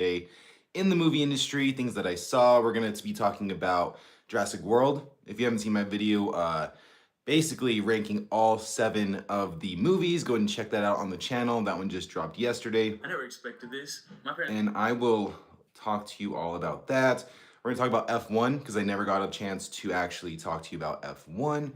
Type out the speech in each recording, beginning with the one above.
today in the movie industry, things that I saw. We're going to be talking about Jurassic World. If you haven't seen my video, basically ranking all 7 of the movies, go ahead and check that out on the channel. That one just dropped yesterday. I never expected this. And I will talk to you all about that. We're going to talk about F1 because I never got a chance to actually talk to you about F1.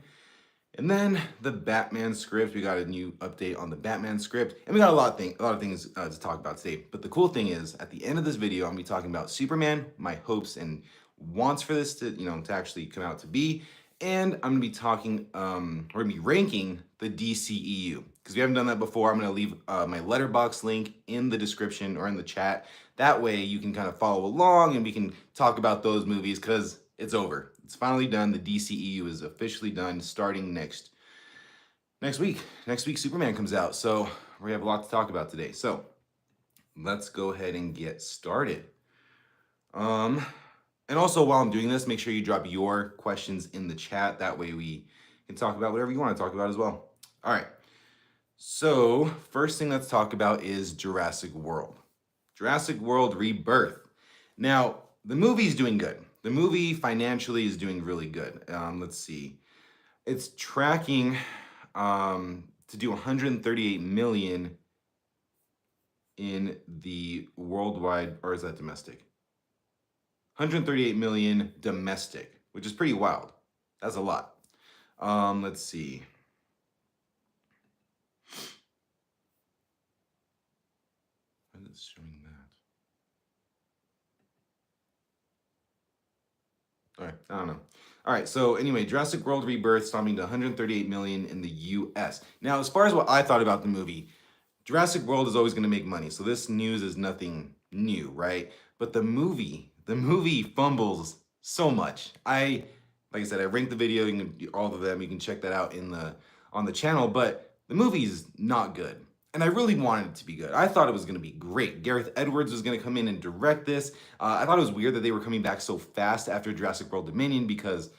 And then the Batman script, we got a new update on the Batman script, and we got a lot of things to talk about today. But the cool thing is, at the end of this video, I'm gonna be talking about Superman, my hopes and wants for this to, to actually come out to be, and I'm gonna be talking, we're gonna be ranking the DCEU because we haven't done that before. I'm gonna leave my letterbox link in the description or in the chat. That way, you can kind of follow along, and we can talk about those movies because it's over. It's finally done. The DCEU is officially done starting next week. Next week, Superman comes out. So we have a lot to talk about today. So let's go ahead and get started. And also, while I'm doing this, make sure you drop your questions in the chat. That way we can talk about whatever you want to talk about as well. All right. So first thing let's talk about is Jurassic World. Jurassic World Rebirth. Now, the movie's doing good. The movie financially is doing really good. Let's see. It's tracking to do 138 million in the worldwide, or is that domestic? 138 million domestic, which is pretty wild. That's a lot. Let's see. Why is it showing that? All right, I don't know. All right, so anyway, Jurassic World Rebirth stopping to 138 million in the US. Now, as far as what I thought about the movie, Jurassic World is always going to make money, so this news is nothing new, right? But the movie fumbles so much. Like I said, I ranked the video. You can all of them. You can check that out on the channel. But the movie's not good. And I really wanted it to be good. I thought it was going to be great. Gareth Edwards was going to come in and direct this. I thought it was weird that they were coming back so fast after Jurassic World Dominion because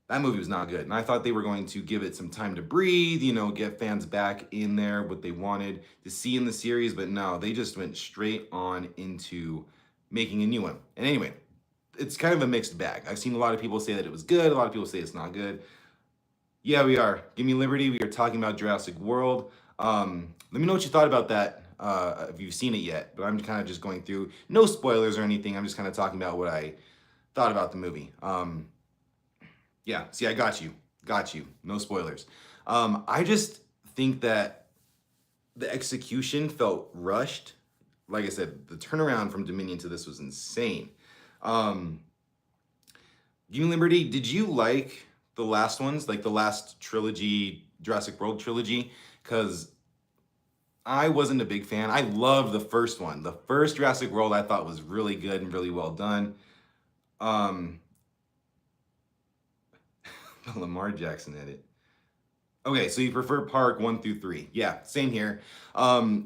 that movie was not good. And I thought they were going to give it some time to breathe, get fans back in there, what they wanted to see in the series. But no, they just went straight on into making a new one. And anyway, it's kind of a mixed bag. I've seen a lot of people say that it was good. A lot of people say it's not good. Yeah, we are. Give me liberty. We are talking about Jurassic World. Let me know what you thought about that, if you've seen it yet. But I'm kind of just going through, no spoilers or anything. I'm just kind of talking about what I thought about the movie. Yeah, see, I got you. No spoilers. I just think that the execution felt rushed. Like I said, the turnaround from Dominion to this was insane. Give me liberty. Did you like the last ones, like the last trilogy, Jurassic World trilogy? Because I wasn't a big fan. I loved the first one. The first Jurassic World I thought was really good and really well done. The Lamar Jackson edit. Okay, so you prefer Park 1 through 3. Yeah, same here. How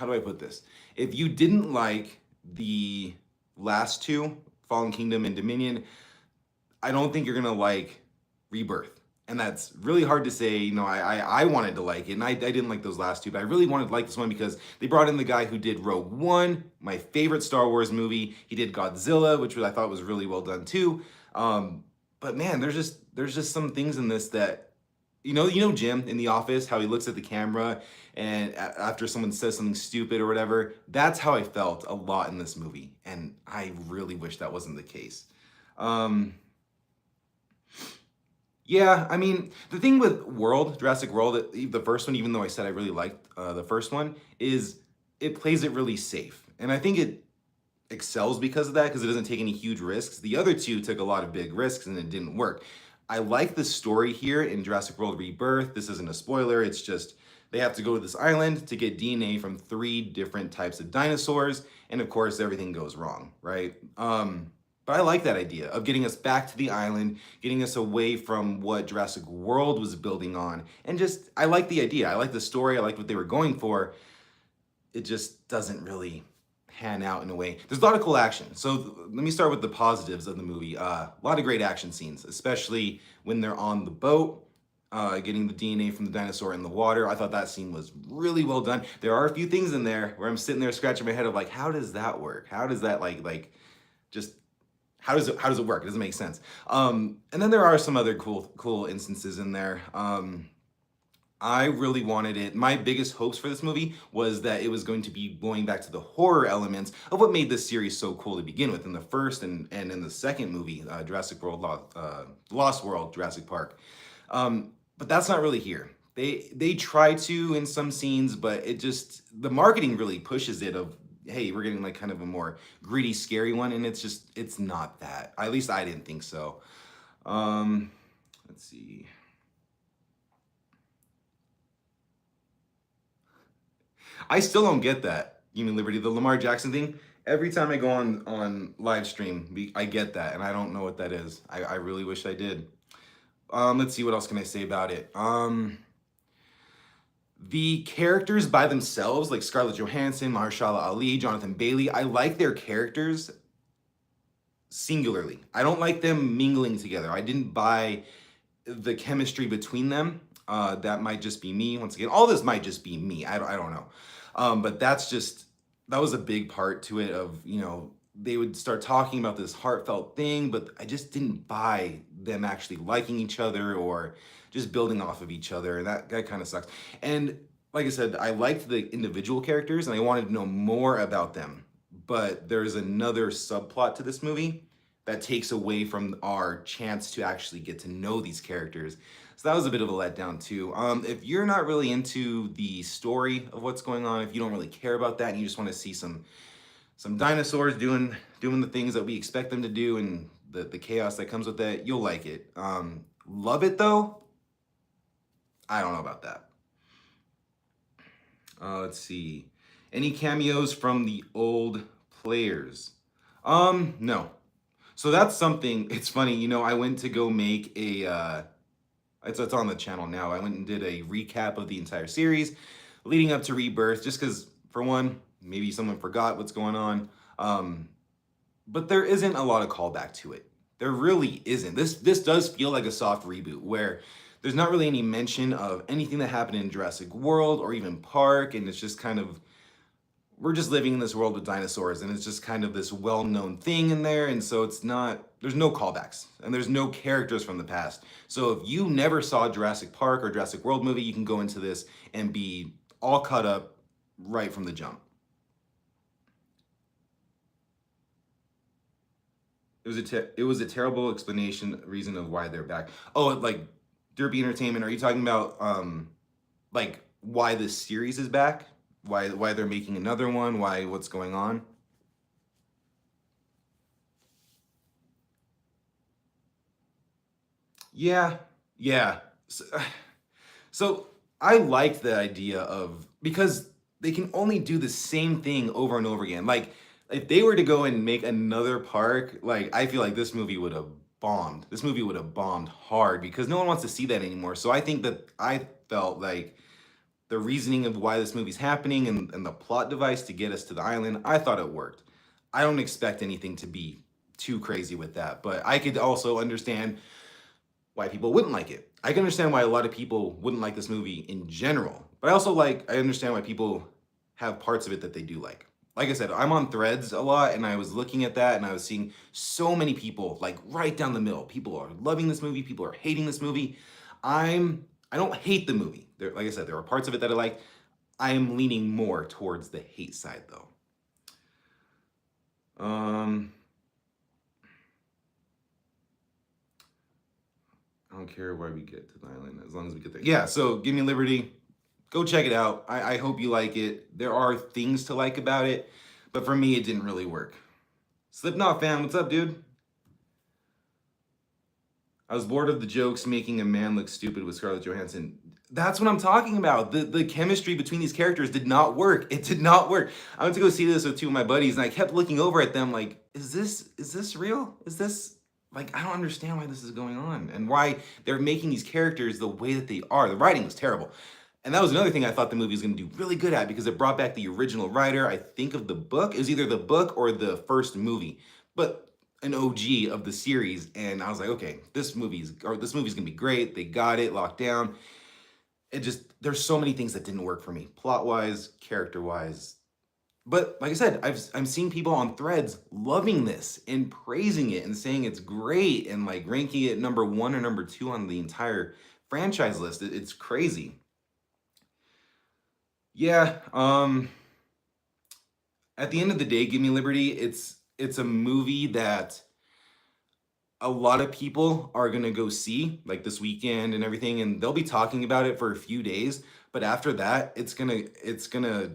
do I put this? If you didn't like the last 2, Fallen Kingdom and Dominion, I don't think you're gonna like Rebirth. And that's really hard to say. I wanted to like it, and I didn't like those last 2, but I really wanted to like this one because they brought in the guy who did Rogue One, my favorite Star Wars movie. He did Godzilla, which I thought was really well done too. But man, there's just some things in this that, Jim in The Office, how he looks at the camera and after someone says something stupid or whatever, that's how I felt a lot in this movie. And I really wish that wasn't the case. Yeah, I mean, the thing with Jurassic World, the first one, even though I said I really liked the first one, is it plays it really safe. And I think it excels because of that, because it doesn't take any huge risks. The other 2 took a lot of big risks and it didn't work. I like the story here in Jurassic World Rebirth. This isn't a spoiler. It's just they have to go to this island to get DNA from 3 different types of dinosaurs. And of course, everything goes wrong, right? But I like that idea of getting us back to the island, getting us away from what Jurassic World was building on. And I like the idea. I like the story. I like what they were going for. It just doesn't really pan out in a way. There's a lot of cool action. So let me start with the positives of the movie. A lot of great action scenes, especially when they're on the boat. getting the DNA from the dinosaur in the water. I thought that scene was really well done. There are a few things in there where I'm sitting there scratching my head of like, how does that work? How does that just how does it work? It doesn't make sense. And then there are some other cool instances in there. I really wanted it. My biggest hopes for this movie was that it was going to be going back to the horror elements of what made this series so cool to begin with in the first and in the second movie, Jurassic World, Lost World, Jurassic Park. But that's not really here. They try to in some scenes, but it just the marketing really pushes it of hey, we're getting like kind of a more gritty, scary one, and it's not that. At least I didn't think so. Let's see. I still don't get that. You mean Liberty, the Lamar Jackson thing? Every time I go on live stream, I get that, and I don't know what that is. I really wish I did. Let's see, what else can I say about it? The characters by themselves, like Scarlett Johansson, Mahershala Ali, Jonathan Bailey, I like their characters singularly. I don't like them mingling together. I didn't buy the chemistry between them. That might just be me. Once again, all this might just be me. I don't know. But that was a big part to it of, you know, they would start talking about this heartfelt thing, but I just didn't buy them actually liking each other or just building off of each other. And that kind of sucks. And like I said, I liked the individual characters and I wanted to know more about them. But there's another subplot to this movie that takes away from our chance to actually get to know these characters. So that was a bit of a letdown too. If you're not really into the story of what's going on, if you don't really care about that and you just want to see some dinosaurs doing the things that we expect them to do and the chaos that comes with that, you'll like it. Love it though? I don't know about that. Let's see. Any cameos from the old players? No. So that's something, it's funny, you know, I went to go make a, it's on the channel now. I went and did a recap of the entire series leading up to Rebirth, just because, for one, maybe someone forgot what's going on. But there isn't a lot of callback to it. There really isn't. This does feel like a soft reboot where there's not really any mention of anything that happened in Jurassic World or even Park, and it's just kind of, we're just living in this world with dinosaurs, and it's just kind of this well-known thing in there, and so it's not, there's no callbacks, and there's no characters from the past. So if you never saw Jurassic Park or Jurassic World movie, you can go into this and be all caught up right from the jump. It was a terrible reason of why they're back. Oh, like Derpy Entertainment, are you talking about like why this series is back? Why they're making another one? What's going on? Yeah. So I liked the idea of, because they can only do the same thing over and over again. Like if they were to go and make another park, like I feel like this movie would have bombed. This movie would have bombed hard because no one wants to see that anymore. So I felt like the reasoning of why this movie's happening and the plot device to get us to the island, I thought it worked. I don't expect anything to be too crazy with that, but I could also understand why people wouldn't like it. I can understand why a lot of people wouldn't like this movie in general, but I understand why people have parts of it that they do like. Like I said, I'm on Threads a lot, and I was looking at that, and I was seeing so many people, like right down the middle. People are loving this movie, people are hating this movie. I don't hate the movie. Like I said, there are parts of it that I like. I am leaning more towards the hate side, though. I don't care why we get to the island, as long as we get there. Yeah, so Give Me Liberty. Go check it out. I hope you like it. There are things to like about it, but for me, it didn't really work. Slipknot fan, what's up, dude? I was bored of the jokes making a man look stupid with Scarlett Johansson. That's what I'm talking about. The chemistry between these characters did not work. It did not work. I went to go see this with two of my buddies, and I kept looking over at them like, is this real? Is this, like, I don't understand why this is going on and why they're making these characters the way that they are. The writing was terrible. And that was another thing I thought the movie was going to do really good at, because it brought back the original writer, I think, of the book. It was either the book or the first movie. But an OG of the series, and I was like, okay, this movie's gonna be great. They got it locked down. It just there's so many things that didn't work for me, plot wise, character wise. But like I said, I'm seeing people on threads loving this and praising it and saying it's great and like ranking it number one or number two on the entire franchise list. It's crazy. Yeah. At the end of the day, Give Me Liberty, it's a movie that a lot of people are gonna go see like this weekend and everything, and they'll be talking about it for a few days. But after that, it's gonna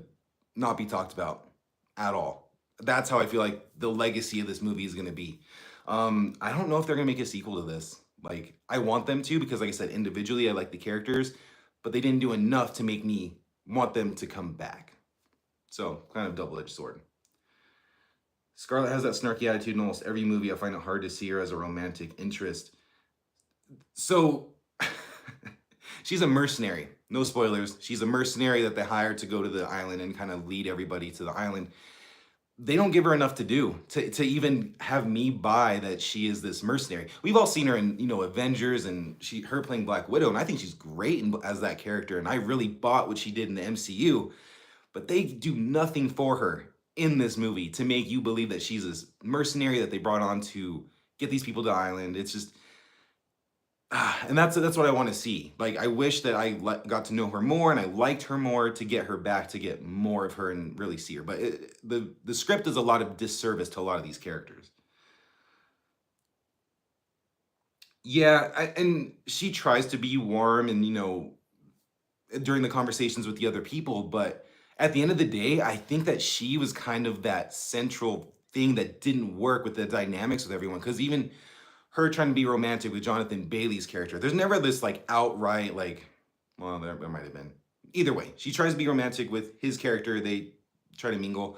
not be talked about at all. That's how I feel like the legacy of this movie is gonna be. I don't know if they're gonna make a sequel to this. Like, I want them to because, like I said, individually, I like the characters, but they didn't do enough to make me want them to come back. So, kind of double-edged sword. Scarlett has that snarky attitude in almost every movie. I find it hard to see her as a romantic interest. So, she's a mercenary. No spoilers. She's a mercenary that they hired to go to the island and kind of lead everybody to the island. They don't give her enough to do to even have me buy that she is this mercenary. We've all seen her in, Avengers and her playing Black Widow, and I think she's great as that character, and I really bought what she did in the MCU, but they do nothing for her in this movie to make you believe that she's this mercenary that they brought on to get these people to the island. It's just and that's what I want to see. Like, I wish that I got to know her more and I liked her more to get her back, to get more of her and really see her. But the script does a lot of disservice to a lot of these characters. Yeah, and she tries to be warm and during the conversations with the other people, but at the end of the day, I think that she was kind of that central thing that didn't work with the dynamics with everyone. Because even her trying to be romantic with Jonathan Bailey's character, there's never this like outright like, well, there might have been. Either way, she tries to be romantic with his character. They try to mingle,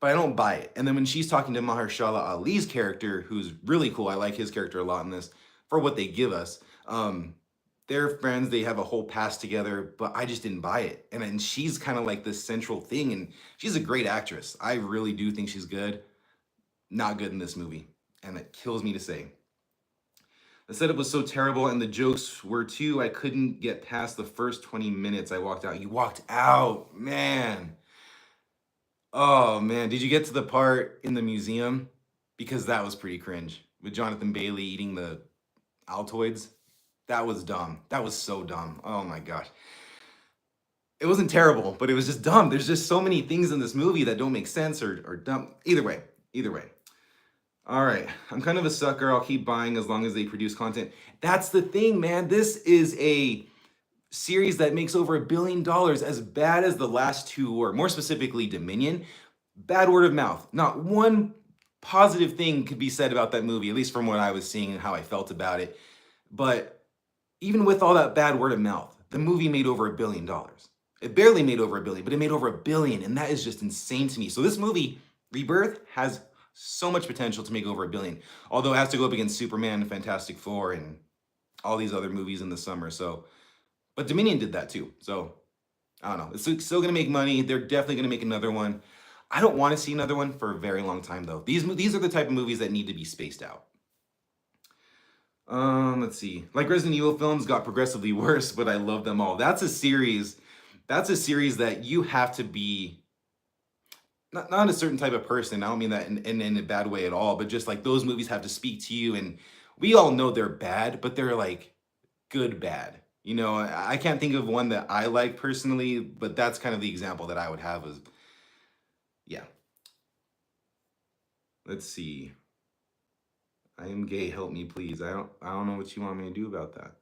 but I don't buy it. And then when she's talking to Mahershala Ali's character, who's really cool, I like his character a lot in this for what they give us. They're friends, they have a whole past together, but I just didn't buy it. And then she's kind of like this central thing, and she's a great actress. I really do think she's good. Not good in this movie, and it kills me to say. The setup was so terrible, and the jokes were too. I couldn't get past the first 20 minutes. I walked out. You walked out, man. Oh, man. Did you get to the part in the museum? Because that was pretty cringe. With Jonathan Bailey eating the Altoids. That was dumb. That was so dumb. Oh, my gosh. It wasn't terrible, but it was just dumb. There's just so many things in this movie that don't make sense or dumb. Either way. All right, I'm kind of a sucker. I'll keep buying as long as they produce content. That's the thing, man. This is a series that makes over $1 billion, as bad as the last two were, more specifically Dominion. Bad word of mouth. Not one positive thing could be said about that movie, at least from what I was seeing and how I felt about it. But even with all that bad word of mouth, the movie made over $1 billion. It barely made over $1 billion, but it made over $1 billion, and that is just insane to me. So this movie, Rebirth, has so much potential to make over $1 billion, although it has to go up against Superman and Fantastic Four and all these other movies in the summer. So, but Dominion did that too. So I don't know. It's still gonna make money. They're definitely gonna make another one. I don't want to see another one for a very long time though. These are the type of movies that need to be spaced out. Let's see. Like Resident Evil films got progressively worse, but I love them all. That's a series. That's a series that you have to be not a certain type of person. I don't mean that in a bad way at all, but just like those movies have to speak to you, and we all know they're bad, but they're like good bad. I can't think of one that I like personally, but that's kind of the example that I would have is, yeah. Let's see. I am gay, help me please. I don't know what you want me to do about that.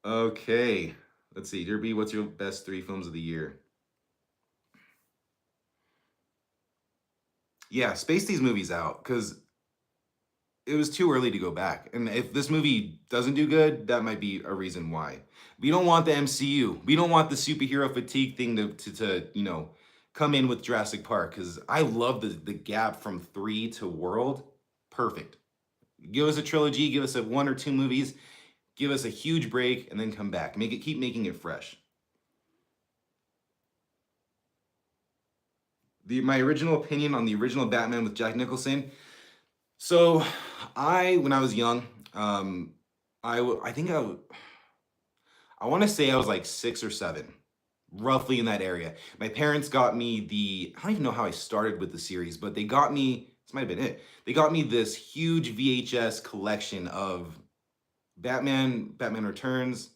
Okay, let's see. Derby, what's your best 3 films of the year? Yeah, space these movies out because it was too early to go back. And if this movie doesn't do good, that might be a reason why. We don't want the MCU. We don't want the superhero fatigue thing to come in with Jurassic Park, because I love the gap from 3 to World. Perfect. Give us a trilogy, give us 1 or 2 movies, give us a huge break, and then come back. Keep making it fresh. my original opinion on the original Batman with Jack Nicholson. So, when I was young, I think I want to say I was like 6 or 7, roughly in that area. My parents got me I don't even know how I started with the series, but they got me, this might have been it. They got me this huge VHS collection of Batman Returns,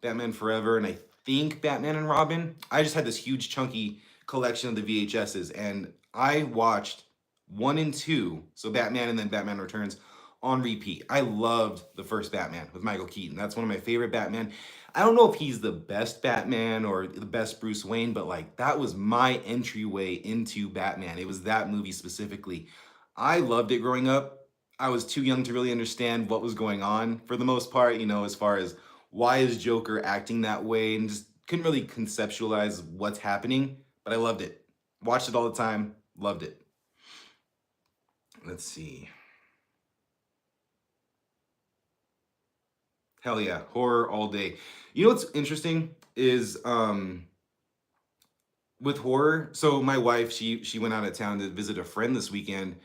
Batman Forever, and I think Batman and Robin. I just had this huge chunky collection of the VHSs, and I watched 1 and 2, so Batman and then Batman Returns, on repeat. I loved the first Batman with Michael Keaton. That's one of my favorite Batman. I don't know if he's the best Batman or the best Bruce Wayne, but like that was my entryway into Batman. It was that movie specifically. I loved it growing up. I was too young to really understand what was going on for the most part, as far as why is Joker acting that way, and just couldn't really conceptualize what's happening, but I loved it. Watched it all the time, loved it. Let's see. Hell yeah, horror all day. You know what's interesting is with horror. So my wife, she went out of town to visit a friend this weekend,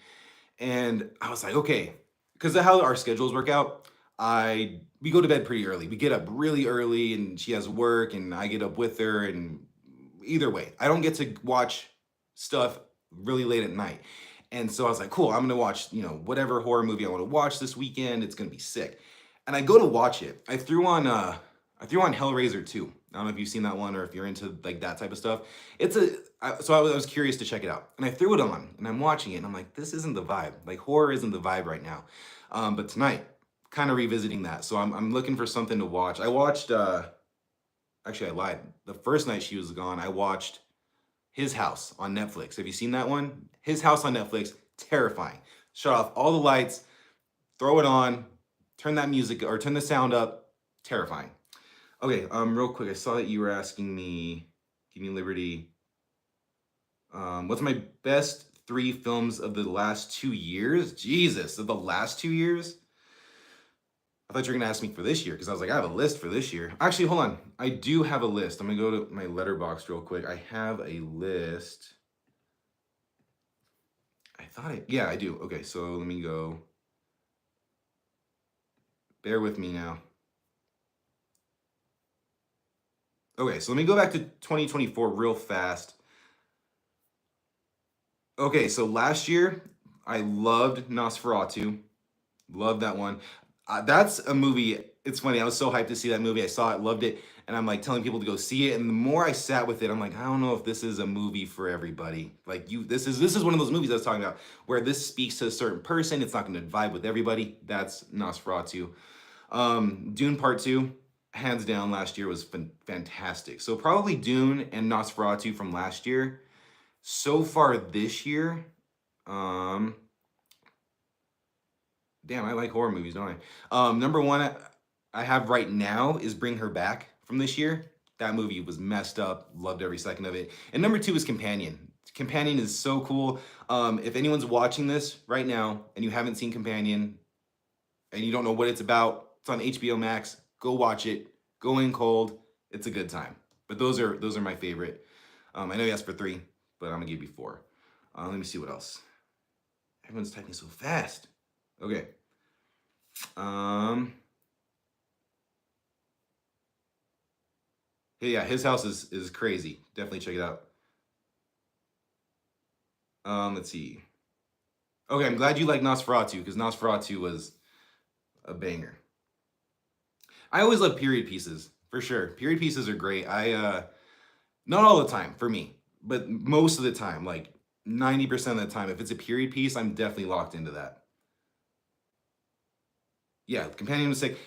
and I was like, okay, because of how our schedules work out, we go to bed pretty early. We get up really early, and she has work, and I get up with her, and either way, I don't get to watch stuff really late at night. And so I was like, cool, I'm gonna watch, whatever horror movie I want to watch this weekend. It's gonna be sick. And I go to watch it. I threw on Hellraiser 2. I don't know if you've seen that one or if you're into like that type of stuff. So I was curious to check it out, and I threw it on, and I'm watching it, and I'm like, this isn't the vibe. Like horror isn't the vibe right now. But tonight, kind of revisiting that. So I'm looking for something to watch. I watched. Actually, I lied. The first night she was gone, I watched His House on Netflix. Have you seen that one? His House on Netflix. Terrifying. Shut off all the lights, throw it on, turn that music or turn the sound up. Terrifying. Okay, real quick, I saw that you were asking me, give me liberty. What's my best 3 films of the last 2 years? Jesus, of the last 2 years? I thought you were gonna ask me for this year, because I was like, I have a list for this year. Actually, hold on. I do have a list. I'm gonna go to my letterbox real quick. I have a list. Yeah, I do. Okay, so let me go. Bear with me now. Okay, so let me go back to 2024 real fast. Okay, so last year, I loved Nosferatu. Loved that one. That's a movie. It's funny. I was so hyped to see that movie. I saw it, loved it, and I'm like telling people to go see it. And the more I sat with it, I'm like, I don't know if this is a movie for everybody. Like this is one of those movies I was talking about where this speaks to a certain person. It's not going to vibe with everybody. That's Nosferatu. Dune Part 2, hands down, last year was fantastic. So probably Dune and Nosferatu from last year. So far this year, damn, I like horror movies, don't I? Number one I have right now is Bring Her Back from this year. That movie was messed up. Loved every second of it. And number 2 is Companion. Companion is so cool. If anyone's watching this right now and you haven't seen Companion and you don't know what it's about, it's on HBO Max. Go watch it. Go in cold. It's a good time. But those are my favorite. I know you asked for 3, but I'm gonna give you 4. Let me see what else. Everyone's typing so fast. Okay. Yeah, His House is crazy. Definitely check it out. Let's see. Okay, I'm glad you like Nosferatu, because Nosferatu was a banger. I always love period pieces, for sure. Period pieces are great. Not all the time for me, but most of the time, like 90% of the time, if it's a period piece, I'm definitely locked into that. Yeah, Companion was sick.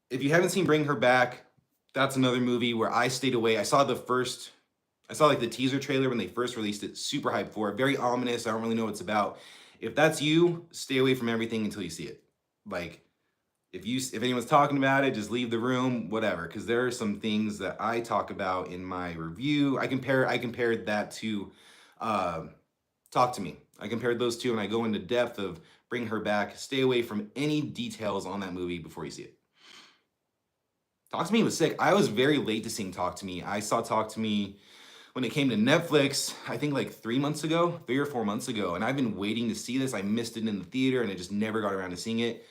If you haven't seen Bring Her Back, that's another movie where I stayed away. I saw like the teaser trailer when they first released it, super hyped for it, very ominous. I don't really know what it's about. If that's you, stay away from everything until you see it. Like, if anyone's talking about it, just leave the room, whatever, because there are some things that I talk about in my review. I compared that to Talk to Me. I compared those two, and I go into depth of Bring Her Back. Stay away from any details on that movie before you see it. Talk to Me was sick. I was very late to seeing Talk to Me. I saw Talk to Me when it came to Netflix, I think like 3 or 4 months ago, and I've been waiting to see this. I missed it in the theater and I just never got around to seeing it.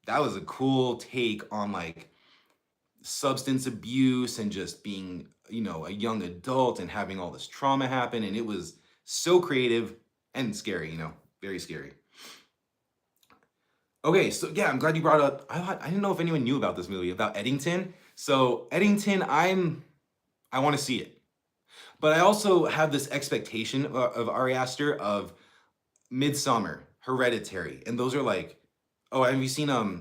That was a cool take on like substance abuse and just being, a young adult and having all this trauma happen. And it was so creative and scary, very scary. Okay, so yeah, I'm glad you brought up. I didn't know if anyone knew about this movie, about Eddington. So Eddington, I want to see it. But I also have this expectation of Ari Aster of Midsummer, Hereditary, and those are like, oh, have you seen the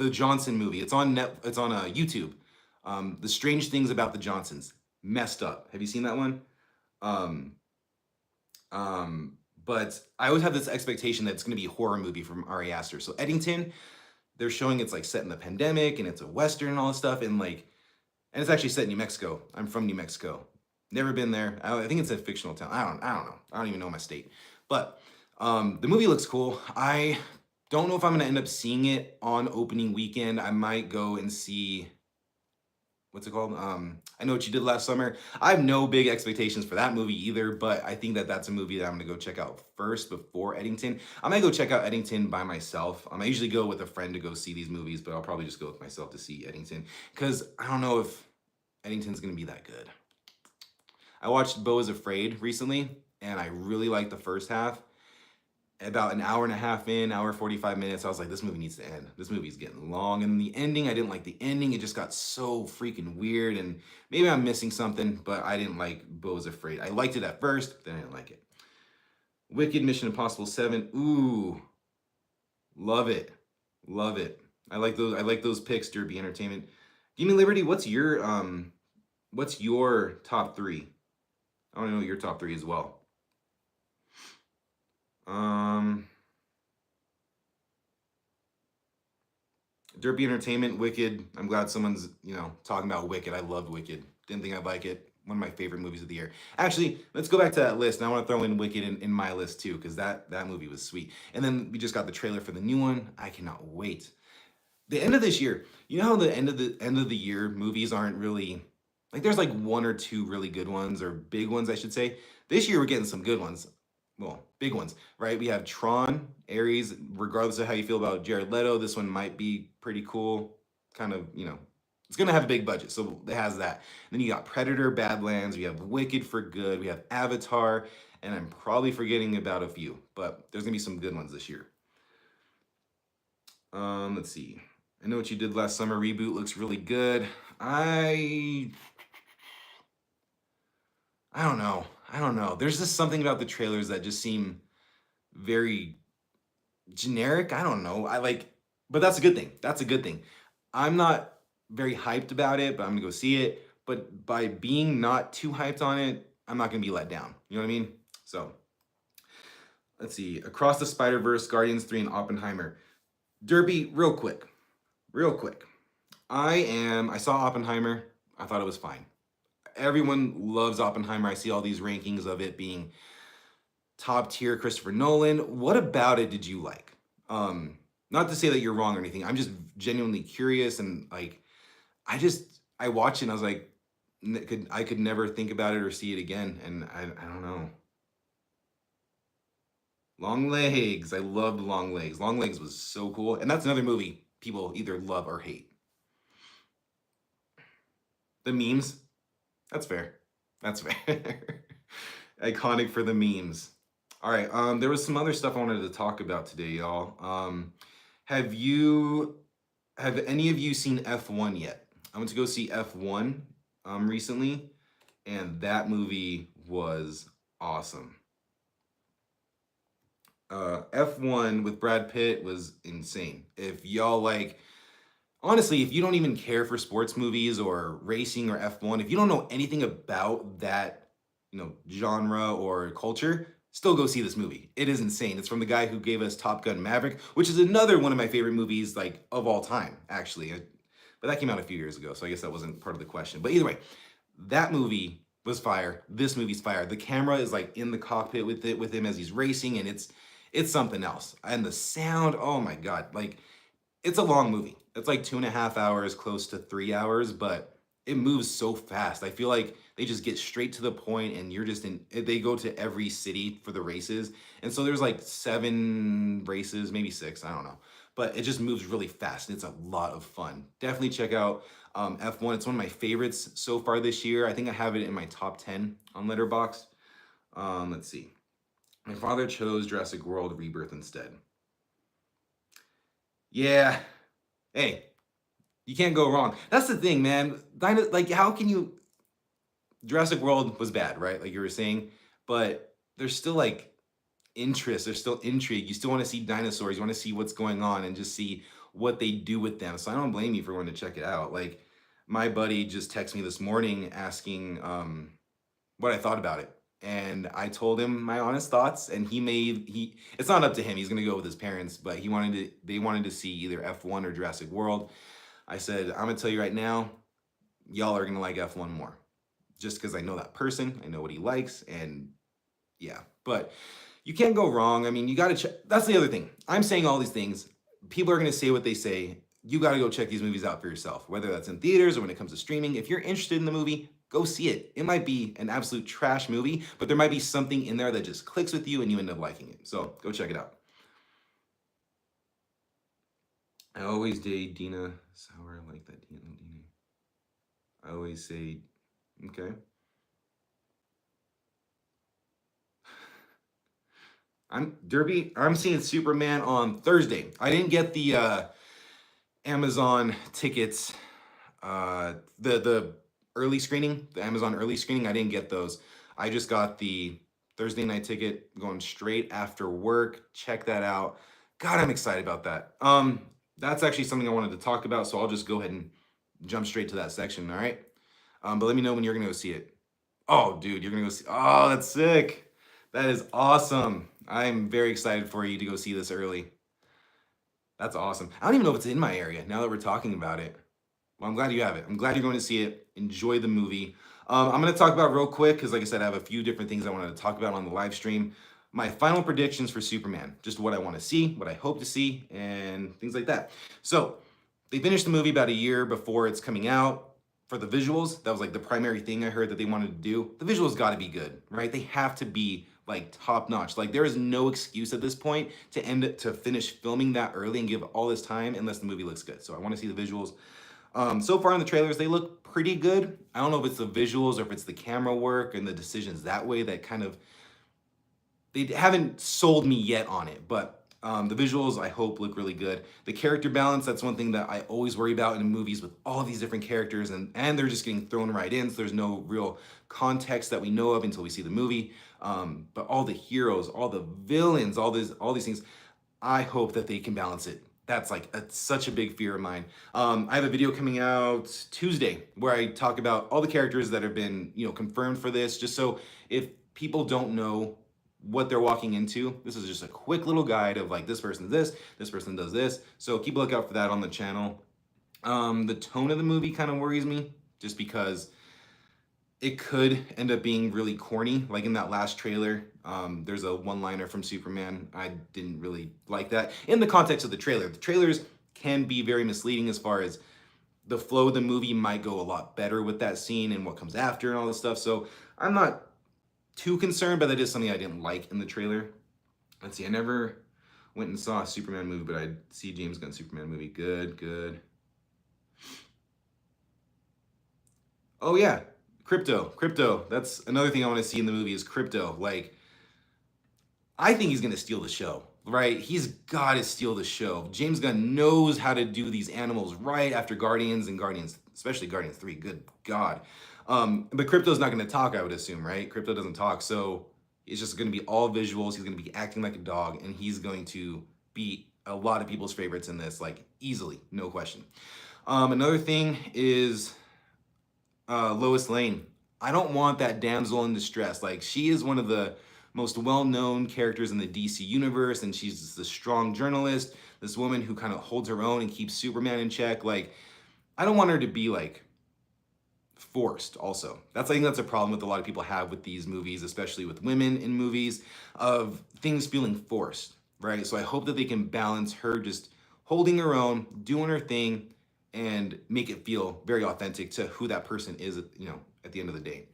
Johnson movie? It's on YouTube. The Strange Things About the Johnsons. Messed up. Have you seen that one? Um, but I always have this expectation that it's going to be a horror movie from Ari Aster. So Eddington, they're showing it's like set in the pandemic and it's a Western and all this stuff. And it's actually set in New Mexico. I'm from New Mexico. Never been there. I think it's a fictional town. I don't know. I don't even know my state. But the movie looks cool. I don't know if I'm going to end up seeing it on opening weekend. I might go and see, what's it called? I Know What You Did Last Summer. I have no big expectations for that movie either, but I think that that's a movie that I'm going to go check out first before Eddington. I might go check out Eddington by myself. I usually go with a friend to go see these movies, but I'll probably just go with myself to see Eddington because I don't know if Eddington's going to be that good. I watched Beau is Afraid recently, and I really liked the first half. About an hour and a half in, hour 45 minutes, I was like, this movie needs to end. This movie's getting long. And the ending, I didn't like the ending. It just got so freaking weird. And maybe I'm missing something, but I didn't like Beau is Afraid. I liked it at first, then I didn't like it. Wicked, Mission Impossible 7. Ooh, love it. Love it. I like those picks, Derby Entertainment. Demon Liberty, what's your top three? I want to know your top three as well. Derby Entertainment, Wicked. I'm glad someone's, talking about Wicked. I loved Wicked. Didn't think I'd like it. One of my favorite movies of the year. Actually, let's go back to that list. And I want to throw in Wicked in my list too, because that movie was sweet. And then we just got the trailer for the new one. I cannot wait. The end of this year, you know how the end of the year movies aren't really like there's like one or two really good ones or big ones, I should say. This year we're getting some good ones. Well, big ones, right? We have Tron, Ares, regardless of how you feel about Jared Leto, this one might be pretty cool. Kind of, it's going to have a big budget, so it has that. And then you got Predator, Badlands, we have Wicked for Good, we have Avatar, and I'm probably forgetting about a few, but there's going to be some good ones this year. Let's see. I Know What You Did Last Summer reboot looks really good. I don't know. There's just something about the trailers that just seem very generic. I don't know. But that's a good thing. That's a good thing. I'm not very hyped about it, but I'm gonna go see it. But by being not too hyped on it, I'm not gonna be let down. You know what I mean? So let's see. Across the Spider-Verse, Guardians 3, and Oppenheimer. Derby, real quick. I saw Oppenheimer. I thought it was fine. Everyone loves Oppenheimer. I see all these rankings of it being top tier Christopher Nolan. What about it did you like? Not to say that you're wrong or anything. I'm just genuinely curious and like, I watched it and I was like, I could never think about it or see it again. And I don't know. Long Legs. I loved Long Legs. Long Legs was so cool. And that's another movie people either love or hate. The memes. That's fair. Iconic for the memes. All right. There was some other stuff I wanted to talk about today, y'all. Have any of you seen F1 yet? I went to go see F1 recently, and that movie was awesome. F1 with Brad Pitt was insane. If y'all honestly, if you don't even care for sports movies or racing or F1, if you don't know anything about that, genre or culture, still go see this movie. It is insane. It's from the guy who gave us Top Gun Maverick, which is another one of my favorite movies, of all time, actually. But that came out a few years ago, so I guess that wasn't part of the question. But either way, that movie was fire. This movie's fire. The camera is in the cockpit with him as he's racing, and it's something else. And the sound, oh my God, it's a long movie. It's 2.5 hours, close to 3 hours, but it moves so fast. I feel like they just get straight to the point and you're just in, they go to every city for the races. And so there's like 7 races, maybe 6, I don't know. But it just moves really fast and it's a lot of fun. Definitely check out F1. It's one of my favorites so far this year. I think I have it in my top 10 on Letterboxd. Let's see. My father chose Jurassic World Rebirth instead. Yeah. Hey, you can't go wrong. That's the thing, man. Like, how can you? Jurassic World was bad, right? Like you were saying, but there's still like interest. There's still intrigue. You still want to see dinosaurs. You want to see what's going on and just see what they do with them. So I don't blame you for wanting to check it out. Like my buddy just texted me this morning asking what I thought about it. And I told him my honest thoughts, and it's not up to him. He's gonna go with his parents, but they wanted to see either F1 or Jurassic World. I said, I'm gonna tell you right now, y'all are gonna like F1 more. Just because I know that person, I know what he likes, and yeah. But you can't go wrong. I mean, you gotta check. That's the other thing. I'm saying all these things. People are gonna say what they say. You gotta go check these movies out for yourself, whether that's in theaters or when it comes to streaming. If you're interested in the movie, go see it. It might be an absolute trash movie, but there might be something in there that just clicks with you and you end up liking it. So go check it out. I always date Dina Sour. I like that Dina. I always say, okay. I'm seeing Superman on Thursday. I didn't get the Amazon tickets, the early screening, the Amazon early screening. I didn't get those. I just got the Thursday night ticket going straight after work. Check that out. God, I'm excited about that. That's actually something I wanted to talk about, so I'll just go ahead and jump straight to that section, all right? But let me know when you're gonna go see it. Oh, dude, you're gonna go see. Oh, that's sick. That is awesome. I'm very excited for you to go see this early. That's awesome. I don't even know if it's in my area now that we're talking about it. Well, I'm glad you have it. I'm glad you're going to see it. Enjoy the movie. I'm going to talk about real quick because, like I said, I have a few different things I wanted to talk about on the live stream. My final predictions for Superman, just what I want to see, what I hope to see, and things like that. So they finished the movie about a year before it's coming out. For the visuals, that was like the primary thing I heard that they wanted to do. The visuals got to be good, right? They have to be like top notch. Like there is no excuse at this point to finish filming that early and give all this time unless the movie looks good. So I want to see the visuals. So far in the trailers, they look pretty good. I don't know if it's the visuals or if it's the camera work and the decisions that way that kind of, they haven't sold me yet on it, but the visuals, I hope, look really good. The character balance, that's one thing that I always worry about in movies with all these different characters, and they're just getting thrown right in, so there's no real context that we know of until we see the movie. But all the heroes, all the villains, all these things, I hope that they can balance it. That's like such a big fear of mine. I have a video coming out Tuesday where I talk about all the characters that have been, confirmed for this, just so if people don't know what they're walking into. This is just a quick little guide of like this person does this person does this. So keep a lookout for that on the channel. The tone of the movie kind of worries me just because it could end up being really corny. Like in that last trailer, there's a one-liner from Superman. I didn't really like that. In the context of the trailer, the trailers can be very misleading as far as the flow of the movie might go a lot better with that scene and what comes after and all this stuff. So I'm not too concerned, but that is something I didn't like in the trailer. Let's see, I never went and saw a Superman movie, but I'd see James Gunn Superman movie. Good. Oh yeah, Crypto. That's another thing I want to see in the movie is Crypto. Like, I think he's gonna steal the show, right? He's gotta steal the show. James Gunn knows how to do these animals right after Guardians and Guardians, especially Guardians 3, good God. But Crypto's not going to talk, I would assume, right? Crypto doesn't talk, so it's just going to be all visuals. He's going to be acting like a dog, and he's going to be a lot of people's favorites in this, like easily, no question. Another thing is Lois Lane. I don't want that damsel in distress. Like, she is one of the most well-known characters in the DC universe, and she's just a strong journalist, this woman who kind of holds her own and keeps Superman in check. Like, I don't want her to be like forced also. I think that's a problem with a lot of people have with these movies, especially with women in movies, of things feeling forced, right? So I hope that they can balance her just holding her own, doing her thing, and make it feel very authentic to who that person is, at the end of the day.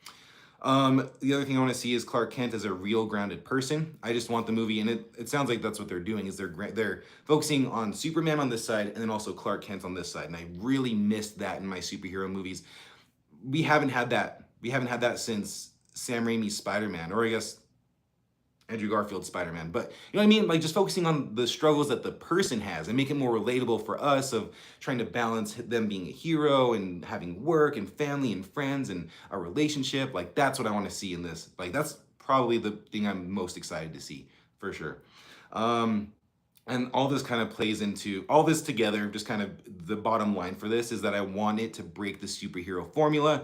The other thing I want to see is Clark Kent as a real grounded person. I just want the movie, and it sounds like that's what they're doing, is they're focusing on Superman on this side and then also Clark Kent on this side. And I really missed that in my superhero movies. We haven't had that. We haven't had that since Sam Raimi's Spider-Man, or I guess Andrew Garfield's Spider-Man. But you know what I mean? Like just focusing on the struggles that the person has and make it more relatable for us, of trying to balance them being a hero and having work and family and friends and a relationship. Like that's what I want to see in this. Like that's probably the thing I'm most excited to see for sure. And all this kind of plays into all this together. Just kind of the bottom line for this is that I want it to break the superhero formula.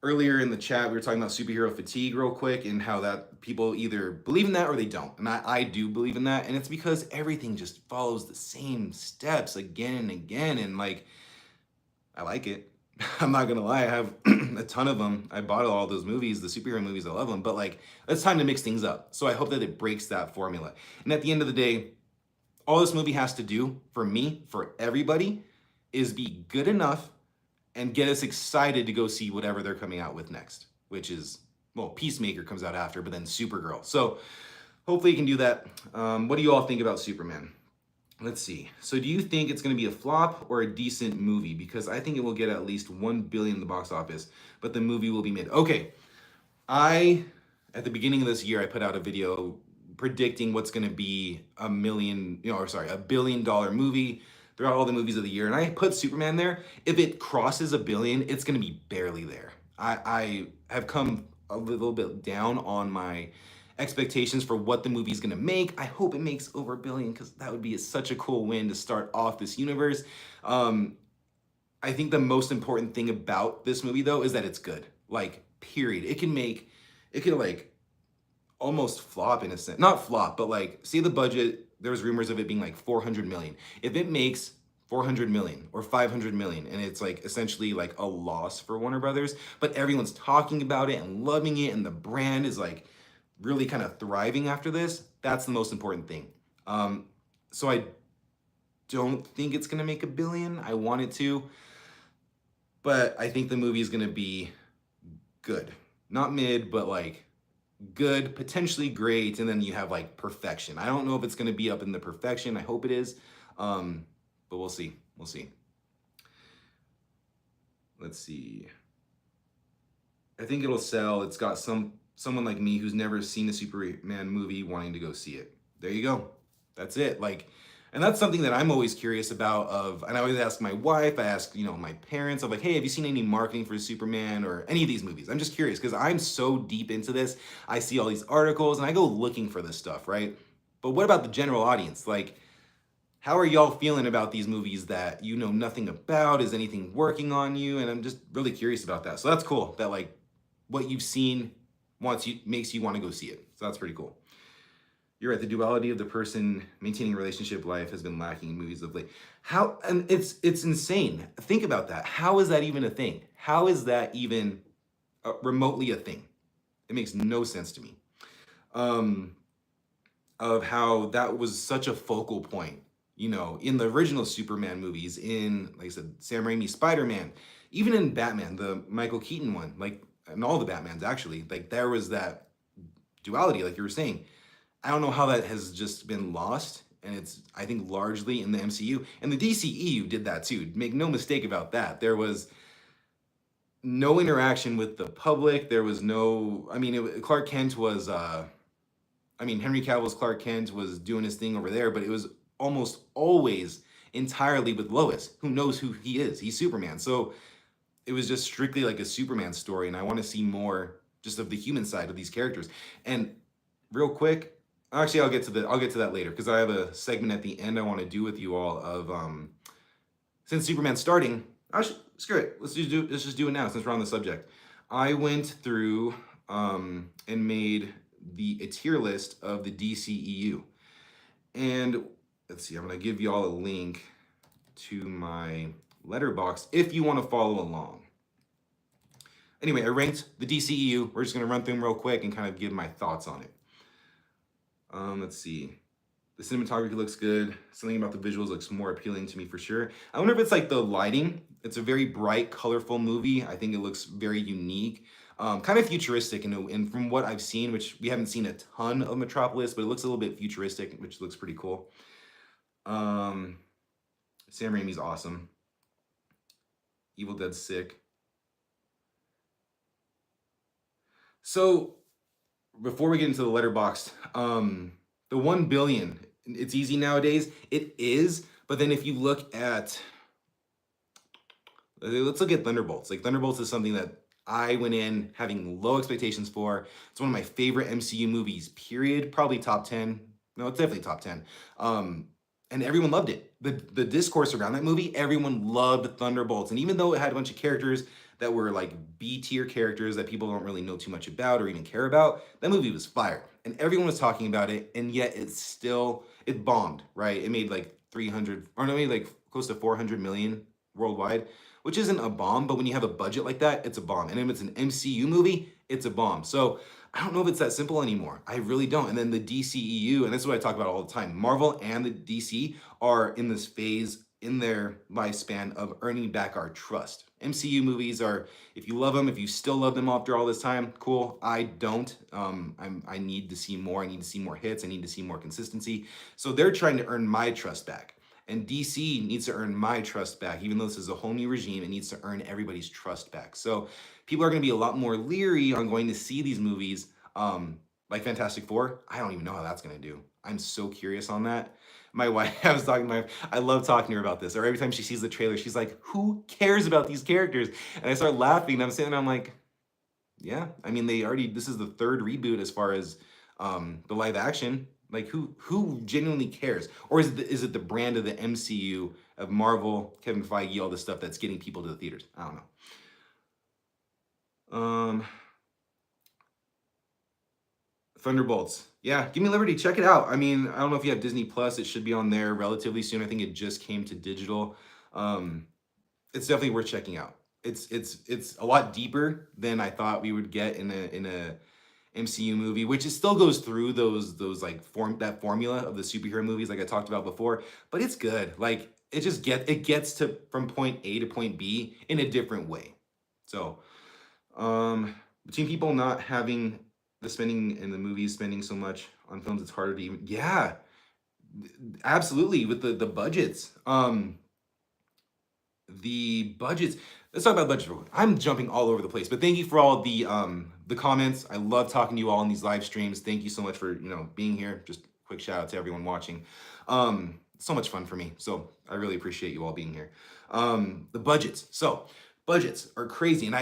Earlier in the chat, we were talking about superhero fatigue real quick, and how that people either believe in that or they don't. And I do believe in that. And it's because everything just follows the same steps again and again. And like, I like it. I'm not going to lie. I have a ton of them. I bought all those movies, the superhero movies. I love them. But like, it's time to mix things up. So I hope that it breaks that formula. And at the end of the day, all this movie has to do for me, for everybody, is be good enough and get us excited to go see whatever they're coming out with next, which is, well, Peacemaker comes out after, but then Supergirl. So hopefully you can do that. What do you all think about Superman? Let's see. So do you think it's going to be a flop or a decent movie? Because I think it will get at least 1 billion in the box office, but the movie will be made. Okay. At the beginning of this year, I put out a video predicting what's going to be a $1 billion movie throughout all the movies of the year. And I put Superman there. If it crosses a billion, it's going to be barely there. I have come a little bit down on my expectations for what the movie is going to make. I hope it makes over $1 billion, because that would be such a cool win to start off this universe. I think the most important thing about this movie, though, is that it's good. Like, period. It could like almost flop in a sense. Not flop, but like, see the budget. There's rumors of it being like 400 million. If it makes 400 million or 500 million, and it's like essentially like a loss for Warner Brothers, but everyone's talking about it and loving it, and the brand is like really kind of thriving after this, that's the most important thing. So I don't think it's gonna make $1 billion. I want it to, but I think the movie is gonna be good. Not mid, but like good, potentially great, and then you have like perfection. I don't know if it's going to be up in the perfection. I hope it is, but we'll see. We'll see. Let's see. I think it'll sell. It's got someone like me who's never seen a Superman movie wanting to go see it. There you go. That's it. Like, and that's something that I'm always curious about. And I always ask my wife, I ask, my parents, I'm like, hey, have you seen any marketing for Superman or any of these movies? I'm just curious, because I'm so deep into this. I see all these articles and I go looking for this stuff, right? But what about the general audience? Like, how are y'all feeling about these movies that you know nothing about? Is anything working on you? And I'm just really curious about that. So that's cool that like what you've seen makes you want to go see it. So that's pretty cool. You're right. The duality of the person maintaining a relationship life has been lacking in movies of late. And it's insane. Think about that. How is that even a thing? How is that even remotely a thing? It makes no sense to me. Of how that was such a focal point, in the original Superman movies, in, like I said, Sam Raimi's Spider-Man, even in Batman, the Michael Keaton one, like, and all the Batmans actually, like there was that duality, like you were saying. I don't know how that has just been lost, and it's, I think, largely in the MCU. And the DCEU did that too. Make no mistake about that. There was no interaction with the public. There was no, Clark Kent was, Henry Cavill's Clark Kent was doing his thing over there, but it was almost always entirely with Lois, who knows who he is. He's Superman. So it was just strictly like a Superman story, and I want to see more just of the human side of these characters. And real quick, actually, I'll get to that later, because I have a segment at the end I want to do with you all of since Superman's starting. Screw it. Let's just do it now, since we're on the subject. I went through and made a tier list of the DCEU, and let's see. I'm gonna give you all a link to my letterbox if you want to follow along. Anyway, I ranked the DCEU. We're just gonna run through them real quick and kind of give my thoughts on it. Let's see. The cinematography looks good. Something about the visuals looks more appealing to me for sure. I wonder if it's like the lighting. It's a very bright, colorful movie. I think it looks very unique, kind of futuristic. And from what I've seen, which we haven't seen a ton of Metropolis, but it looks a little bit futuristic, which looks pretty cool. Sam Raimi's awesome. Evil Dead's sick. So before we get into the letterboxd, the 1 billion, it's easy nowadays. It is, but then if you look at, let's look at Thunderbolts. Like Thunderbolts is something that I went in having low expectations for. It's one of my favorite MCU movies, period. Probably top 10. No, it's definitely top 10. And everyone loved it. The discourse around that movie, everyone loved Thunderbolts. And even though it had a bunch of characters that were like B tier characters that people don't really know too much about or even care about, that movie was fire. And everyone was talking about it, and yet it bombed, right? It made like 300, or no, it made like close to 400 million worldwide, which isn't a bomb, but when you have a budget like that, it's a bomb. And if it's an MCU movie, it's a bomb. So I don't know if it's that simple anymore. I really don't. And then the DCEU, and this is what I talk about all the time, Marvel and the DC are in this phase in their lifespan of earning back our trust. MCU movies are, if you love them, if you still love them after all this time, cool. I don't. I need to see more. I need to see more hits. I need to see more consistency. So they're trying to earn my trust back. And DC needs to earn my trust back. Even though this is a whole new regime, it needs to earn everybody's trust back. So people are going to be a lot more leery on going to see these movies like Fantastic Four. I don't even know how that's going to do. I'm so curious on that. My wife, I was talking to my, I love talking to her about this. Or every time she sees the trailer, she's like, who cares about these characters? And I start laughing and I'm sitting there, I'm like, yeah, I mean, this is the third reboot as far as the live action. Like who genuinely cares? Or is it the brand of the MCU of Marvel, Kevin Feige, all this stuff that's getting people to the theaters? I don't know. Thunderbolts. Yeah, give me liberty. Check it out. I mean, I don't know if you have Disney Plus. It should be on there relatively soon. I think it just came to digital. It's definitely worth checking out. It's a lot deeper than I thought we would get in a MCU movie, which it still goes through those like that formula of the superhero movies like I talked about before, but it's good. Like it gets to from point A to point B in a different way. So between people not having the spending in the movies, spending so much on films, it's harder to even, yeah, absolutely, with the budgets. The budgets. Let's talk about budgets real quick. I'm jumping all over the place, but thank you for all the comments. I love talking to you all in these live streams. Thank you so much for being here. Just quick shout out to everyone watching. So much fun for me. So I really appreciate you all being here. The budgets. So budgets are crazy, and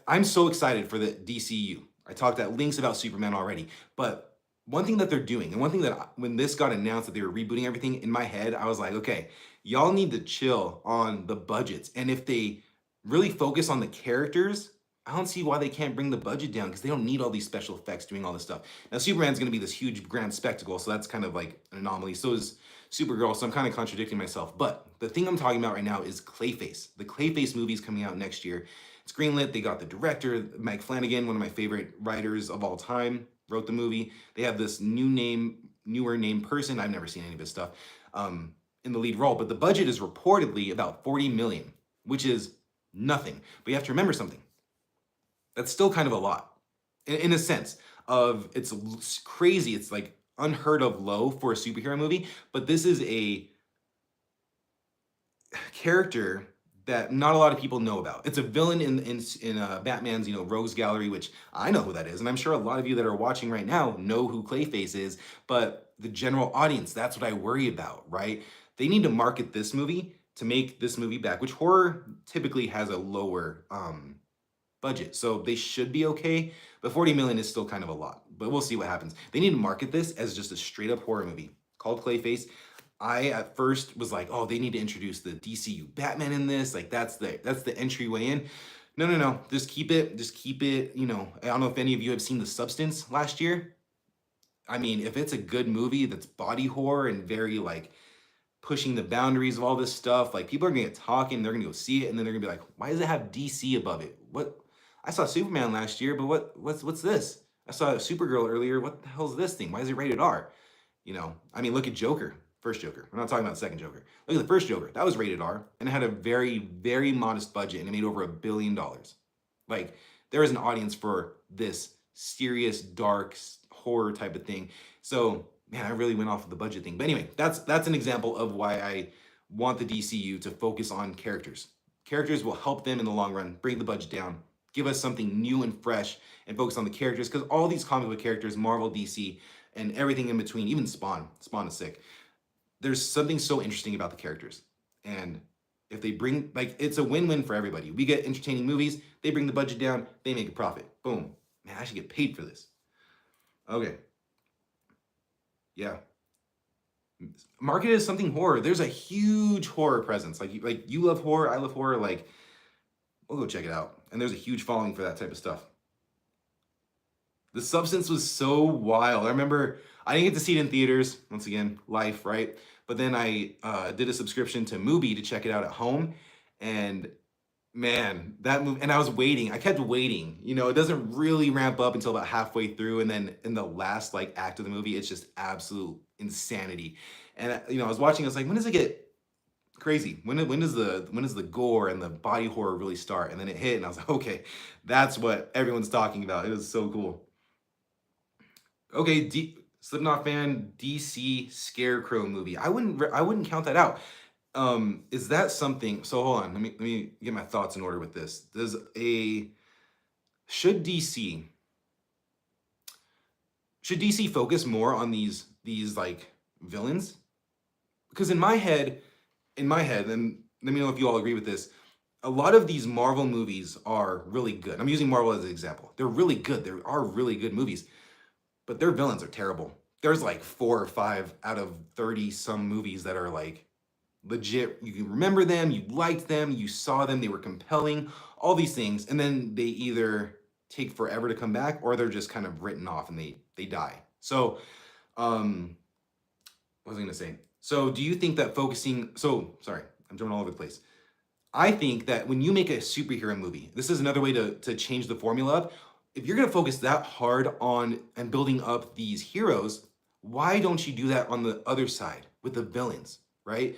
I'm so excited for the DCU. I talked at links about Superman already, but one thing that they're doing, and one thing that when this got announced that they were rebooting everything, in my head, I was like, okay, y'all need to chill on the budgets. And if they really focus on the characters, I don't see why they can't bring the budget down, because they don't need all these special effects doing all this stuff. Now, Superman's going to be this huge grand spectacle, so that's kind of like an anomaly. So is Supergirl, so I'm kind of contradicting myself. But the thing I'm talking about right now is Clayface. The Clayface movie is coming out next year. It's greenlit. They got the director, Mike Flanagan, one of my favorite writers of all time, wrote the movie. They have this newer name person, I've never seen any of his stuff, in the lead role. But the budget is reportedly about 40 million, which is nothing. But you have to remember something. That's still kind of a lot, in a sense of it's crazy. It's like unheard of low for a superhero movie, but this is a character that not a lot of people know about. It's a villain in Batman's Rogues Gallery, which I know who that is, and I'm sure a lot of you that are watching right now know who Clayface is. But the general audience, that's what I worry about, right? They need to market this movie to make this movie back, which horror typically has a lower budget, so they should be okay. But 40 million is still kind of a lot, but we'll see what happens. They need to market this as just a straight up horror movie called Clayface. I at first was like, oh, they need to introduce the DCU Batman in this. Like that's the entryway in. No. Just keep it. I don't know if any of you have seen The Substance last year. I mean, if it's a good movie that's body horror and very like pushing the boundaries of all this stuff, like people are gonna get talking, they're gonna go see it, and then they're gonna be like, why does it have DC above it? What? I saw Superman last year, but what's this? I saw Supergirl earlier. What the hell is this thing? Why is it rated R? You know, I mean, look at Joker, first Joker. We're not talking about the second Joker. Look at the first Joker. That was rated R and it had a very, very modest budget and it made over $1 billion. Like, there is an audience for this serious, dark horror type of thing. So, man, I really went off of the budget thing. But anyway, that's an example of why I want the DCU to focus on characters. Characters will help them in the long run, bring the budget down, give us something new and fresh, and focus on the characters. Because all these comic book characters, Marvel, DC, and everything in between, even Spawn is sick. There's something so interesting about the characters. And if they bring, like, it's a win-win for everybody. We get entertaining movies, they bring the budget down, they make a profit. Boom. Man, I should get paid for this. Okay. Yeah. Market as something horror. There's a huge horror presence. Like you love horror, I love horror. Like, we'll go check it out. And there's a huge following for that type of stuff. The Substance was so wild. I remember I didn't get to see it in theaters. Once again, life, right? But then I did a subscription to Mubi to check it out at home. And man, that movie, and I was waiting. I kept waiting. You know, it doesn't really ramp up until about halfway through. And then in the last like act of the movie, it's just absolute insanity. And you know, I was watching, I was like, when does it get crazy? When does the gore and the body horror really start? And then it hit and I was like, okay, that's what everyone's talking about. It was so cool. Okay, Slipknot fan, DC Scarecrow movie. I wouldn't count that out. Is that something? So hold on, let me get my thoughts in order with this. Should DC focus more on these like villains? Because in my head, and let me know if you all agree with this. A lot of these Marvel movies are really good. I'm using Marvel as an example. They're really good. There are really good movies, but their villains are terrible. There's like 4 or 5 out of 30 some movies that are like legit. You can remember them, you liked them, you saw them, they were compelling, all these things, and then they either take forever to come back or they're just kind of written off and they die. So, what was I gonna say? So do you think that sorry, I'm jumping all over the place. I think that when you make a superhero movie, this is another way to change the formula up. If you're gonna focus that hard on and building up these heroes, why don't you do that on the other side with the villains, right?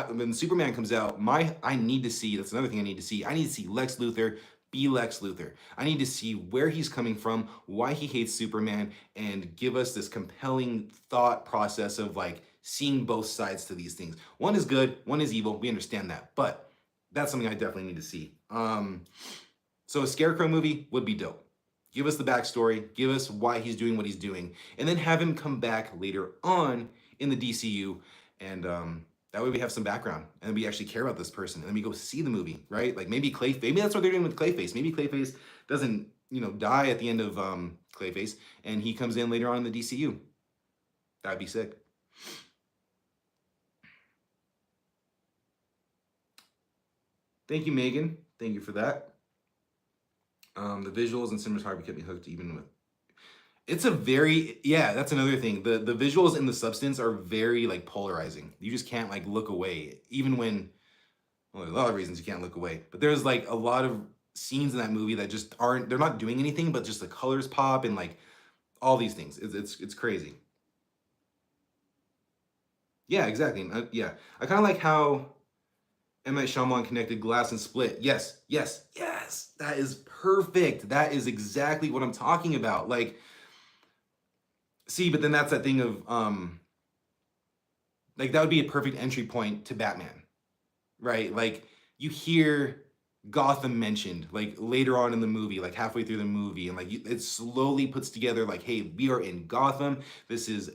When Superman comes out, I need to see, that's another thing I need to see. I need to see Lex Luthor be Lex Luthor. I need to see where he's coming from, why he hates Superman, and give us this compelling thought process of like seeing both sides to these things. One is good, one is evil. We understand that, but that's something I definitely need to see. So a Scarecrow movie would be dope. Give us the backstory, give us why he's doing what he's doing, and then have him come back later on in the DCU, and that way we have some background, and we actually care about this person, and then we go see the movie, right? Like maybe that's what they're doing with Clayface. Maybe Clayface doesn't, die at the end of Clayface, and he comes in later on in the DCU. That'd be sick. Thank you, Megan. Thank you for that. The visuals and cinematography kept me hooked even with. It's a very, that's another thing. The visuals in The Substance are very like polarizing. You just can't like look away, even when, well, there's a lot of reasons you can't look away. But there's like a lot of scenes in that movie that just they're not doing anything, but just the colors pop and like all these things. It's crazy. Yeah, exactly. I kind of like how M. Night Shyamalan connected Glass and Split. Yes. That is perfect. That is exactly what I'm talking about. Like, see, but then that's that thing of, like, that would be a perfect entry point to Batman, right? Like, you hear Gotham mentioned, like, later on in the movie, like, halfway through the movie, and, like, it slowly puts together, like, hey, we are in Gotham. This is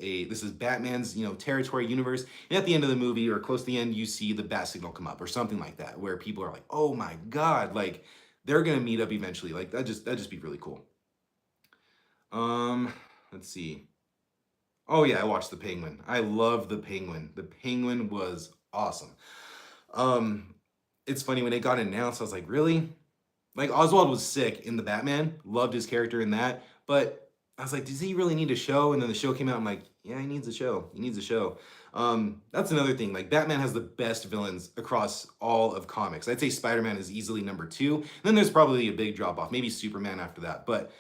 Batman's, territory, universe. And at the end of the movie, or close to the end, you see the bat signal come up, or something like that, where people are like, oh my God, like, they're gonna meet up eventually. Like, that'd just be really cool. Let's see. Oh yeah, I watched The Penguin. I love The Penguin. The Penguin was awesome. It's funny, when it got announced, I was like, really? Like, Oswald was sick in the Batman, loved his character in that, but I was like, does he really need a show? And then the show came out, I'm like, yeah, he needs a show. He needs a show. That's another thing. Like, Batman has the best villains across all of comics. I'd say Spider-Man is easily number 2. And then there's probably a big drop off, maybe Superman after that. But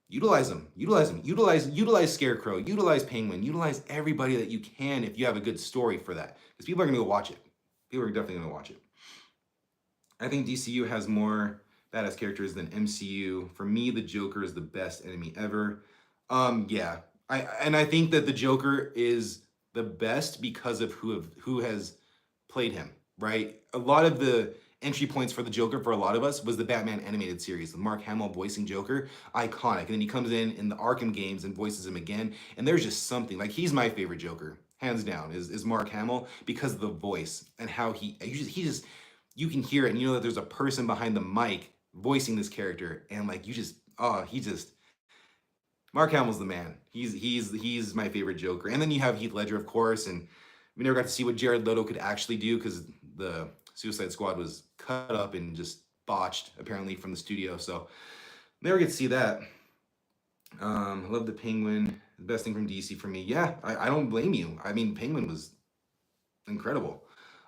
Utilize them, utilize them, utilize Scarecrow, utilize Penguin, utilize everybody that you can if you have a good story for that. Because people are gonna go watch it. People are definitely gonna watch it. I think DCU has more badass characters than MCU. For me, the Joker is the best enemy ever. Yeah. I think that the Joker is the best because of who has played him, right? A lot of the entry points for the Joker for a lot of us was the Batman animated series, with Mark Hamill voicing Joker, iconic. And then he comes in the Arkham games and voices him again, and there's just something like he's my favorite Joker, hands down, is Mark Hamill because of the voice and how he just you can hear it and you know that there's a person behind the mic voicing this character, and like you just he just Mark Hamill's the man. He's my favorite Joker. And then you have Heath Ledger, of course, and we never got to see what Jared Leto could actually do because the Suicide Squad was cut up and just botched apparently from the studio. So never get to see that. I love the Penguin. The best thing from DC for me. Yeah, I don't blame you. I mean, Penguin was incredible.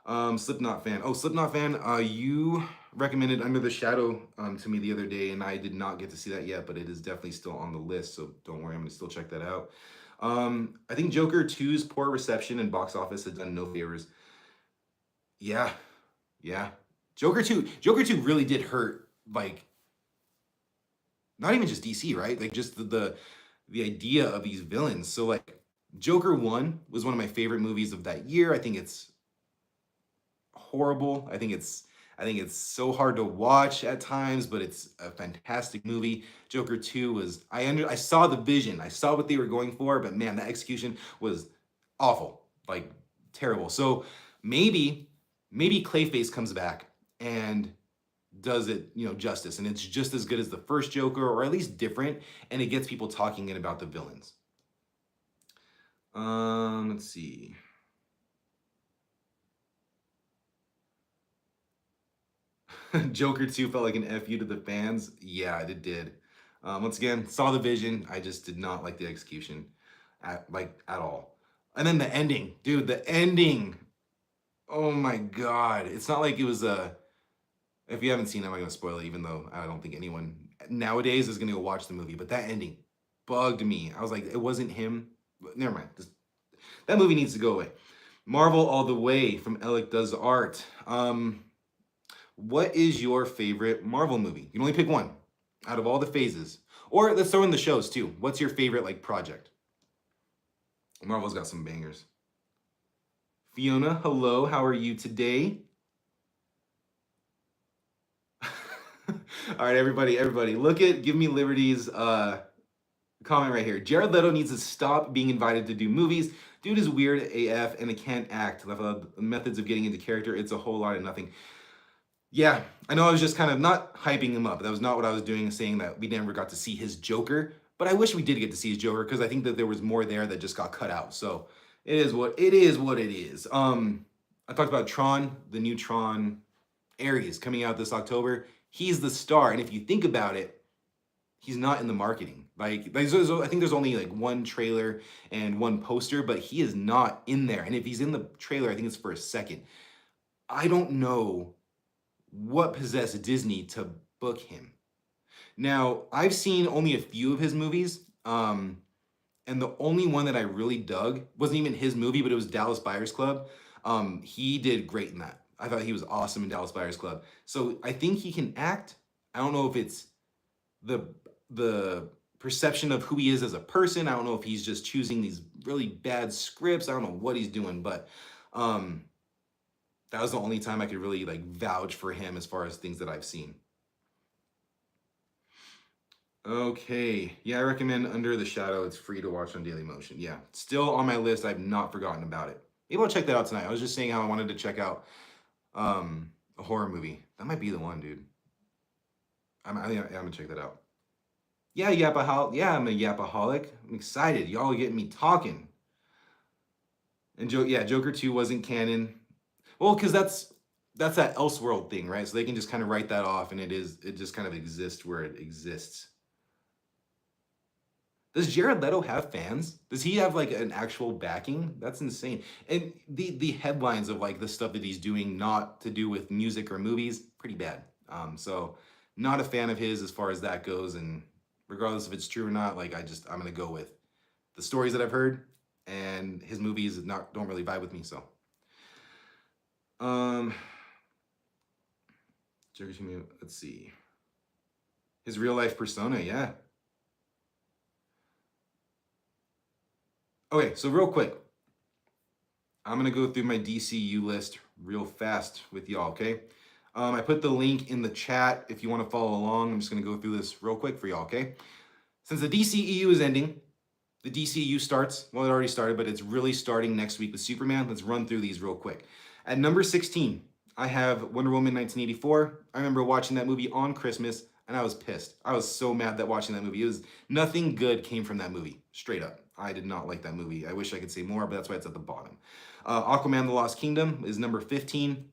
Slipknot fan. Oh, Slipknot fan. You recommended Under the Shadow to me the other day, and I did not get to see that yet, but it is definitely still on the list. So don't worry, I'm gonna still check that out. I think Joker 2's poor reception and box office has done no favors. Yeah, yeah. Joker 2 really did hurt, like not even just DC, right? Like just the idea of these villains. So like Joker 1 was one of my favorite movies of that year. I think it's horrible. I think it's so hard to watch at times, but it's a fantastic movie. Joker 2 was I saw the vision. I saw what they were going for, but man, that execution was awful. Like terrible. So maybe Clayface comes back and does it, justice, and it's just as good as the first Joker, or at least different, and it gets people talking in about the villains. Let's see. Joker 2 felt like an FU to the fans. Yeah, it did. Once again, saw the vision. I just did not like the execution at all. And then the ending, dude, the ending. Oh my God. It's not like it was if you haven't seen it, I'm not gonna spoil it, even though I don't think anyone nowadays is gonna go watch the movie. But that ending bugged me. I was like, it wasn't him. Never mind. That movie needs to go away. Marvel all the way from Alec Does Art. What is your favorite Marvel movie? You can only pick one out of all the phases. Or let's throw in the shows too. What's your favorite project? Marvel's got some bangers. Fiona, hello. How are you today? All right, everybody, give me Liberty's comment right here. Jared Leto needs to stop being invited to do movies. Dude is weird AF and it can't act. Methods of getting into character, it's a whole lot of nothing. Yeah, I know I was just kind of not hyping him up. That was not what I was doing, saying that we never got to see his Joker. But I wish we did get to see his Joker because I think that there was more there that just got cut out. So it is what it is. I talked about Tron, the new Tron Ares coming out this October. He's the star. And if you think about it, he's not in the marketing. I think there's only one trailer and one poster, but he is not in there. And if he's in the trailer, I think it's for a second. I don't know what possessed Disney to book him. Now, I've seen only a few of his movies, and the only one that I really dug wasn't even his movie, but it was Dallas Buyers Club. He did great in that. I thought he was awesome in Dallas Buyers Club. So I think he can act. I don't know if it's the perception of who he is as a person. I don't know if he's just choosing these really bad scripts. I don't know what he's doing, but that was the only time I could really vouch for him as far as things that I've seen. Okay, yeah, I recommend Under the Shadow. It's free to watch on Dailymotion. Yeah, still on my list. I've not forgotten about it. Maybe I'll check that out tonight. I was just saying how I wanted to check out a horror movie. That might be the one, dude. I'm gonna check that out. Yeah, yapaholic. Yeah, I'm a yapaholic. I'm excited. Y'all are getting me talking. And Joker 2 wasn't canon. Well, because that's that Elseworld thing, right? So they can just kind of write that off, and it just kind of exists where it exists. Does Jared Leto have fans? Does he have an actual backing? That's insane. And the headlines of the stuff that he's doing not to do with music or movies, pretty bad. So not a fan of his as far as that goes. And regardless if it's true or not. Like I'm gonna go with the stories that I've heard, and his movies don't really vibe with me. So, um, let's see, his real life persona, yeah. Okay, so real quick, I'm gonna go through my DCU list real fast with y'all. Okay, I put the link in the chat if you want to follow along. I'm just gonna go through this real quick for y'all. Okay, since the DCEU is ending, the DCU starts. Well, it already started, but it's really starting next week with Superman. Let's run through these real quick. At number 16, I have Wonder Woman 1984. I remember watching that movie on Christmas, and I was pissed. I was so mad that watching that movie. It was nothing good came from that movie. Straight up, I did not like that movie. I wish I could say more, but that's why it's at the bottom. Aquaman: The Lost Kingdom is number 15.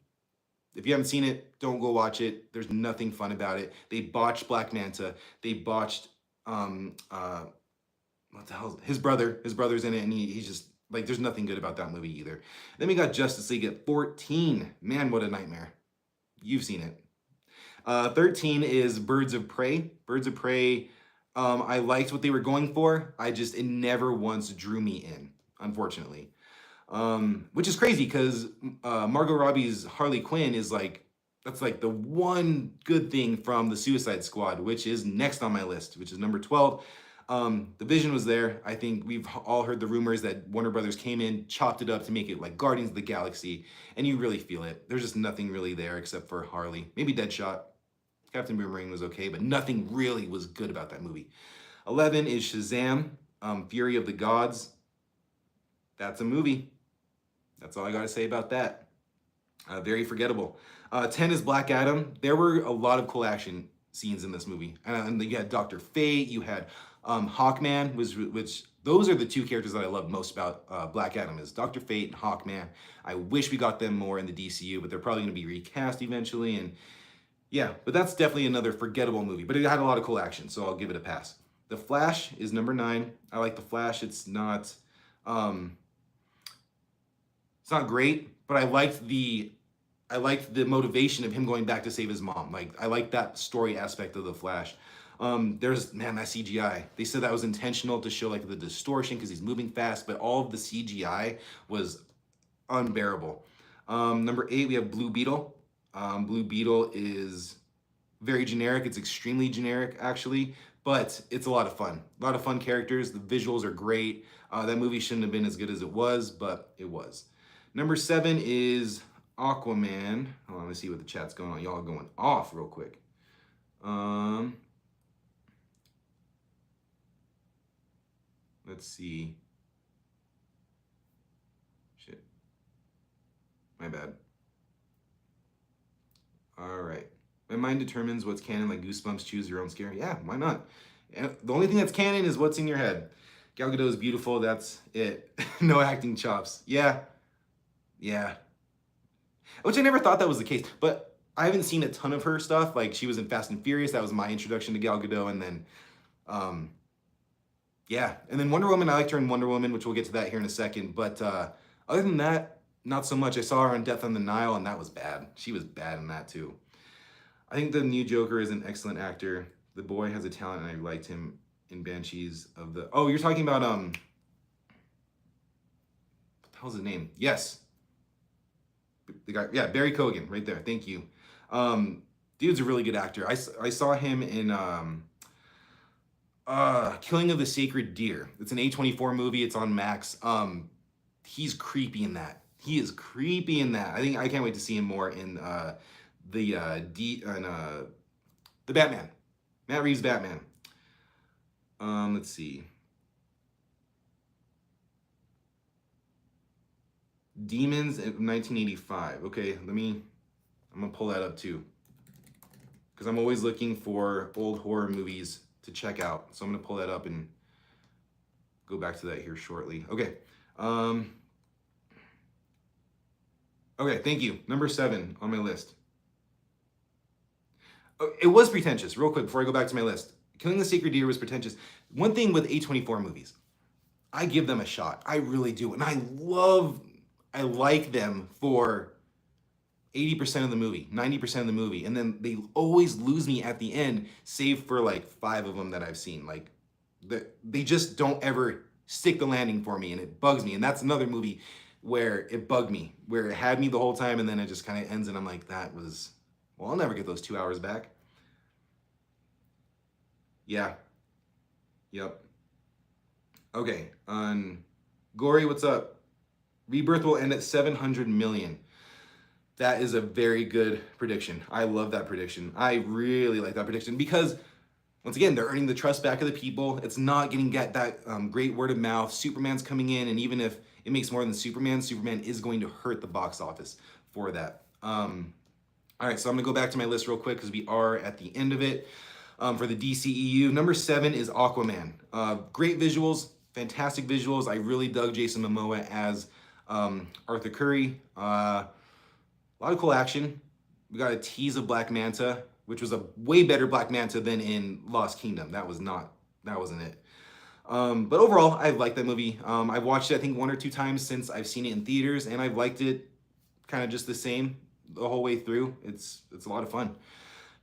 If you haven't seen it, don't go watch it. There's nothing fun about it. They botched Black Manta. They botched what the hell? His brother's in it, and he's just like, there's nothing good about that movie either. Then we got Justice League at 14. Man, what a nightmare. You've seen it. 13 is Birds of Prey. Birds of Prey, I liked what they were going for. It never once drew me in, unfortunately. Which is crazy because Margot Robbie's Harley Quinn is like, that's like the one good thing from the Suicide Squad, which is next on my list, which is number 12. The vision was there. I think we've all heard the rumors that Warner Brothers came in, chopped it up to make it like Guardians of the Galaxy, and you really feel it. There's just nothing really there except for Harley. Maybe Deadshot. Captain Boomerang was okay, but nothing really was good about that movie. 11 is Shazam, Fury of the Gods. That's a movie. That's all I gotta say about that. Very forgettable. 10 is Black Adam. There were a lot of cool action scenes in this movie. And you had Dr. Fate, you had Hawkman, which those are the two characters that I love most about Black Adam, is Dr. Fate and Hawkman. I wish we got them more in the DCU, but they're probably gonna be recast eventually. And yeah, but that's definitely another forgettable movie, but it had a lot of cool action, so I'll give it a pass. The Flash is number 9. I like The Flash. It's not great, but I liked the motivation of him going back to save his mom. Like, I like that story aspect of The Flash. That CGI. They said that was intentional to show like the distortion because he's moving fast, but all of the CGI was unbearable. Number 8, we have Blue Beetle. Blue Beetle is very generic. It's extremely generic, actually, but it's a lot of fun. A lot of fun characters. The visuals are great. That movie shouldn't have been as good as it was, but it was. Number 7 is Aquaman. Hold on, let's see what the chat's going on. Y'all are going off real quick. Let's see. Shit. My bad. All right. My mind determines what's canon, like Goosebumps, choose your own scare. Yeah, why not? And the only thing that's canon is what's in your head. Gal Gadot is beautiful. That's it. No acting chops. Yeah. Which I never thought that was the case, but I haven't seen a ton of her stuff. Like, she was in Fast and Furious. That was my introduction to Gal Gadot. And then, yeah. And then Wonder Woman, I liked her in Wonder Woman, which we'll get to that here in a second. But other than that, not so much. I saw her on Death on the Nile, and that was bad. She was bad in that, too. I think the new Joker is an excellent actor. The boy has a talent, and I liked him in Banshees of the... Oh, you're talking about, what the hell's his name? Yes. The guy, yeah, Barry Keoghan, right there. Thank you. Dude's a really good actor. I saw him in Killing of the Sacred Deer. It's an A24 movie. It's on Max. He's creepy in that. He is creepy in that. I can't wait to see him more in the Batman. Matt Reeves' Batman. Let's see. Demons of 1985. Okay, I'm gonna pull that up too, because I'm always looking for old horror movies to check out. So I'm gonna pull that up and go back to that here shortly. Okay. Okay, thank you. Number 7 on my list. Oh, it was pretentious. Real quick before I go back to my list. Killing the Sacred Deer was pretentious. One thing with A24 movies, I give them a shot. I really do. And I like them for 80% of the movie, 90% of the movie, and then they always lose me at the end, save for like 5 of them that I've seen. Like they just don't ever stick the landing for me, and it bugs me. And that's another movie where it bugged me, where it had me the whole time, and then it just kind of ends, and I'm like, that was, well, I'll never get those 2 hours back. Yeah. Yep. Okay. Gory, what's up? Rebirth will end at 700 million. That is a very good prediction. I love that prediction. I really like that prediction because, once again, they're earning the trust back of the people. It's not getting that great word of mouth. Superman's coming in, and even if it makes more than Superman, Superman is going to hurt the box office for that. All right, so I'm gonna go back to my list real quick because we are at the end of it. For the DCEU, number 7 is Aquaman. Great visuals, fantastic visuals. I really dug Jason Momoa as Arthur Curry. A lot of cool action. We got a tease of Black Manta, which was a way better Black Manta than in Lost Kingdom. That wasn't it. But overall, I liked that movie. I've watched it, I think, 1 or 2 times since I've seen it in theaters, and I've liked it kind of just the same the whole way through. It's a lot of fun.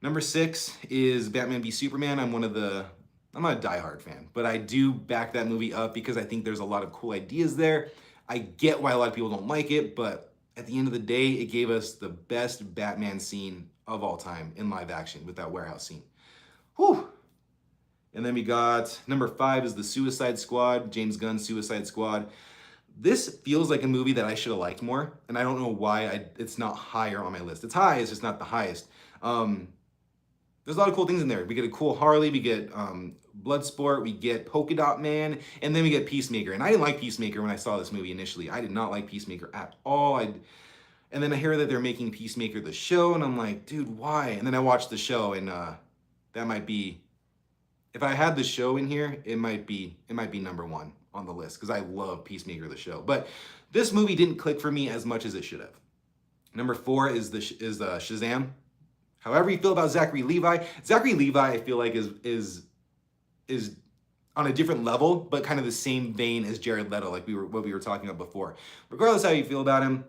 Number 6 is Batman v Superman. I'm not a diehard fan, but I do back that movie up because I think there's a lot of cool ideas there. I get why a lot of people don't like it, but at the end of the day, it gave us the best Batman scene of all time in live action with that warehouse scene. Whew. And then we got number 5 is the Suicide Squad, James Gunn's Suicide Squad. This feels like a movie that I should have liked more, and I don't know why it's not higher on my list. It's high, it's just not the highest. There's a lot of cool things in there. We get a cool Harley, we get Bloodsport, we get Polka Dot Man, and then we get Peacemaker. And I didn't like Peacemaker when I saw this movie initially. I did not like Peacemaker at all. And then I hear that they're making Peacemaker the show, and I'm like, dude, why? And then I watched the show, and that might be, if I had the show in here, it might be number 1 on the list because I love Peacemaker the show. But this movie didn't click for me as much as it should have. Number 4 is Shazam. However you feel about Zachary Levi, I feel like is on a different level, but kind of the same vein as Jared Leto, like what we were talking about before. Regardless how you feel about him,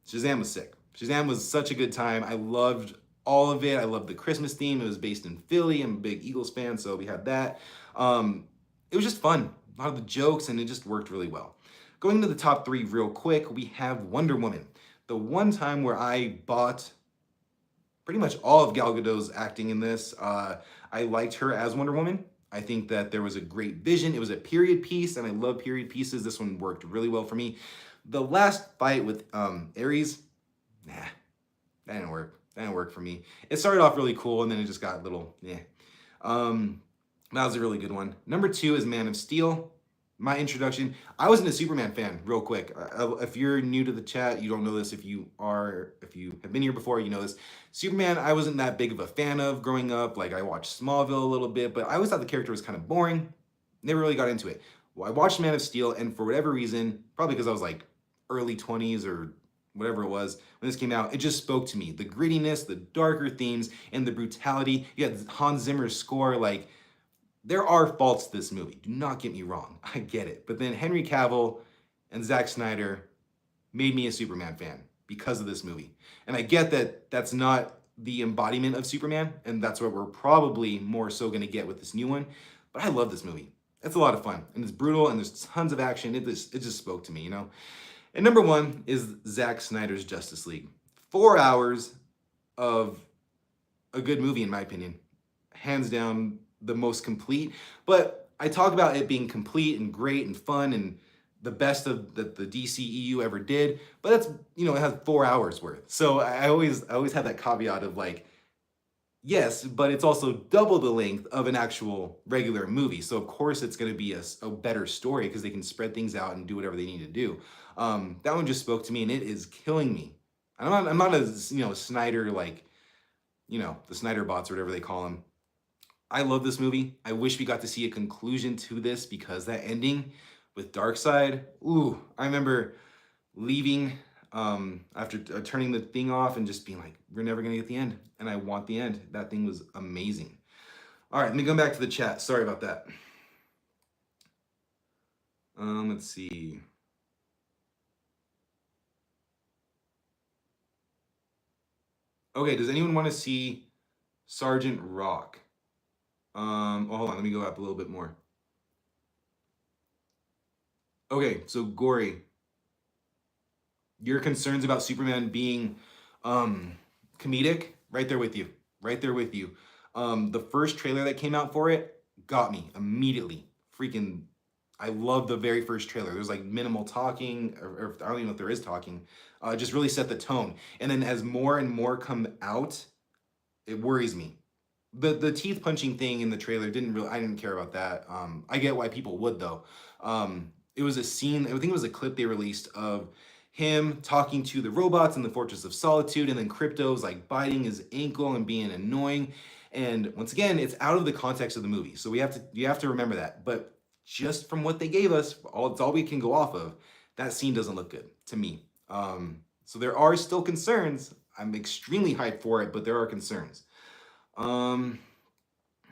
Shazam was sick. Shazam was such a good time. I loved all of it. I loved the Christmas theme. It was based in Philly. I'm a big Eagles fan, so we had that. It was just fun. A lot of the jokes, and it just worked really well. Going into the top 3 real quick, we have Wonder Woman. The one time where I bought pretty much all of Gal Gadot's acting in this. I liked her as Wonder Woman. I think that there was a great vision. It was a period piece, and I love period pieces. This one worked really well for me. The last fight with Ares, that didn't work. That didn't work for me. It started off really cool, and then it just got a little, that was a really good one. Number 2 is Man of Steel. My introduction, I wasn't a Superman fan, real quick. If you're new to the chat, you don't know this. If you have been here before, you know this. Superman, I wasn't that big of a fan of growing up. Like, I watched Smallville a little bit, but I always thought the character was kind of boring. Never really got into it. Well, I watched Man of Steel, and for whatever reason, probably because I was like early 20s or whatever it was, when this came out, it just spoke to me. The grittiness, the darker themes, and the brutality. You had Hans Zimmer's score, like, there are faults to this movie. Do not get me wrong. I get it. But then Henry Cavill and Zack Snyder made me a Superman fan because of this movie. And I get that that's not the embodiment of Superman, and that's what we're probably more so going to get with this new one. But I love this movie. It's a lot of fun, and it's brutal, and there's tons of action. It just spoke to me, you know? And number 1 is Zack Snyder's Justice League. 4 hours of a good movie, in my opinion. Hands down, the most complete. But I talk about it being complete and great and fun and the best of that the DCEU ever did, but that's, you know, it has 4 hours worth. So I always have that caveat of like, yes, but it's also double the length of an actual regular movie. So of course it's going to be a better story because they can spread things out and do whatever they need to do. That one just spoke to me, and it is killing me. I'm not a, you know, Snyder, like, you know, the Snyder bots or whatever they call them. I love this movie. I wish we got to see a conclusion to this because that ending with Darkseid, ooh, I remember leaving after turning the thing off and just being like, we're never gonna get the end. And I want the end. That thing was amazing. All right, let me go back to the chat. Sorry about that. Let's see. Okay, does anyone want to see Sergeant Rock? Oh, hold on, let me go up a little bit more. Okay, so Gory, your concerns about Superman being comedic, right there with you. Right there with you. The first trailer that came out for it got me immediately. Freaking, I love the very first trailer. There's like minimal talking, or I don't even know if there is talking. Just really set the tone. And then as more and more come out, it worries me. The teeth punching thing in the trailer I didn't care about that. I get why people would though. It was a scene, I think it was a clip they released of him talking to the robots in the Fortress of Solitude, and then Crypto's like biting his ankle and being annoying. And once again, it's out of the context of the movie. So you have to remember that. But just from what they gave us, it's all we can go off of. That scene doesn't look good to me. So there are still concerns. I'm extremely hyped for it, but there are concerns. Now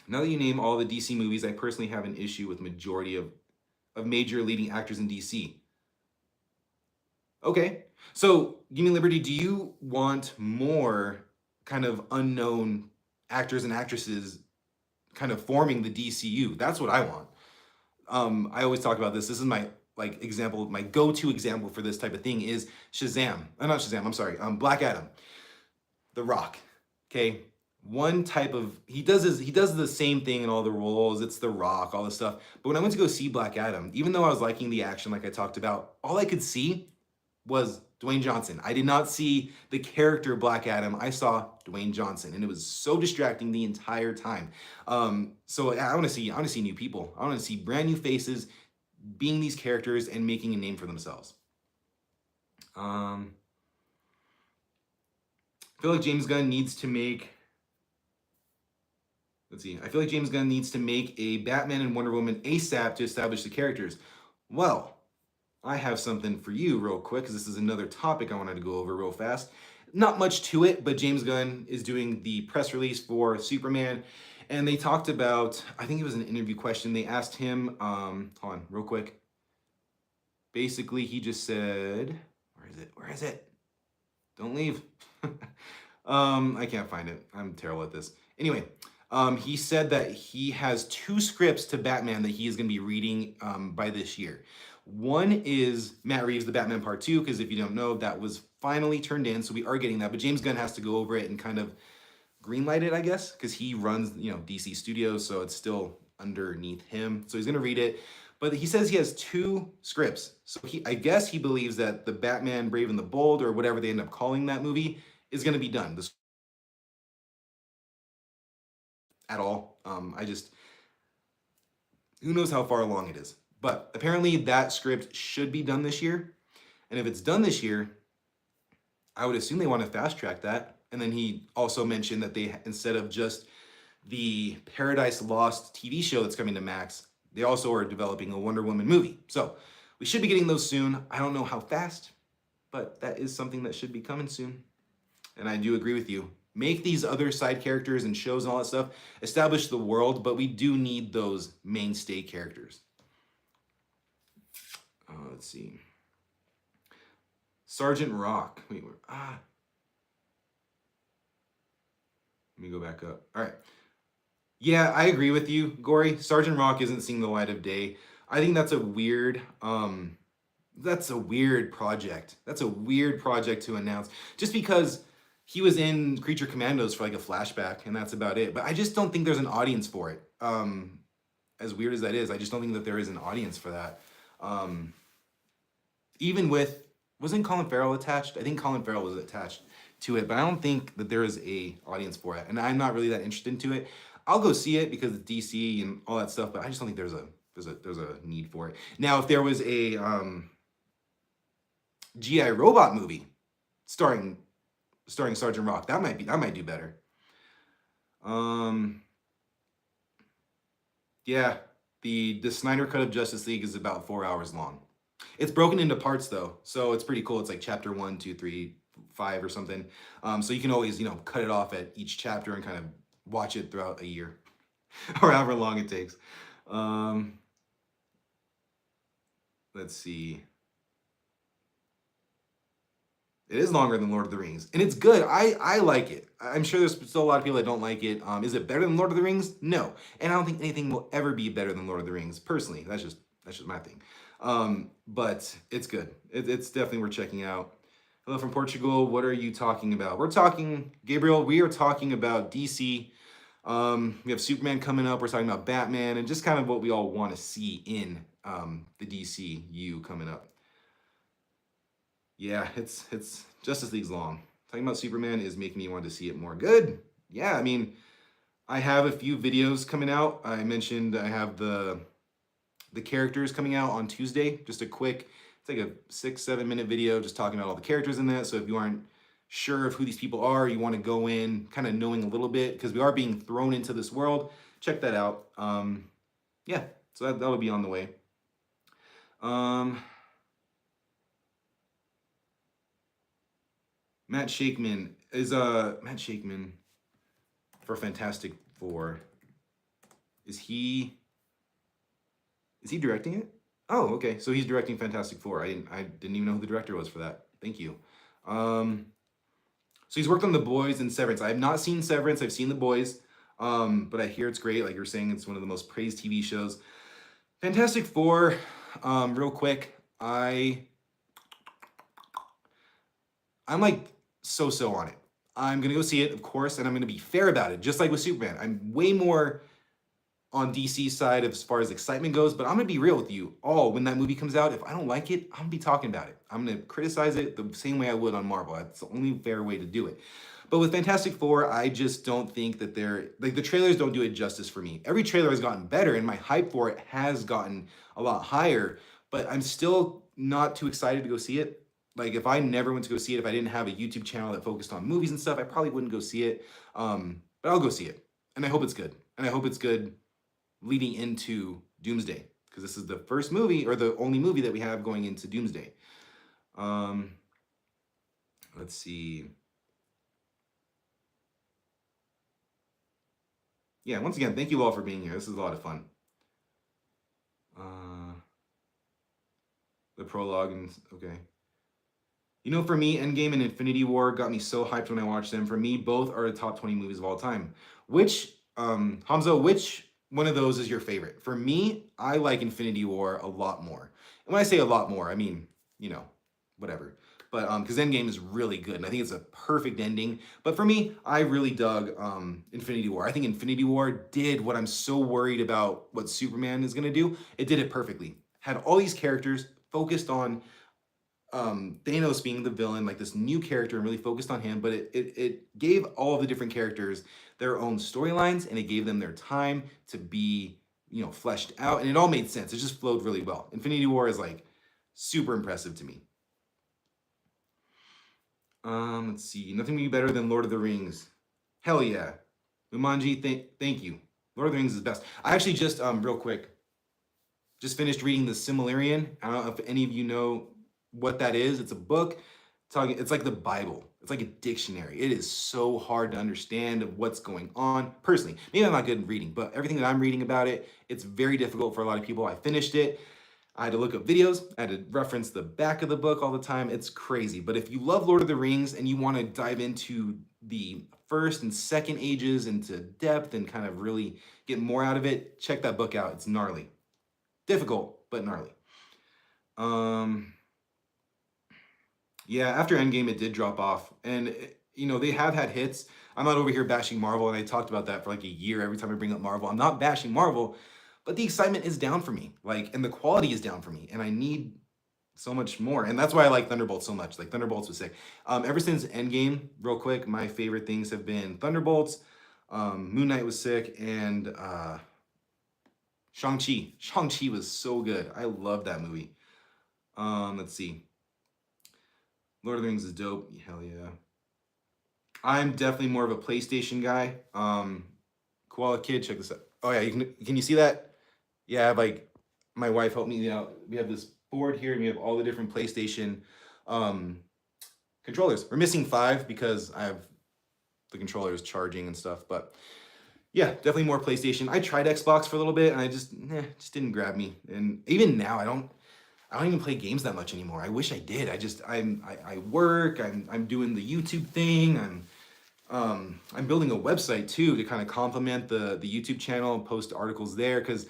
that you name all the DC movies, I personally have an issue with majority of major leading actors in DC. Okay, so give me liberty. Do you want more kind of unknown actors and actresses kind of forming the DCU? That's what I want. I always talk about this. This is my like example, my go-to example for this type of thing is Shazam. Not Shazam. I'm sorry. Black Adam, The Rock. Okay, one type of he does the same thing in all the roles. It's The Rock, all this stuff. But when I went to go see Black Adam, even though I was liking the action, like I talked about, all I could see was Dwayne Johnson. I did not see the character Black Adam. I saw Dwayne Johnson, and it was so distracting the entire time. So I want to see new people. I want to see brand new faces being these characters and making a name for themselves. I feel like James Gunn needs to make. Let's see. I feel like James Gunn needs to make a Batman and Wonder Woman ASAP to establish the characters. Well, I have something for you real quick, because this is another topic I wanted to go over real fast. Not much to it, but James Gunn is doing the press release for Superman, and they talked about, I think it was an interview question, they asked him, hold on, real quick. Basically, he just said, where is it? Don't leave. I can't find it. I'm terrible at this. Anyway, he said that he has 2 scripts to Batman that he is going to be reading by this year. One is Matt Reeves' The Batman Part 2, because if you don't know, that was finally turned in, so we are getting that. But James Gunn has to go over it and kind of greenlight it, I guess, because he runs, DC Studios, so it's still underneath him. So he's going to read it. But he says he has 2 scripts. So I guess he believes that the Batman Brave and the Bold, or whatever they end up calling that movie, is going to be done. At all. Who knows how far along it is. But apparently that script should be done this year. And if it's done this year, I would assume they want to fast track that. And then he also mentioned that they, instead of just the Paradise Lost TV show that's coming to Max, they also are developing a Wonder Woman movie. So we should be getting those soon. I don't know how fast, but that is something that should be coming soon. And I do agree with you. Make these other side characters and shows and all that stuff, establish the world, but we do need those mainstay characters. Let's see. Sergeant Rock. Wait, let me go back up. All right. Yeah, I agree with you, Gory. Sergeant Rock isn't seeing the light of day. I think that's a weird project. That's a weird project to announce. Just because he was in Creature Commandos for like a flashback, and that's about it. But I just don't think there's an audience for it. As weird as that is, I just don't think that there is an audience for that. Even with, wasn't Colin Farrell attached? I think Colin Farrell was attached to it, but I don't think that there is a audience for it, and I'm not really that interested into it. I'll go see it because it's DC and all that stuff, but I just don't think there's a need for it. Now, if there was a G.I. Robot movie starring Sergeant Rock, that might do better. Yeah, the Snyder Cut of Justice League is about 4 hours long. It's broken into parts though, so it's pretty cool. It's like chapter 1, 2, 3, 5 or something. So you can always, cut it off at each chapter and kind of watch it throughout a year or however long it takes. Let's see. It is longer than Lord of the Rings, and it's good. I like it. I'm sure there's still a lot of people that don't like it. Is it better than Lord of the Rings? No, and I don't think anything will ever be better than Lord of the Rings. Personally, that's just my thing. But it's good. It's definitely worth checking out. Hello from Portugal. What are you talking about? We're talking, Gabriel. We are talking about DC. We have Superman coming up. We're talking about Batman, and just kind of what we all want to see in the DCU coming up. Yeah, it's Justice League's long. Talking about Superman is making me want to see it more. Good. Yeah, I mean, I have a few videos coming out. I mentioned I have the characters coming out on Tuesday. Just a quick, it's like a 6-7 minute video just talking about all the characters in that. So if you aren't sure of who these people are, you want to go in kind of knowing a little bit because we are being thrown into this world. Check that out. Yeah, so that'll be on the way. Matt Shakeman is Matt Shakeman for Fantastic Four. Is he directing it? Oh, okay. So he's directing Fantastic Four. I didn't even know who the director was for that. Thank you. So he's worked on The Boys and Severance. I have not seen Severance. I've seen The Boys, but I hear it's great. Like you're saying, it's one of the most praised TV shows. Fantastic Four, real quick. I'm like so on it. I'm gonna go see it, of course, and I'm gonna be fair about it, just like with Superman. I'm way more on DC's side as far as excitement goes, but I'm gonna be real with you all. When that movie comes out, if I don't like it, I'm gonna be talking about it. I'm gonna criticize it the same way I would on Marvel. That's the only fair way to do it. But with Fantastic Four, I just don't think that the trailers don't do it justice for me. Every trailer has gotten better, and my hype for it has gotten a lot higher, but I'm still not too excited to go see it. Like if I never went to go see it, if I didn't have a YouTube channel that focused on movies and stuff, I probably wouldn't go see it. But I'll go see it, and I hope it's good. And I hope it's good leading into Doomsday, because this is the first movie or the only movie that we have going into Doomsday. Let's see. Yeah, once again, thank you all for being here. This is a lot of fun. The prologue and okay. You know, for me, Endgame and Infinity War got me so hyped when I watched them. For me, both are the top 20 movies of all time. Which, Hamza, which one of those is your favorite? For me, I like Infinity War a lot more. And when I say a lot more, I mean, you know, whatever. But because Endgame is really good, and I think it's a perfect ending. But for me, I really dug Infinity War. I think Infinity War did what I'm so worried about what Superman is going to do. It did it perfectly. Had all these characters focused on Thanos being the villain, like this new character, and really focused on him. But it gave all of the different characters their own storylines, and it gave them their time to be, you know, fleshed out, and it all made sense. It just flowed really well. Infinity War is like super impressive to me. Let's see. Nothing would be better than Lord of the Rings. Hell yeah. Umanji, thank you. Lord of the Rings is best. I actually just, real quick, just finished reading The Silmarillion. I don't know if any of you know what that is. It's a book. It's like the Bible. It's like a dictionary. It is so hard to understand of what's going on. Personally, maybe I'm not good at reading, but everything that I'm reading about it, it's very difficult for a lot of people. I finished it. I had to look up videos. I had to reference the back of the book all the time. It's crazy. But if you love Lord of the Rings and you want to dive into the first and second ages into depth and kind of really get more out of it, check that book out. It's gnarly. Difficult, but gnarly. Yeah, after Endgame, it did drop off. And, you know, they have had hits. I'm not over here bashing Marvel, and I talked about that for like a year every time I bring up Marvel. I'm not bashing Marvel, but the excitement is down for me. Like, and the quality is down for me. And I need so much more. And that's why I like Thunderbolts so much. Like, Thunderbolts was sick. Ever since Endgame, real quick, my favorite things have been Thunderbolts, Moon Knight was sick, and Shang-Chi. Shang-Chi was so good. I love that movie. Let's see. Lord of the Rings is dope. Hell yeah. I'm definitely more of a PlayStation guy. Koala Kid, check this out. Oh yeah, can you see that? Yeah, I have like my wife helped me out. We have this board here and we have all the different PlayStation controllers. We're missing 5 because I have the controllers charging and stuff, but yeah, definitely more PlayStation. I tried Xbox for a little bit and I just didn't grab me. And even now I don't even play games that much anymore. I wish I did. I work. I'm doing the YouTube thing. I'm building a website too to kind of complement the YouTube channel and post articles there, because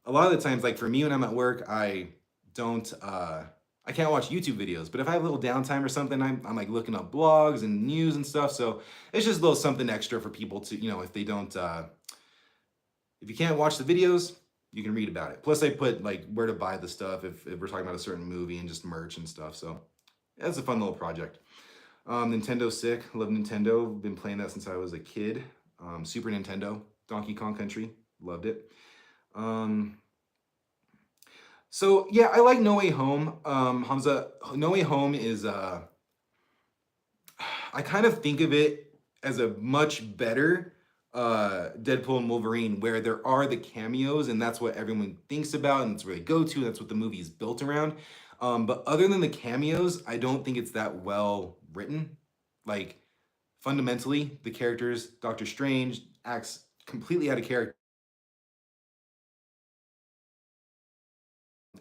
a lot of the times, like for me when I'm at work, don't I can't watch YouTube videos. But if I have a little downtime or something, I'm like looking up blogs and news and stuff. So it's just a little something extra for people to, if they don't if you can't watch the videos, you can read about it. Plus I put like where to buy the stuff if we're talking about a certain movie, and just merch and stuff. So that's a fun little project. Nintendo's sick. Love Nintendo. Been playing that since I was a kid. Super Nintendo, Donkey Kong Country. Loved it. So yeah, I like No Way Home. Hamza, No Way Home is I kind of think of it as a much better Deadpool and Wolverine, where there are the cameos, and that's what everyone thinks about, and it's where they go to. That's what the movie is built around. But other than the cameos, I don't think it's that well written. Like fundamentally, the characters, Doctor Strange acts completely out of character.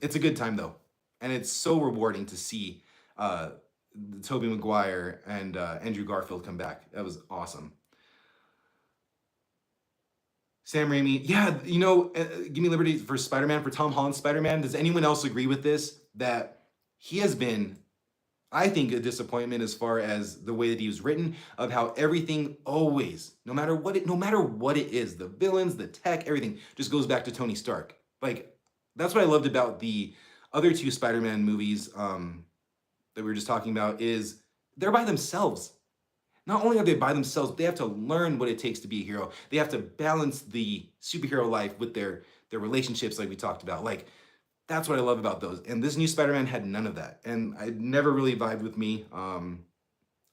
It's a good time though, and it's so rewarding to see uh, Tobey Maguire and Andrew Garfield come back. That was awesome. Sam Raimi, yeah, give me liberty for Spider-Man, for Tom Holland's Spider-Man. Does anyone else agree with this? That he has been, I think, a disappointment as far as the way that he was written, of how everything always, no matter what it is, the villains, the tech, everything just goes back to Tony Stark. Like, that's what I loved about the other two Spider-Man movies that we were just talking about, is they're by themselves. Not only are they by themselves, but they have to learn what it takes to be a hero. They have to balance the superhero life with their relationships, like we talked about. Like, that's what I love about those. And this new Spider-Man had none of that. And it never really vibed with me.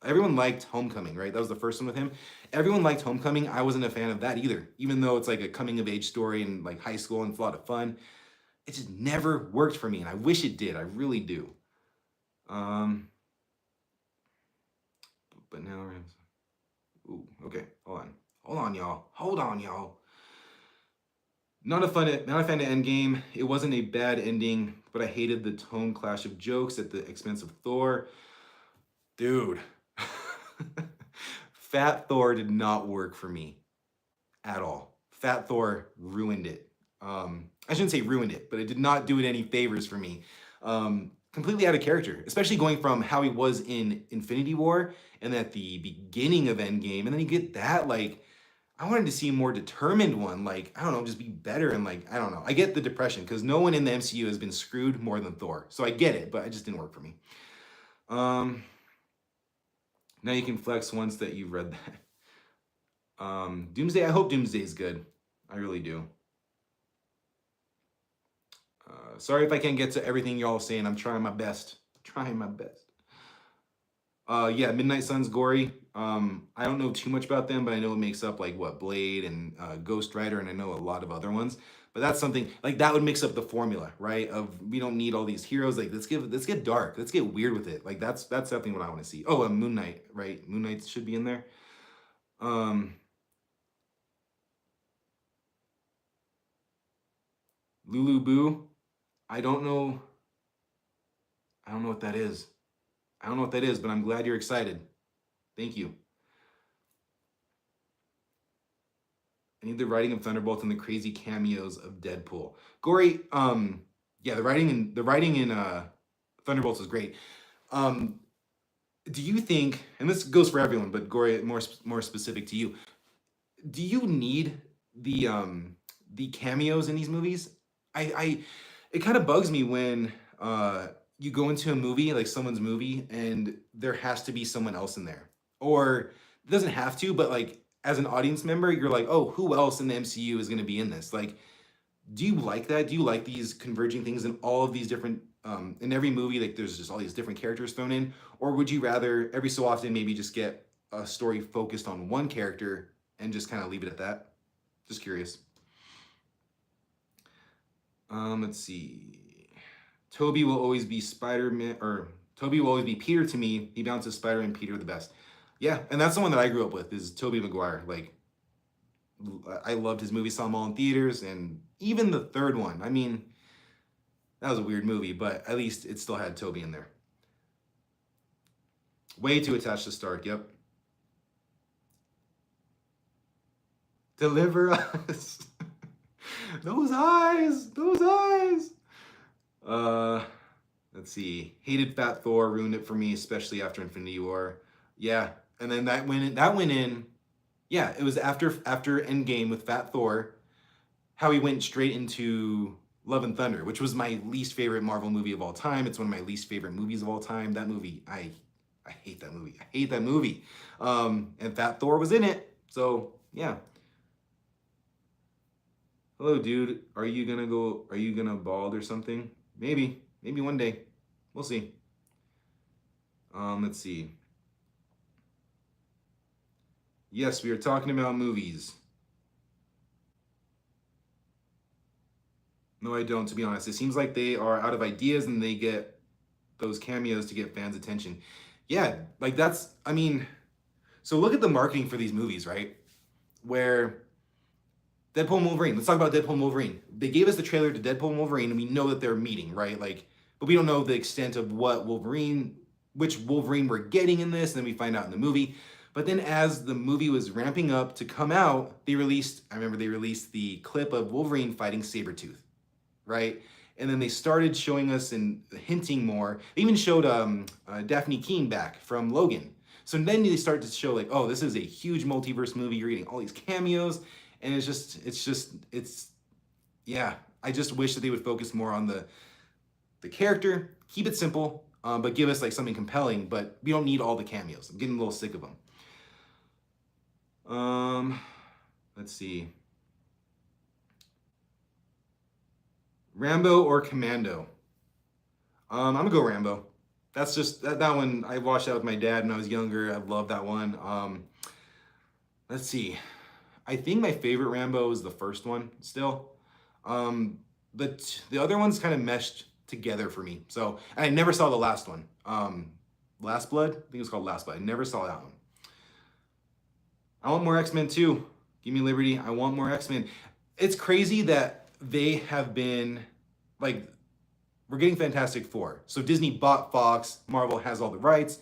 Everyone liked Homecoming, right? That was the first one with him. Everyone liked Homecoming. I wasn't a fan of that either. Even though it's like a coming of age story and like high school and it's a lot of fun, it just never worked for me. And I wish it did. I really do. But now we're okay. Hold on, y'all. Not a fan of Endgame. It wasn't a bad ending, but I hated the tone clash of jokes at the expense of Thor. Dude, Fat Thor did not work for me at all. Fat Thor ruined it. I shouldn't say ruined it, but it did not do it any favors for me. Completely out of character, especially going from how he was in Infinity War and at the beginning of Endgame, and then you get that, like, I wanted to see a more determined one, like, I don't know, just be better, and like, I don't know. I get the depression, because no one in the MCU has been screwed more than Thor, so I get it, but it just didn't work for me. Now you can flex once that you've read that. Doomsday, I hope Doomsday is good. I really do. Sorry if I can't get to everything y'all saying. I'm trying my best. Yeah, Midnight Sun's gory. I don't know too much about them, but I know it makes up like what, Blade and Ghost Rider, and I know a lot of other ones. But that's something like that would mix up the formula, right? Of we don't need all these heroes. Like let's get dark. Let's get weird with it. Like that's definitely what I want to see. Oh, Moon Knight, right? Moon Knight should be in there. Lulu Boo. I don't know what that is. But I'm glad you're excited. Thank you. I need the writing of Thunderbolt and the crazy cameos of Deadpool. Gory, yeah, the writing in Thunderbolts is great. Do you think, and this goes for everyone, but Gory, more specific to you, do you need the cameos in these movies? It kind of bugs me when you go into a movie, like someone's movie, and there has to be someone else in there. Or it doesn't have to, but like as an audience member, you're like, oh, who else in the MCU is going to be in this? Like, do you like that? Do you like these converging things in all of these different, in every movie, like there's just all these different characters thrown in? Or would you rather every so often maybe just get a story focused on one character and just kind of leave it at that? Just curious. Let's see. Toby will always be Spider-Man, or Toby will always be Peter to me. He bounces Spider-Man, Peter the best. Yeah, and that's the one that I grew up with, is Tobey Maguire. Like, I loved his movies, saw them all in theaters, and even the third one. I mean, That was a weird movie, but at least it still had Toby in there. Way too attached to Stark, yep. Deliver us. Those eyes, those eyes. Let's see. Hated Fat Thor, ruined it for me, especially after Infinity War. Yeah, and then that went in. Yeah, it was after Endgame with Fat Thor, how he went straight into Love and Thunder, which was my least favorite Marvel movie of all time. It's one of my least favorite movies of all time. That movie, I hate that movie. I hate that movie. And Fat Thor was in it, so yeah. Hello, dude. Are you gonna bald or something? Maybe one day. We'll see. Let's see. Yes, we are talking about movies. No, I don't, to be honest. It seems like they are out of ideas and they get those cameos to get fans' attention. Yeah, like I mean, so look at the marketing for these movies, right? Where Deadpool and Wolverine, let's talk about Deadpool and Wolverine. They gave us the trailer to Deadpool and Wolverine and we know that they're meeting, right? Like, but we don't know the extent of which Wolverine we're getting in this, and then we find out in the movie. But then as the movie was ramping up to come out, I remember they released the clip of Wolverine fighting Sabretooth, right? And then they started showing us and hinting more. They even showed Daphne Keane back from Logan. So then they start to show like, oh, this is a huge multiverse movie. You're getting all these cameos. And yeah, I just wish that they would focus more on the character, keep it simple, but give us like something compelling, but we don't need all the cameos. I'm getting a little sick of them. Let's see. Rambo or Commando? I'm gonna go Rambo. That's just, that one, I watched that with my dad when I was younger. I love that one. Let's see. I think my favorite Rambo is the first one still. But the other ones kind of meshed together for me. So, and I never saw the last one. Last Blood? I think it was called Last Blood. I never saw that one. I want more X-Men too. Give me Liberty. I want more X-Men. It's crazy that they have been, like, we're getting Fantastic Four. So Disney bought Fox. Marvel has all the rights.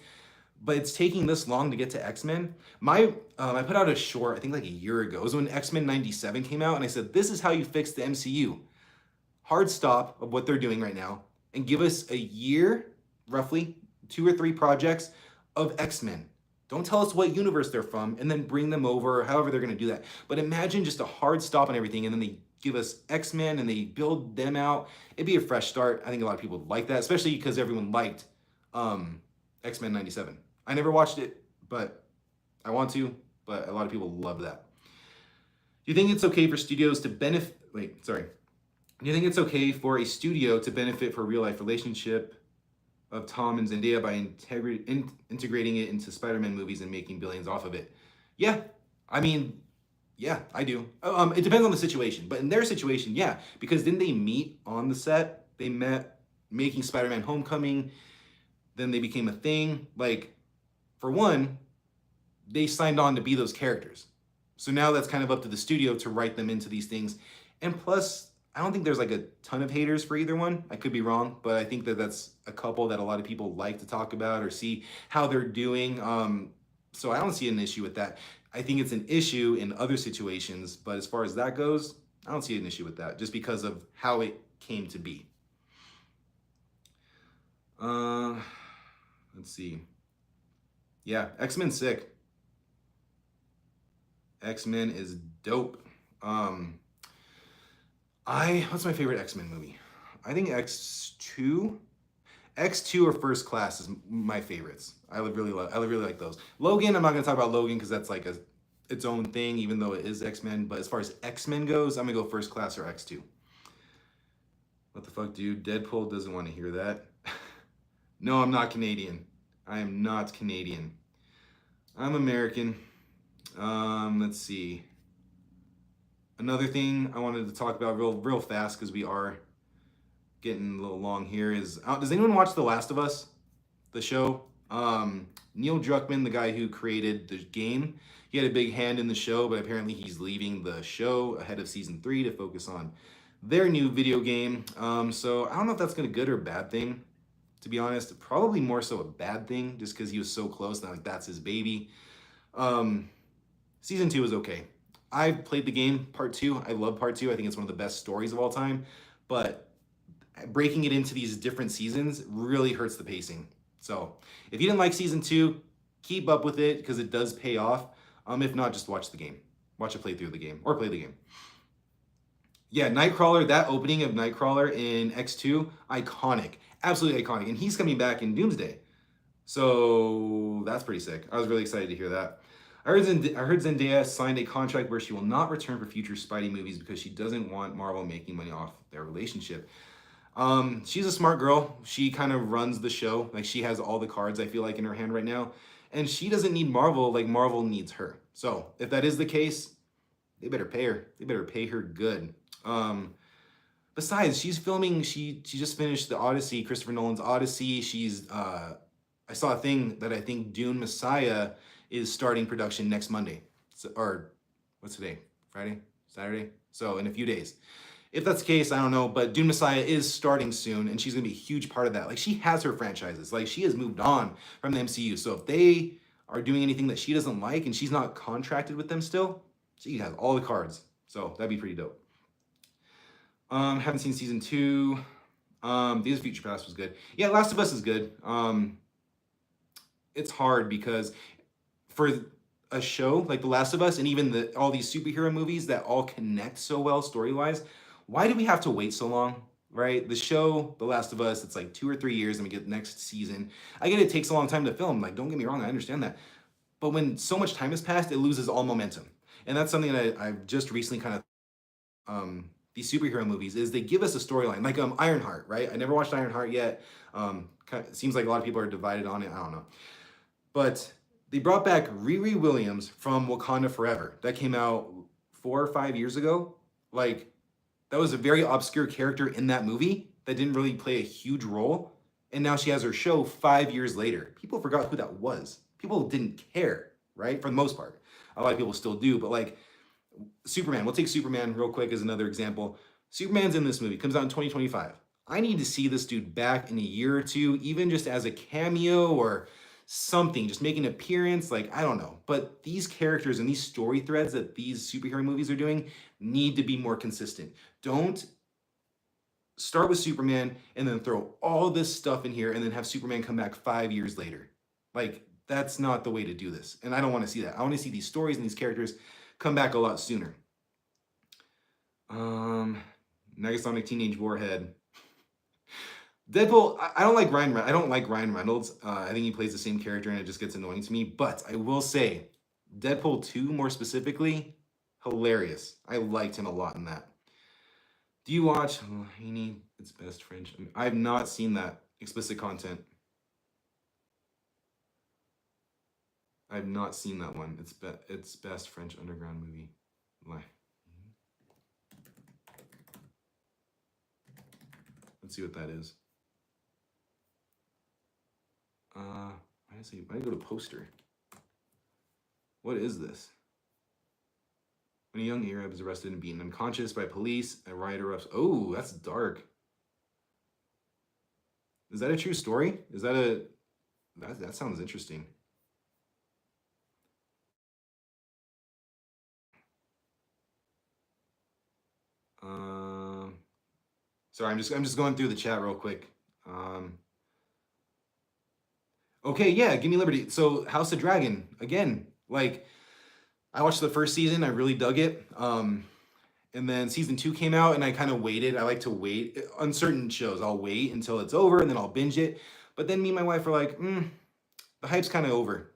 But it's taking this long to get to X-Men. I put out a short, I think like a year ago. It was when X-Men 97 came out, and I said, this is how you fix the MCU. Hard stop of what they're doing right now, and give us a year, roughly, 2 or 3 projects of X-Men. Don't tell us what universe they're from, and then bring them over, however they're gonna do that. But imagine just a hard stop on everything, and then they give us X-Men, and they build them out. It'd be a fresh start. I think a lot of people would like that, especially because everyone liked X-Men 97. I never watched it, but I want to, but a lot of people love that. Do you think it's okay for studios to benefit, do you think it's okay for a studio to benefit for a real life relationship of Tom and Zendaya by integrating it into Spider-Man movies and making billions off of it? Yeah, I mean, yeah, I do. It depends on the situation, but in their situation, yeah, because didn't they meet on the set? They met making Spider-Man Homecoming, then they became a thing. Like, for one, they signed on to be those characters. So now that's kind of up to the studio to write them into these things. And plus, I don't think there's like a ton of haters for either one. I could be wrong, but I think that that's a couple that a lot of people like to talk about or see how they're doing. So I don't see an issue with that. I think it's an issue in other situations, but as far as that goes, I don't see an issue with that just because of how it came to be. Let's see. Yeah, X-Men sick. X-Men is dope. What's my favorite X-Men movie? I think X2 or First Class is my favorites. I really like those. Logan, I'm not gonna talk about Logan because that's like its own thing, even though it is X-Men. But as far as X-Men goes, I'm gonna go First Class or X2. What the fuck, dude? Deadpool doesn't want to hear that. No, I'm not Canadian. I am not Canadian. I'm American. Let's see. Another thing I wanted to talk about real fast, because we are getting a little long here, is does anyone watch The Last of Us, the show? Neil Druckmann, the guy who created the game, he had a big hand in the show, but apparently he's leaving the show ahead of season 3 to focus on their new video game. So I don't know if that's gonna be a good or bad thing. To be honest, probably more so a bad thing, just because he was so close. Now, like that's his baby. Um, Season 2 is okay. I played the game part 2. I love part 2. I think it's one of the best stories of all time. But breaking it into these different seasons really hurts the pacing. So if you didn't like season 2, keep up with it because it does pay off. If not, just watch the game. Watch a playthrough of the game or play the game. Yeah, Nightcrawler, that opening of Nightcrawler in X2, iconic. Absolutely iconic. And he's coming back in Doomsday. So that's pretty sick. I was really excited to hear that. I heard Zendaya signed a contract where she will not return for future Spidey movies because she doesn't want Marvel making money off their relationship. She's a smart girl. She kind of runs the show. Like she has all the cards I feel like in her hand right now. And she doesn't need Marvel like Marvel needs her. So if that is the case, they better pay her. They better pay her good. Besides, she's filming, she just finished the Odyssey, Christopher Nolan's Odyssey. I saw a thing that I think Dune Messiah is starting production next Monday. So, or what's today? Friday? Saturday? So in a few days. If that's the case, I don't know, but Dune Messiah is starting soon, and she's gonna be a huge part of that. Like she has her franchises. Like she has moved on from the MCU. So if they are doing anything that she doesn't like and she's not contracted with them still, she has all the cards. So that'd be pretty dope. Haven't seen season 2. Days of Future Past was good. Yeah, Last of Us is good. It's hard because for a show like The Last of Us and even all these superhero movies that all connect so well story-wise, why do we have to wait so long? Right? The show, The Last of Us, it's like 2 or 3 years and we get the next season. I get it takes a long time to film. Like, don't get me wrong, I understand that. But when so much time has passed, it loses all momentum. And that's something that I've just recently kind of these superhero movies is they give us a storyline like Ironheart, right? I never watched Ironheart yet. It seems like a lot of people are divided on it. I don't know, but they brought back Riri Williams from Wakanda Forever. That came out 4 or 5 years ago. Like that was a very obscure character in that movie that didn't really play a huge role, and now she has her show 5 years later. People forgot who that was. People didn't care, right? For the most part, a lot of people still do, but like Superman, we'll take Superman real quick as another example. Superman's in this movie, comes out in 2025. I need to see this dude back in a year or two, even just as a cameo or something, just make an appearance. Like, I don't know. But these characters and these story threads that these superhero movies are doing need to be more consistent. Don't start with Superman and then throw all this stuff in here and then have Superman come back 5 years later. Like, that's not the way to do this. And I don't want to see that. I want to see these stories and these characters come back a lot sooner. Negasonic Teenage Warhead. Deadpool, I don't like Ryan. I don't like Ryan Reynolds. I think he plays the same character, and it just gets annoying to me. But I will say, Deadpool 2, more specifically, hilarious. I liked him a lot in that. Do you watch Haney? It's Best French. I have not seen that explicit content. I have not seen that one. It's Best French Underground Movie. Let's see what that is. Why did I go to poster? What is this? When a young Arab is arrested and beaten unconscious by police, a riot erupts. Oh, that's dark. Is that a true story? Is that a... That sounds interesting. Sorry, I'm just going through the chat real quick. Okay, yeah, Give Me Liberty. So House of Dragon, again, like I watched the first season, I really dug it. And then season 2 came out and I kind of waited. I like to wait on certain shows. I'll wait until it's over and then I'll binge it. But then me and my wife were like, the hype's kind of over.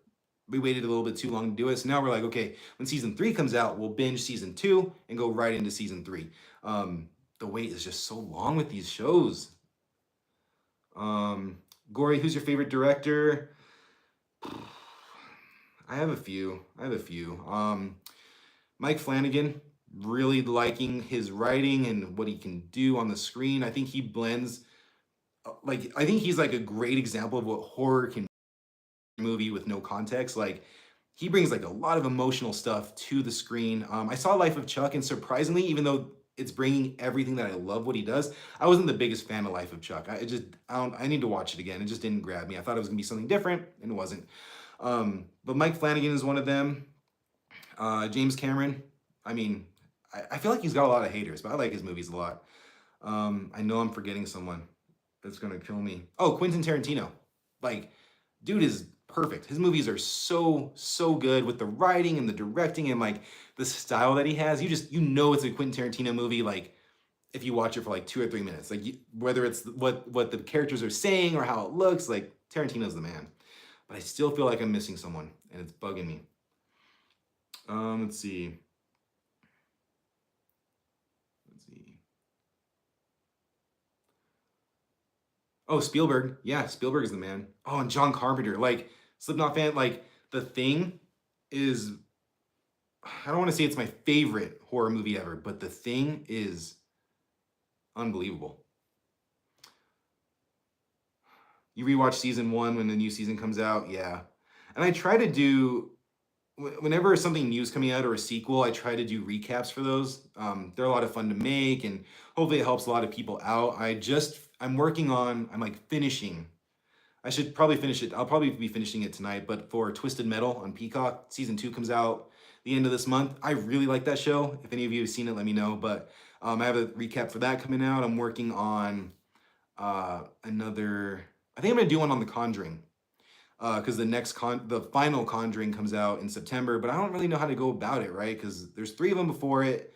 We waited a little bit too long to do it. So now we're like, okay, when season 3 comes out, we'll binge season 2 and go right into season 3. The wait is just so long with these shows. Gory, who's your favorite director? I have a few. Mike Flanagan, really liking his writing and what he can do on the screen. I think he blends, I think he's like a great example of what horror can be, movie with no context. Like he brings like a lot of emotional stuff to the screen. I saw Life of Chuck, and surprisingly, even though it's bringing everything that I love what he does. I wasn't the biggest fan of Life of Chuck. I need to watch it again. It just didn't grab me. I thought it was gonna be something different, and it wasn't. But Mike Flanagan is one of them. James Cameron. I mean, I feel like he's got a lot of haters, but I like his movies a lot. I know I'm forgetting someone that's gonna kill me. Oh, Quentin Tarantino. Like, dude is perfect. His movies are so good with the writing and the directing and like the style that he has. You know it's a Quentin Tarantino movie. Like if you watch it for like 2 or 3 minutes, like whether it's what the characters are saying or how it looks, like Tarantino's the man. But I still feel like I'm missing someone, and it's bugging me. Let's see. Oh, Spielberg. Yeah, Spielberg is the man. Oh, and John Carpenter. Like, Slipknot fan. Like, The Thing is, I don't want to say it's my favorite horror movie ever, but The Thing is unbelievable. You rewatch season 1 when the new season comes out? Yeah. And I try to do, whenever something new is coming out or a sequel, I try to do recaps for those. They're a lot of fun to make, and hopefully it helps a lot of people out. I'm working on, I'm like finishing. I should probably finish it. I'll probably be finishing it tonight, but for Twisted Metal on Peacock, season 2 comes out the end of this month. I really like that show. If any of you have seen it, let me know. But I have a recap for that coming out. I'm working on another, I think I'm gonna do one on The Conjuring. Because the final Conjuring comes out in September, but I don't really know how to go about it, right? Because there's 3 of them before it,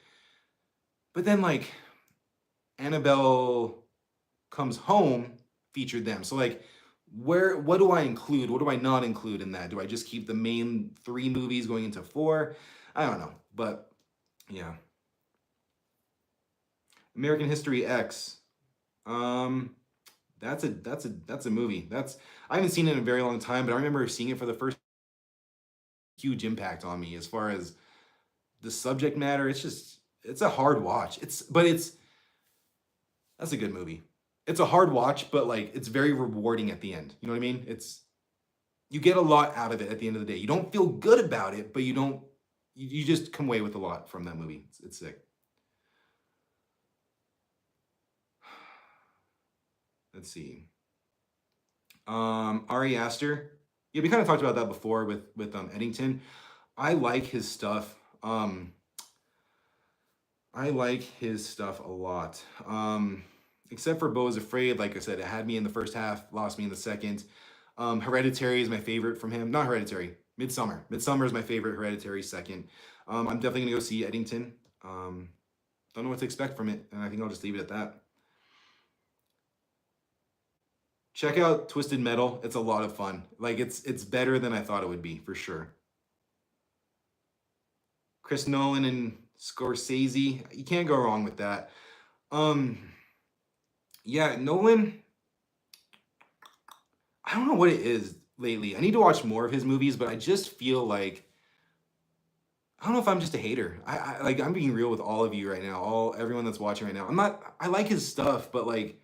but then like Annabelle Comes Home featured them. So like, what do I include? What do I not include in that? Do I just keep the main 3 movies going into 4? I don't know, but yeah. American History X. That's a movie. I haven't seen it in a very long time, but I remember seeing it for the first huge impact on me as far as the subject matter. It's a hard watch. That's a good movie. It's a hard watch, but like it's very rewarding at the end. You know what I mean? You get a lot out of it at the end of the day. You don't feel good about it, but you just come away with a lot from that movie. It's sick. Let's see. Ari Aster. Yeah, we kind of talked about that before with Eddington. I like his stuff. I like his stuff a lot. Except for Beau is Afraid, like I said, it had me in the first half, lost me in the second. Hereditary is my favorite from him. Not Hereditary, Midsommar. Midsommar is my favorite. Hereditary second. I'm definitely gonna go see Eddington. Don't know what to expect from it, and I think I'll just leave it at that. Check out Twisted Metal. It's a lot of fun. Like it's better than I thought it would be, for sure. Chris Nolan and Scorsese. You can't go wrong with that. Yeah, Nolan, I don't know what it is lately. I need to watch more of his movies, but I just feel like I don't know if I'm just a hater. I'm being real with all of you right now, everyone that's watching right now. I like his stuff, but like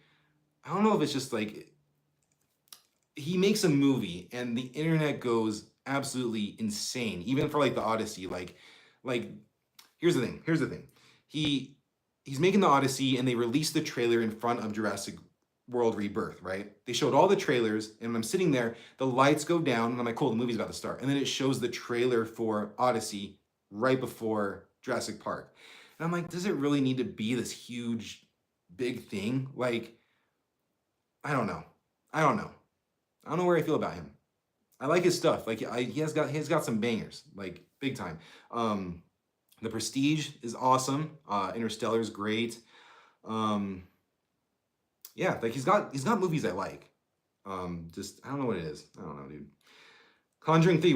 I don't know if it's just like he makes a movie and the internet goes absolutely insane, even for like the Odyssey. Like here's the thing. He's making the Odyssey and they released the trailer in front of Jurassic World Rebirth, right? They showed all the trailers, and when I'm sitting there, the lights go down, and I'm like, cool, the movie's about to start. And then it shows the trailer for Odyssey right before Jurassic Park. And I'm like, does it really need to be this huge, big thing? Like, I don't know. I don't know where I feel about him. I like his stuff. Like he has got some bangers, like big time. The Prestige is awesome. Interstellar is great. Yeah, like he's got movies I like. Just I don't know what it is. I don't know, dude. Conjuring 3.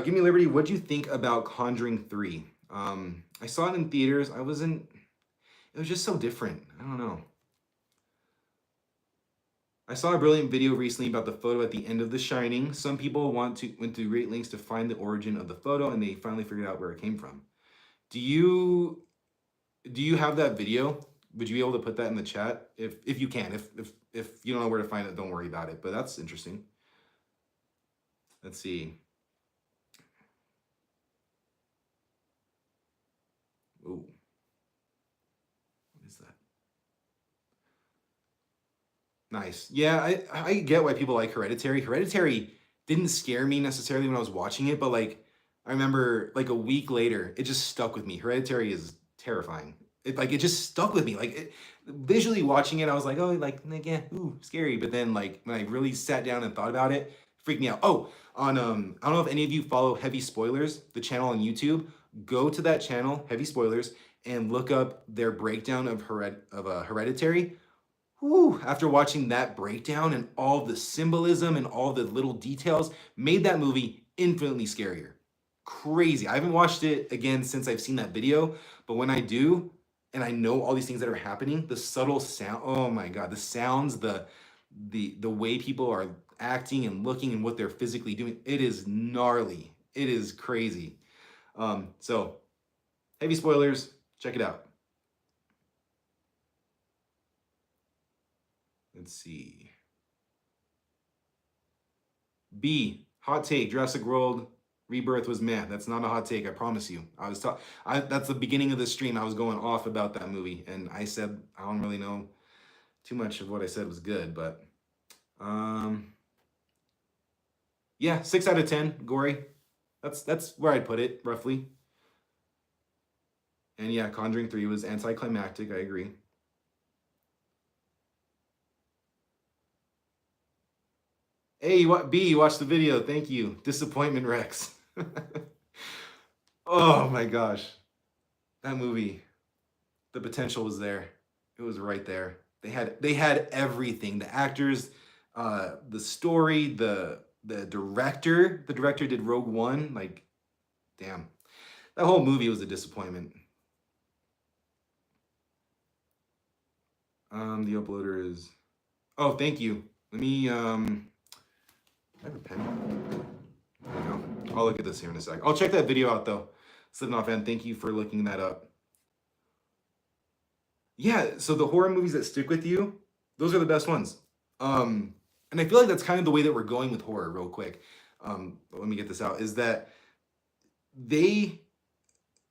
Give Me Liberty. What'd you think about Conjuring 3? I saw it in theaters. It was just so different. I don't know. I saw a brilliant video recently about the photo at the end of The Shining. Some people went to great lengths to find the origin of the photo, and they finally figured out where it came from. Do you have that video? Would you be able to put that in the chat if you can? If you don't know where to find it, don't worry about it. But that's interesting. Let's see. Ooh. is that? Nice. Yeah, I get why people like Hereditary. Hereditary didn't scare me necessarily when I was watching it, but like I remember like a week later, it just stuck with me. Hereditary is terrifying. It just stuck with me. Visually watching it, I was like, oh, yeah, ooh, scary. But then like when I really sat down and thought about it, it freaked me out. Oh, on I don't know if any of you follow Heavy Spoilers, the channel on YouTube. Go to that channel, Heavy Spoilers, and look up their breakdown of Hereditary. Whew, after watching that breakdown and all the symbolism and all the little details, made that movie infinitely scarier. Crazy. I haven't watched it again since I've seen that video, but when I do, and I know all these things that are happening, the subtle sound, oh my God, the sounds, the way people are acting and looking and what they're physically doing, it is gnarly. It is crazy. So, Heavy Spoilers, check it out. Let's see. B, hot take, Jurassic World Rebirth was meh. That's not a hot take, I promise you. That's the beginning of the stream. I was going off about that movie, and I said I don't really know too much of what I said was good, but yeah, 6 out of 10, gory. That's where I'd put it, roughly. And yeah, Conjuring 3 was anticlimactic, I agree. Hey, B, you watched the video. Thank you. Disappointment Rex. Oh my gosh. That movie, the potential was there. It was right there. They had everything. The actors, the story, the director. The director did Rogue One. Like, damn. That whole movie was a disappointment. The uploader is... Oh, thank you. Let me I have a pen. There we go. I'll look at this here in a sec. I'll check that video out though. Slipknot fan, thank you for looking that up. Yeah, so the horror movies that stick with you, those are the best ones. And I feel like that's kind of the way that we're going with horror real quick. Let me get this out, is that they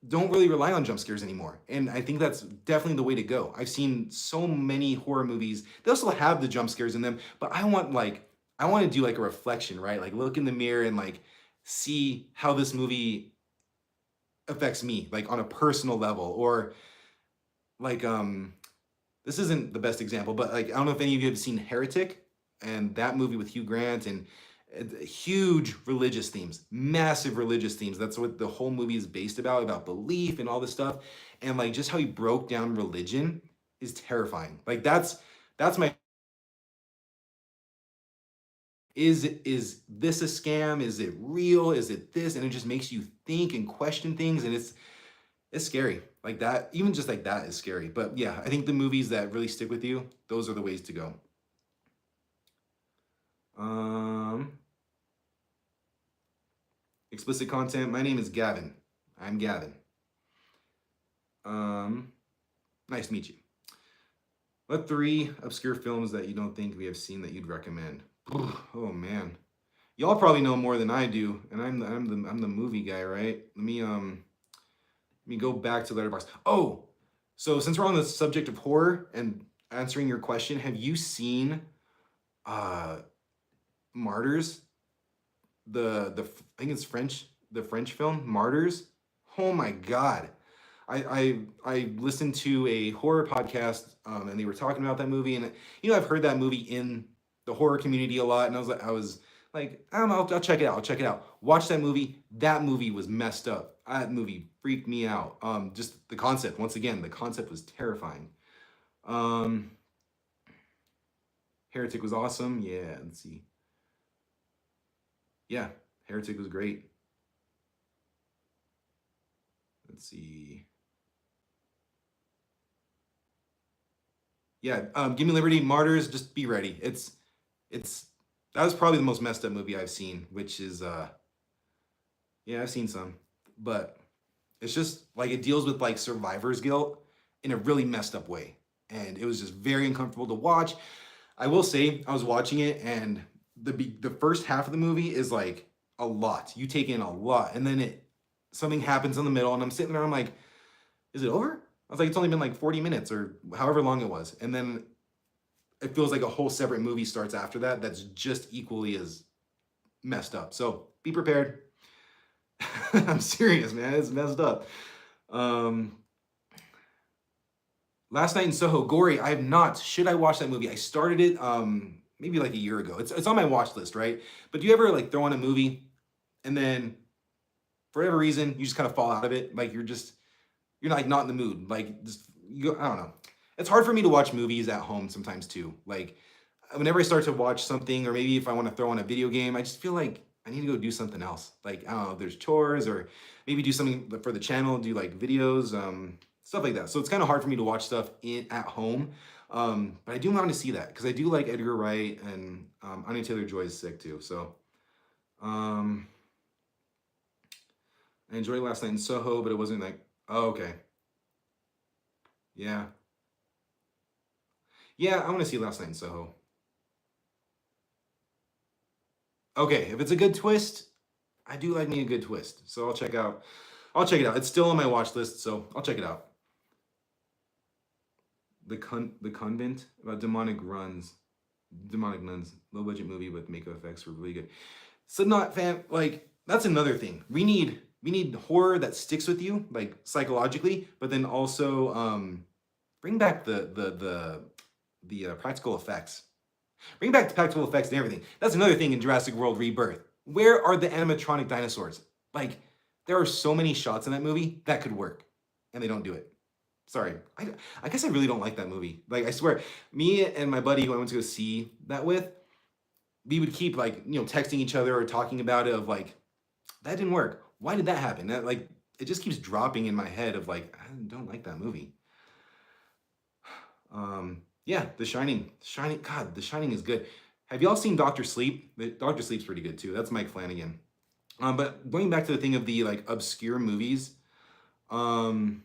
don't really rely on jump scares anymore. And I think that's definitely the way to go. I've seen so many horror movies. They also have the jump scares in them, but I want to do like a reflection, right? Like look in the mirror and like see how this movie affects me, like on a personal level. Or like, this isn't the best example, but like, I don't know if any of you have seen Heretic, and that movie with Hugh Grant, and huge religious themes, massive religious themes. That's what the whole movie is based about belief and all this stuff. And like just how he broke down religion is terrifying. Like that's my... Is this a scam? Is it real? Is it this? And it just makes you think and question things, and it's scary. Like that, even just like that is scary. But yeah, I think the movies that really stick with you, those are the ways to go. Explicit content. My name is Gavin. I'm Gavin. Nice to meet you. What 3 obscure films that you don't think we have seen that you'd recommend? Oh man, y'all probably know more than I do, and I'm the movie guy, right? Let me go back to Letterboxd. Oh, so since we're on the subject of horror and answering your question, have you seen Martyrs? I think it's French. The French film Martyrs. Oh my God. I listened to a horror podcast, and they were talking about that movie, and I've heard that movie in the horror community a lot, and I was like, I'll check it out. I'll check it out. Watch that movie. That movie was messed up. That movie freaked me out. Just the concept. Once again, the concept was terrifying. Heretic was awesome. Yeah, let's see. Yeah, Heretic was great. Let's see. Yeah, Give Me Liberty, Martyrs, just be ready. That was probably the most messed up movie I've seen, which is, yeah, I've seen some, but it's just like, it deals with like survivor's guilt in a really messed up way. And it was just very uncomfortable to watch. I will say, I was watching it, and the first half of the movie is like a lot. You take in a lot, and then something happens in the middle, and I'm sitting there, I'm like, is it over? I was like, it's only been like 40 minutes or however long it was. And then it feels like a whole separate movie starts after that that's just equally as messed up. So be prepared. I'm serious, man. It's messed up. Um, Last Night in Soho, gory. I have not. Should I watch that movie? I started it maybe like a year ago. It's on my watch list, right? But do you ever like throw on a movie and then for whatever reason you just kind of fall out of it? Like you're like not in the mood. Like just I don't know. It's hard for me to watch movies at home sometimes too. Like whenever I start to watch something, or maybe if I want to throw on a video game, I just feel like I need to go do something else. Like I don't know, if there's chores or maybe do something for the channel, do like videos, stuff like that. So it's kind of hard for me to watch stuff at home. But I do want to see that because I do like Edgar Wright, and Anya Taylor-Joy is sick too. So um, I enjoyed Last Night in Soho, but it wasn't like, oh, okay. Yeah. Yeah, I want to see Last Night in Soho. Okay, if it's a good twist, I do like me a good twist. So I'll check it out. It's still on my watch list, so I'll check it out. The Convent about demonic nuns, low budget movie with makeup effects were really good. So not fan like that's another thing. We need horror that sticks with you like psychologically, but then also bring back the practical effects. Bring back the practical effects and everything. That's another thing in Jurassic World Rebirth. Where are the animatronic dinosaurs? Like there are so many shots in that movie that could work, and they don't do it. Sorry. I guess I really don't like that movie. Like I swear, me and my buddy who I went to go see that with, we would keep like texting each other or talking about it of like that didn't work. Why did that happen? That like it just keeps dropping in my head of like I don't like that movie. Yeah, The Shining. Shining. God, The Shining is good. Have y'all seen Doctor Sleep? Doctor Sleep's pretty good too. That's Mike Flanagan. But going back to the thing of the like obscure movies, um,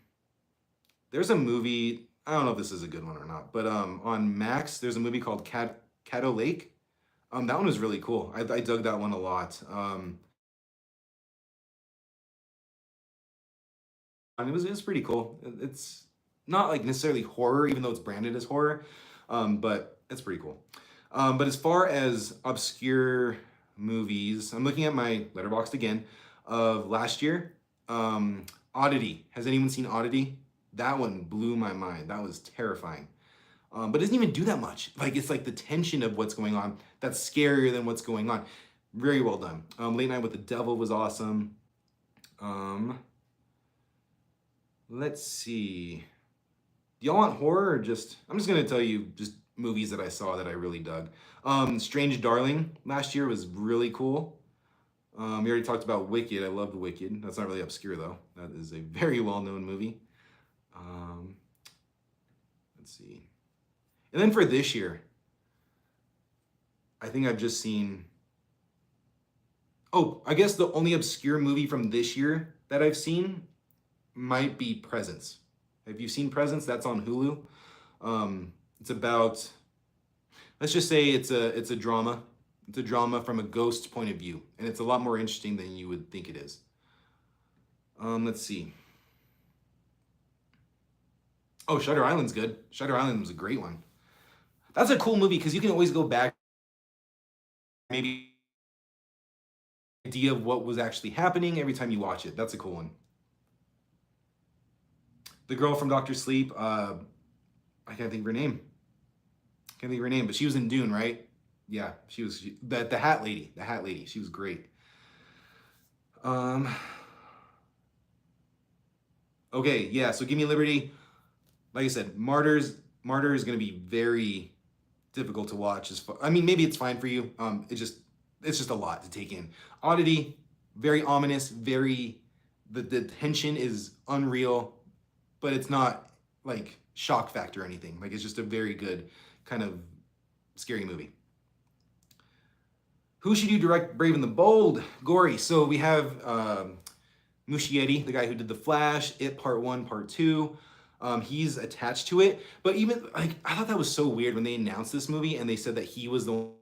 there's a movie. I don't know if this is a good one or not, but on Max, there's a movie called Caddo Lake. That one was really cool. I dug that one a lot. And it was pretty cool. It's not like necessarily horror, even though it's branded as horror, but it's pretty cool. But as far as obscure movies, I'm looking at my letterboxd again of last year. Oddity. Has anyone seen Oddity? That one blew my mind. That was terrifying. But it doesn't even do that much. Like it's like the tension of what's going on that's scarier than what's going on. Very well done. Late Night with the Devil was awesome. Um, let's see. Do y'all want horror or just? I'm just gonna tell you just movies that I saw that I really dug. Strange Darling last year was really cool. We already talked about Wicked. I love the Wicked. That's not really obscure though. That is a very well-known movie. Um, let's see. And then for this year, I think I've just seen. Oh, I guess the only obscure movie from this year that I've seen might be Presence. Have you seen Presence? That's on Hulu. It's about. Let's just say it's a drama. It's a drama from a ghost point of view, and it's a lot more interesting than you would think it is. Let's see. Oh, Shutter Island's good. Shutter Island was a great one. That's a cool movie because you can always go back, maybe idea of what was actually happening every time you watch it. That's a cool one. The girl from Doctor Sleep, I can't think of her name. Can't think of her name, but she was in Dune, right? Yeah, the Hat Lady. The Hat Lady. She was great. Okay, yeah. So Give Me Liberty. Like I said, Martyr is going to be very difficult to watch. I mean, maybe it's fine for you. It's just a lot to take in. Oddity, very ominous. The tension is unreal, but it's not like shock factor or anything. Like it's just a very good kind of scary movie. Who should you direct Brave and the Bold? Gory. So we have Muschietti, the guy who did The Flash, It Part 1, Part 2. He's attached to it. But even, like, I thought that was so weird when they announced this movie and they said that he was the one.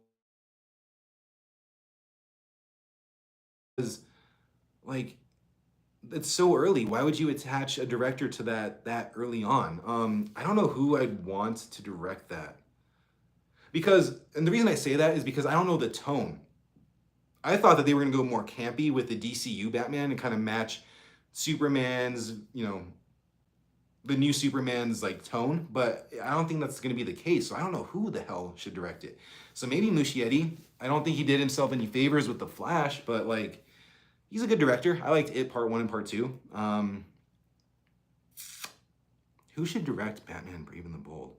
Like, it's so early. Why would you attach a director to that early on? I don't know who I'd want to direct that. Because, and the reason I say that is because I don't know the tone. I thought that they were going to go more campy with the DCU Batman and kind of match Superman's, the new Superman's like tone, but I don't think that's going to be the case. So I don't know who the hell should direct it. So maybe Muschietti. I don't think he did himself any favors with The Flash, but like he's a good director. I liked it Part 1 and Part 2. Who should direct Batman Brave and the Bold?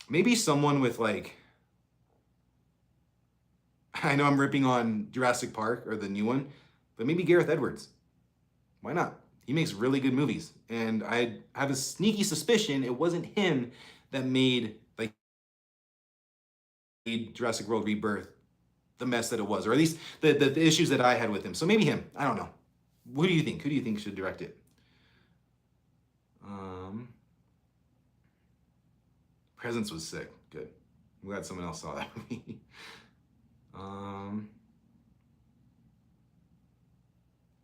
Maybe someone with like, I know I'm ripping on Jurassic Park or the new one, but maybe Gareth Edwards. Why not? He makes really good movies. And I have a sneaky suspicion it wasn't him that made like Jurassic World Rebirth the mess that it was, or at least the issues that I had with him. So maybe him. I don't know. What do you think? Who do you think should direct it? Presence was sick. Good. I'm glad someone else saw that movie.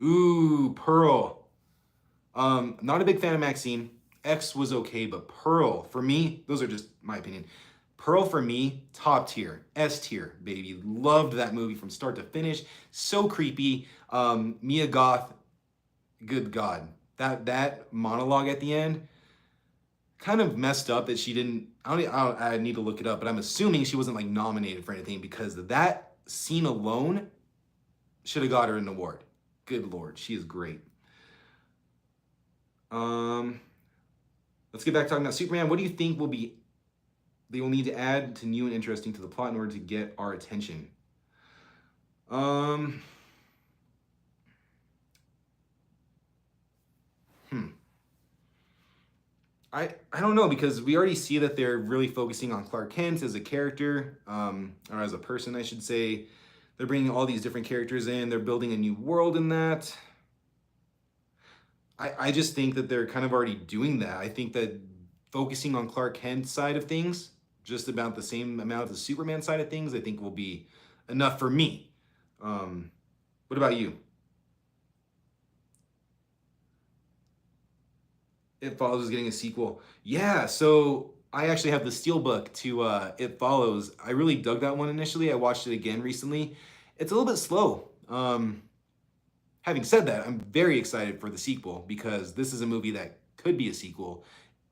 Ooh, Pearl. Not a big fan of Maxine. X was okay, but Pearl, for me, those are just my opinion. Pearl for me, top tier, S tier, baby. Loved that movie from start to finish. So creepy. Mia Goth, good God. That monologue at the end, kind of messed up that she didn't, I need to look it up, but I'm assuming she wasn't like nominated for anything because that scene alone should have got her an award. Good Lord, she is great. Let's get back talking about Superman. What do you think they will need to add to new and interesting to the plot in order to get our attention? I don't know, because we already see that they're really focusing on Clark Kent as a character, or as a person, I should say. They're bringing all these different characters in. They're building a new world in that. I just think that they're kind of already doing that. I think that focusing on Clark Kent's side of things, just about the same amount of the Superman side of things, I think will be enough for me. What about you? It Follows is getting a sequel. Yeah, so I actually have the steelbook to It Follows. I really dug that one initially. I watched it again recently. It's a little bit slow. Having said that, I'm very excited for the sequel because this is a movie that could be a sequel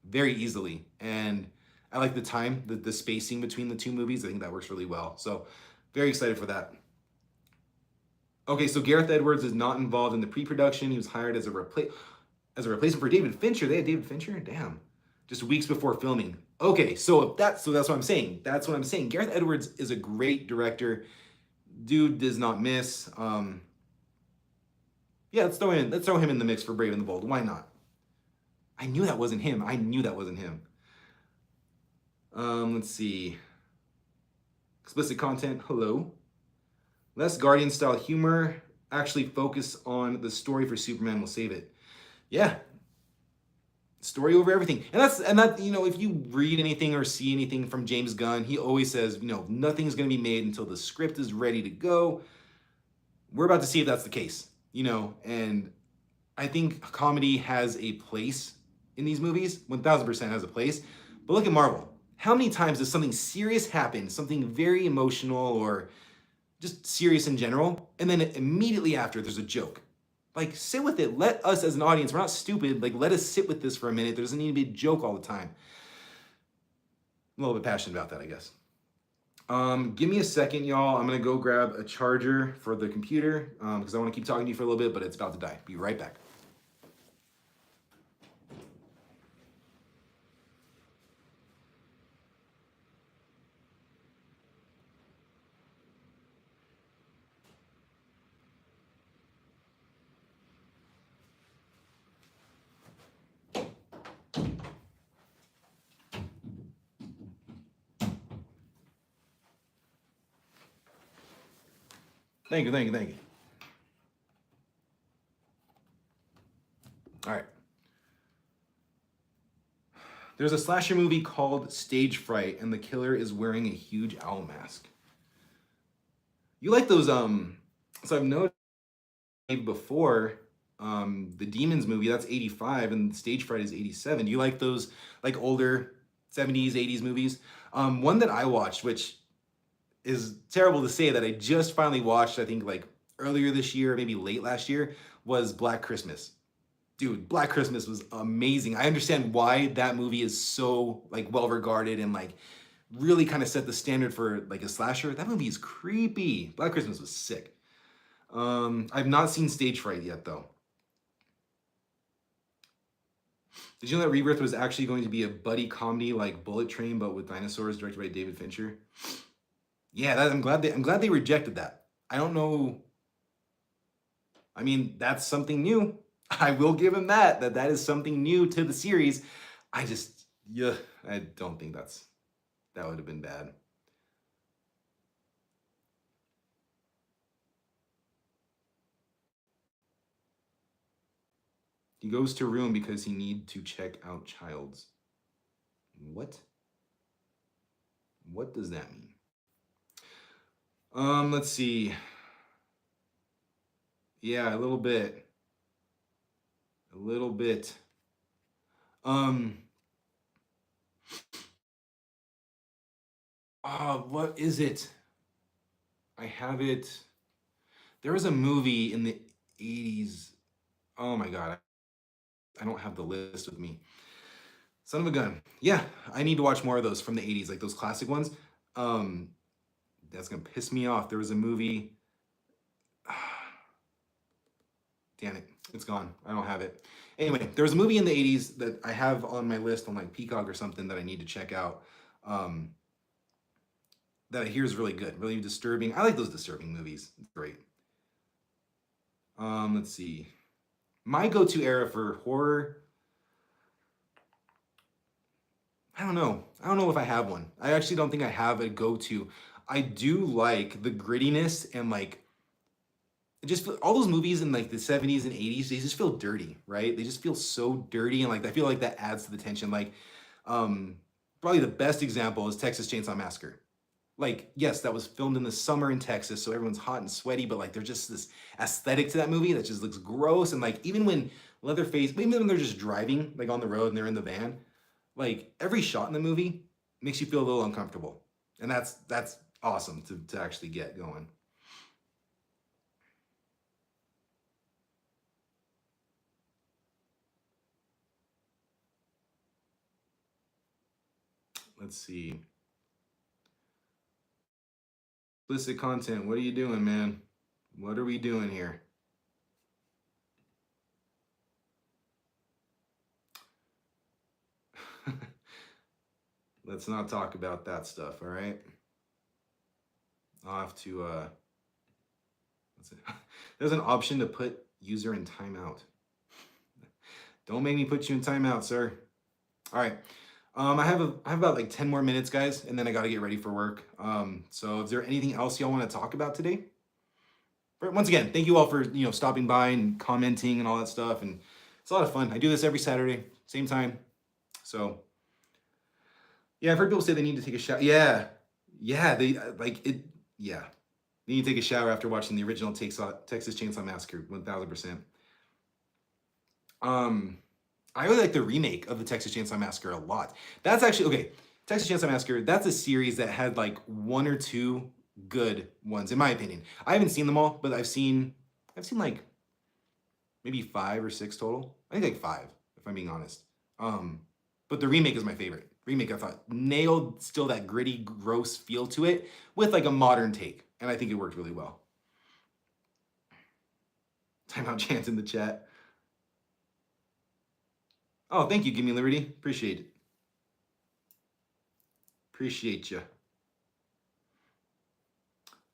very easily. And I like the time, the spacing between the two movies. I think that works really well. So very excited for that. Okay, so Gareth Edwards is not involved in the pre-production. He was hired as a replacement for David Fincher. They had David Fincher? Damn. Just weeks before filming. Okay, so that's what I'm saying. That's what I'm saying. Gareth Edwards is a great director. Dude does not miss. Yeah, let's throw him in the mix for Brave and the Bold. Why not? I knew that wasn't him. Let's see. Explicit content, hello. Less Guardian style humor. Actually focus on the story for Superman will save it. Yeah. Story over everything. And that, if you read anything or see anything from James Gunn, he always says, nothing's gonna be made until the script is ready to go. We're about to see if that's the case. And I think comedy has a place in these movies, 1000% has a place. But look at Marvel. How many times does something serious happen, something very emotional or just serious in general, and then immediately after there's a joke? Like, sit with it. Let us as an audience, we're not stupid, like let us sit with this for a minute. There doesn't need to be a joke all the time. I'm a little bit passionate about that, I guess. Give me a second, y'all. I'm gonna go grab a charger for the computer because I want to keep talking to you for a little bit, but it's about to die. Be right back. Thank you. All right. There's a slasher movie called Stage Fright, and the killer is wearing a huge owl mask. You like those, so I've noticed before, The Demons movie, that's 85, and Stage Fright is 87. Do you like those like older 70s, 80s movies? One that I watched, which is terrible to say, that I just finally watched, I think like earlier this year, maybe late last year, was Black Christmas. Dude, Black Christmas was amazing. I understand why that movie is so like well regarded and like really kind of set the standard for like a slasher. That movie is creepy. Black Christmas was sick. I've not seen Stage Fright yet though. Did you know that Rebirth was actually going to be a buddy comedy like Bullet Train, but with dinosaurs, directed by David Fincher? Yeah, I'm glad they rejected that. I don't know. I mean, that's something new. I will give him that is something new to the series. Yeah, I don't think that would have been bad. He goes to room because he need to check out Childs. What? What does that mean? Let's see. Yeah, a little bit. A little bit. What is it? I have it. There was a movie in the 80s. Oh my god. I don't have the list with me. Son of a gun. Yeah, I need to watch more of those from the 80s, like those classic ones. That's gonna piss me off. There was a movie. Damn it, it's gone. I don't have it. Anyway, there was a movie in the 80s that I have on my list on like Peacock or something that I need to check out. That I hear is really good, really disturbing. I like those disturbing movies. It's great. Let's see. My go-to era for horror. I don't know. I don't know if I have one. I actually don't think I have a go-to. I do like the grittiness and like just all those movies in like the 70s and 80s, they just feel dirty, right? They just feel so dirty, and like I feel like that adds to the tension. Like probably the best example is Texas Chainsaw Massacre. Like, yes, that was filmed in the summer in Texas, so everyone's hot and sweaty, but like there's just this aesthetic to that movie that just looks gross. And like even when Leatherface, even when they're just driving like on the road and they're in the van, like every shot in the movie makes you feel a little uncomfortable. And that's awesome to actually get going. Let's see. Explicit content. What are you doing, man? What are we doing here? Let's not talk about that stuff, all right? I'll have to, there's an option to put user in timeout. Don't make me put you in timeout, sir. All right. I have about like 10 more minutes, guys, and then I got to get ready for work. So is there anything else y'all want to talk about today? Once again, thank you all for stopping by and commenting and all that stuff, and it's a lot of fun. I do this every Saturday, same time. So yeah, I've heard people say they need to take a shower. Yeah, they like it. Yeah, they need to take a shower after watching the original Texas Chainsaw Massacre 1000%. I really like the remake of the Texas Chainsaw Massacre a lot. That's actually, okay, Texas Chainsaw Massacre, that's a series that had like one or two good ones, in my opinion. I haven't seen them all, but I've seen like maybe 5 or 6 total. I think like 5, if I'm being honest. But the remake is my favorite. Remake, I thought, nailed still that gritty, gross feel to it with like a modern take. And I think it worked really well. Timeout chant in the chat. Oh, thank you, Gimme Liberty. Appreciate it. Appreciate you.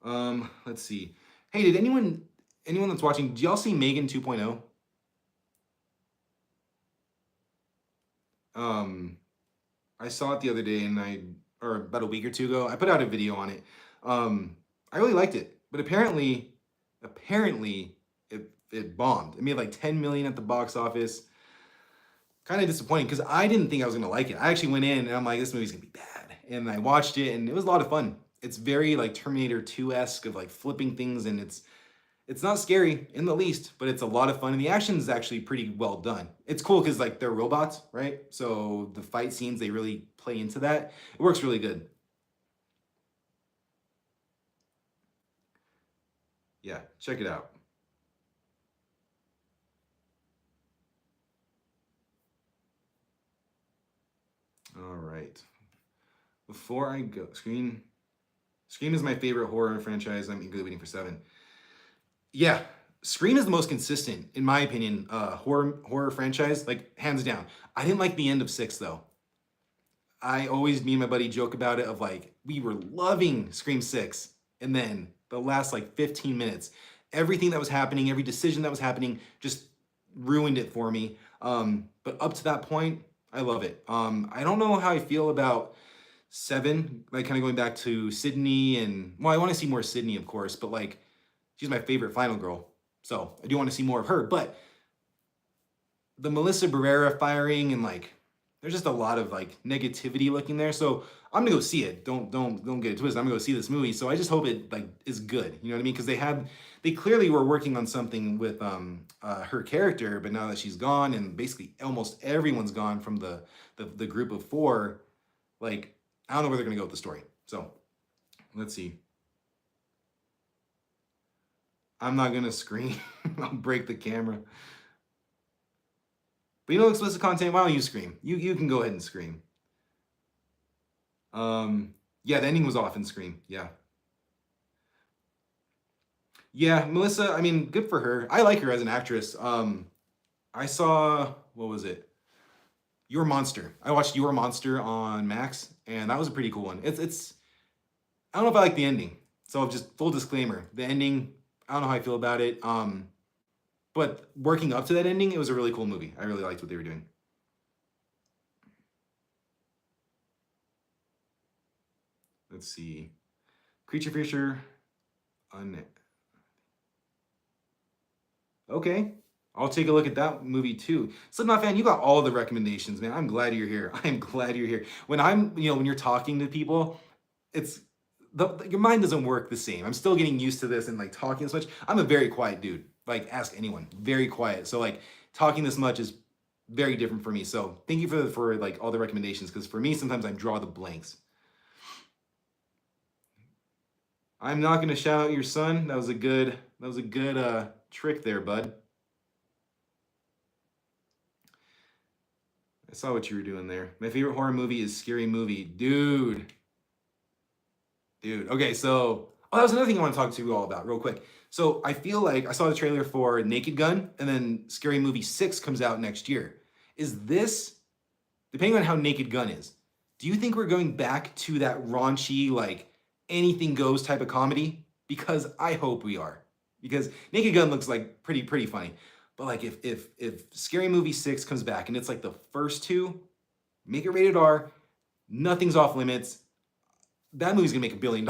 Let's see. Hey, did anyone that's watching, do y'all see Megan 2.0? I saw it the other day, or about a week or 2 ago, I put out a video on it. I really liked it, but apparently it bombed. It made like 10 million at the box office. Kind of disappointing because I didn't think I was gonna like it. I actually went in and I'm like, this movie's gonna be bad. And I watched it and it was a lot of fun. It's very like Terminator 2-esque of like flipping things, and it's It's not scary in the least, but it's a lot of fun, and the action is actually pretty well done. It's cool because like they're robots, right? So the fight scenes, they really play into that. It works really good. Yeah, check it out. All right. Before I go, Scream is my favorite horror franchise. I'm eagerly waiting for 7. Yeah, Scream is the most consistent, in my opinion, horror franchise, like hands down. I didn't like the end of 6 though. I always, me and my buddy joke about it of like, we were loving Scream 6, and then the last like 15 minutes, everything that was happening, every decision that was happening just ruined it for me. But up to that point, I love it. I don't know how I feel about 7, like kind of going back to Sydney, and well, I want to see more Sydney, of course, but like she's my favorite final girl. So I do want to see more of her. But the Melissa Barrera firing, and like there's just a lot of like negativity looking there. So I'm gonna go see it. Don't get it twisted. I'm gonna go see this movie. So I just hope it like is good. You know what I mean? Because they clearly were working on something with her character, but now that she's gone and basically almost everyone's gone from the group of 4, like I don't know where they're gonna go with the story. So let's see. I'm not gonna scream. I'll break the camera. But you know, explicit content, why don't you scream? You can go ahead and scream. Yeah, the ending was off in Scream. Yeah. Yeah, Melissa, I mean, good for her. I like her as an actress. I saw, what was it? Your Monster. I watched Your Monster on Max, and that was a pretty cool one. It's I don't know if I like the ending. So just full disclaimer, the ending, I don't know how I feel about it. But working up to that ending, it was a really cool movie. I really liked what they were doing. Let's see. Creature Feature. Okay. I'll take a look at that movie too. Slipknot fan, you got all the recommendations, man. I'm glad you're here. I'm glad you're here. When when you're talking to people, it's your mind doesn't work the same. I'm still getting used to this and like talking this much. I'm a very quiet dude. Like ask anyone. Very quiet. So like talking this much is very different for me. So thank you for like all the recommendations, because for me sometimes I draw the blanks. I'm not gonna shout out your son. That was a good trick there, bud. I saw what you were doing there. My favorite horror movie is Scary Movie. Dude. Okay, so that was another thing I want to talk to you all about real quick. So I feel like I saw the trailer for Naked Gun, and then Scary Movie 6 comes out next year. Is this, depending on how Naked Gun is, do you think we're going back to that raunchy, like anything goes type of comedy? Because I hope we are. Because Naked Gun looks like pretty funny. But like if Scary Movie 6 comes back and it's like the first 2, make it rated R, nothing's off limits, that movie's gonna make $1 billion.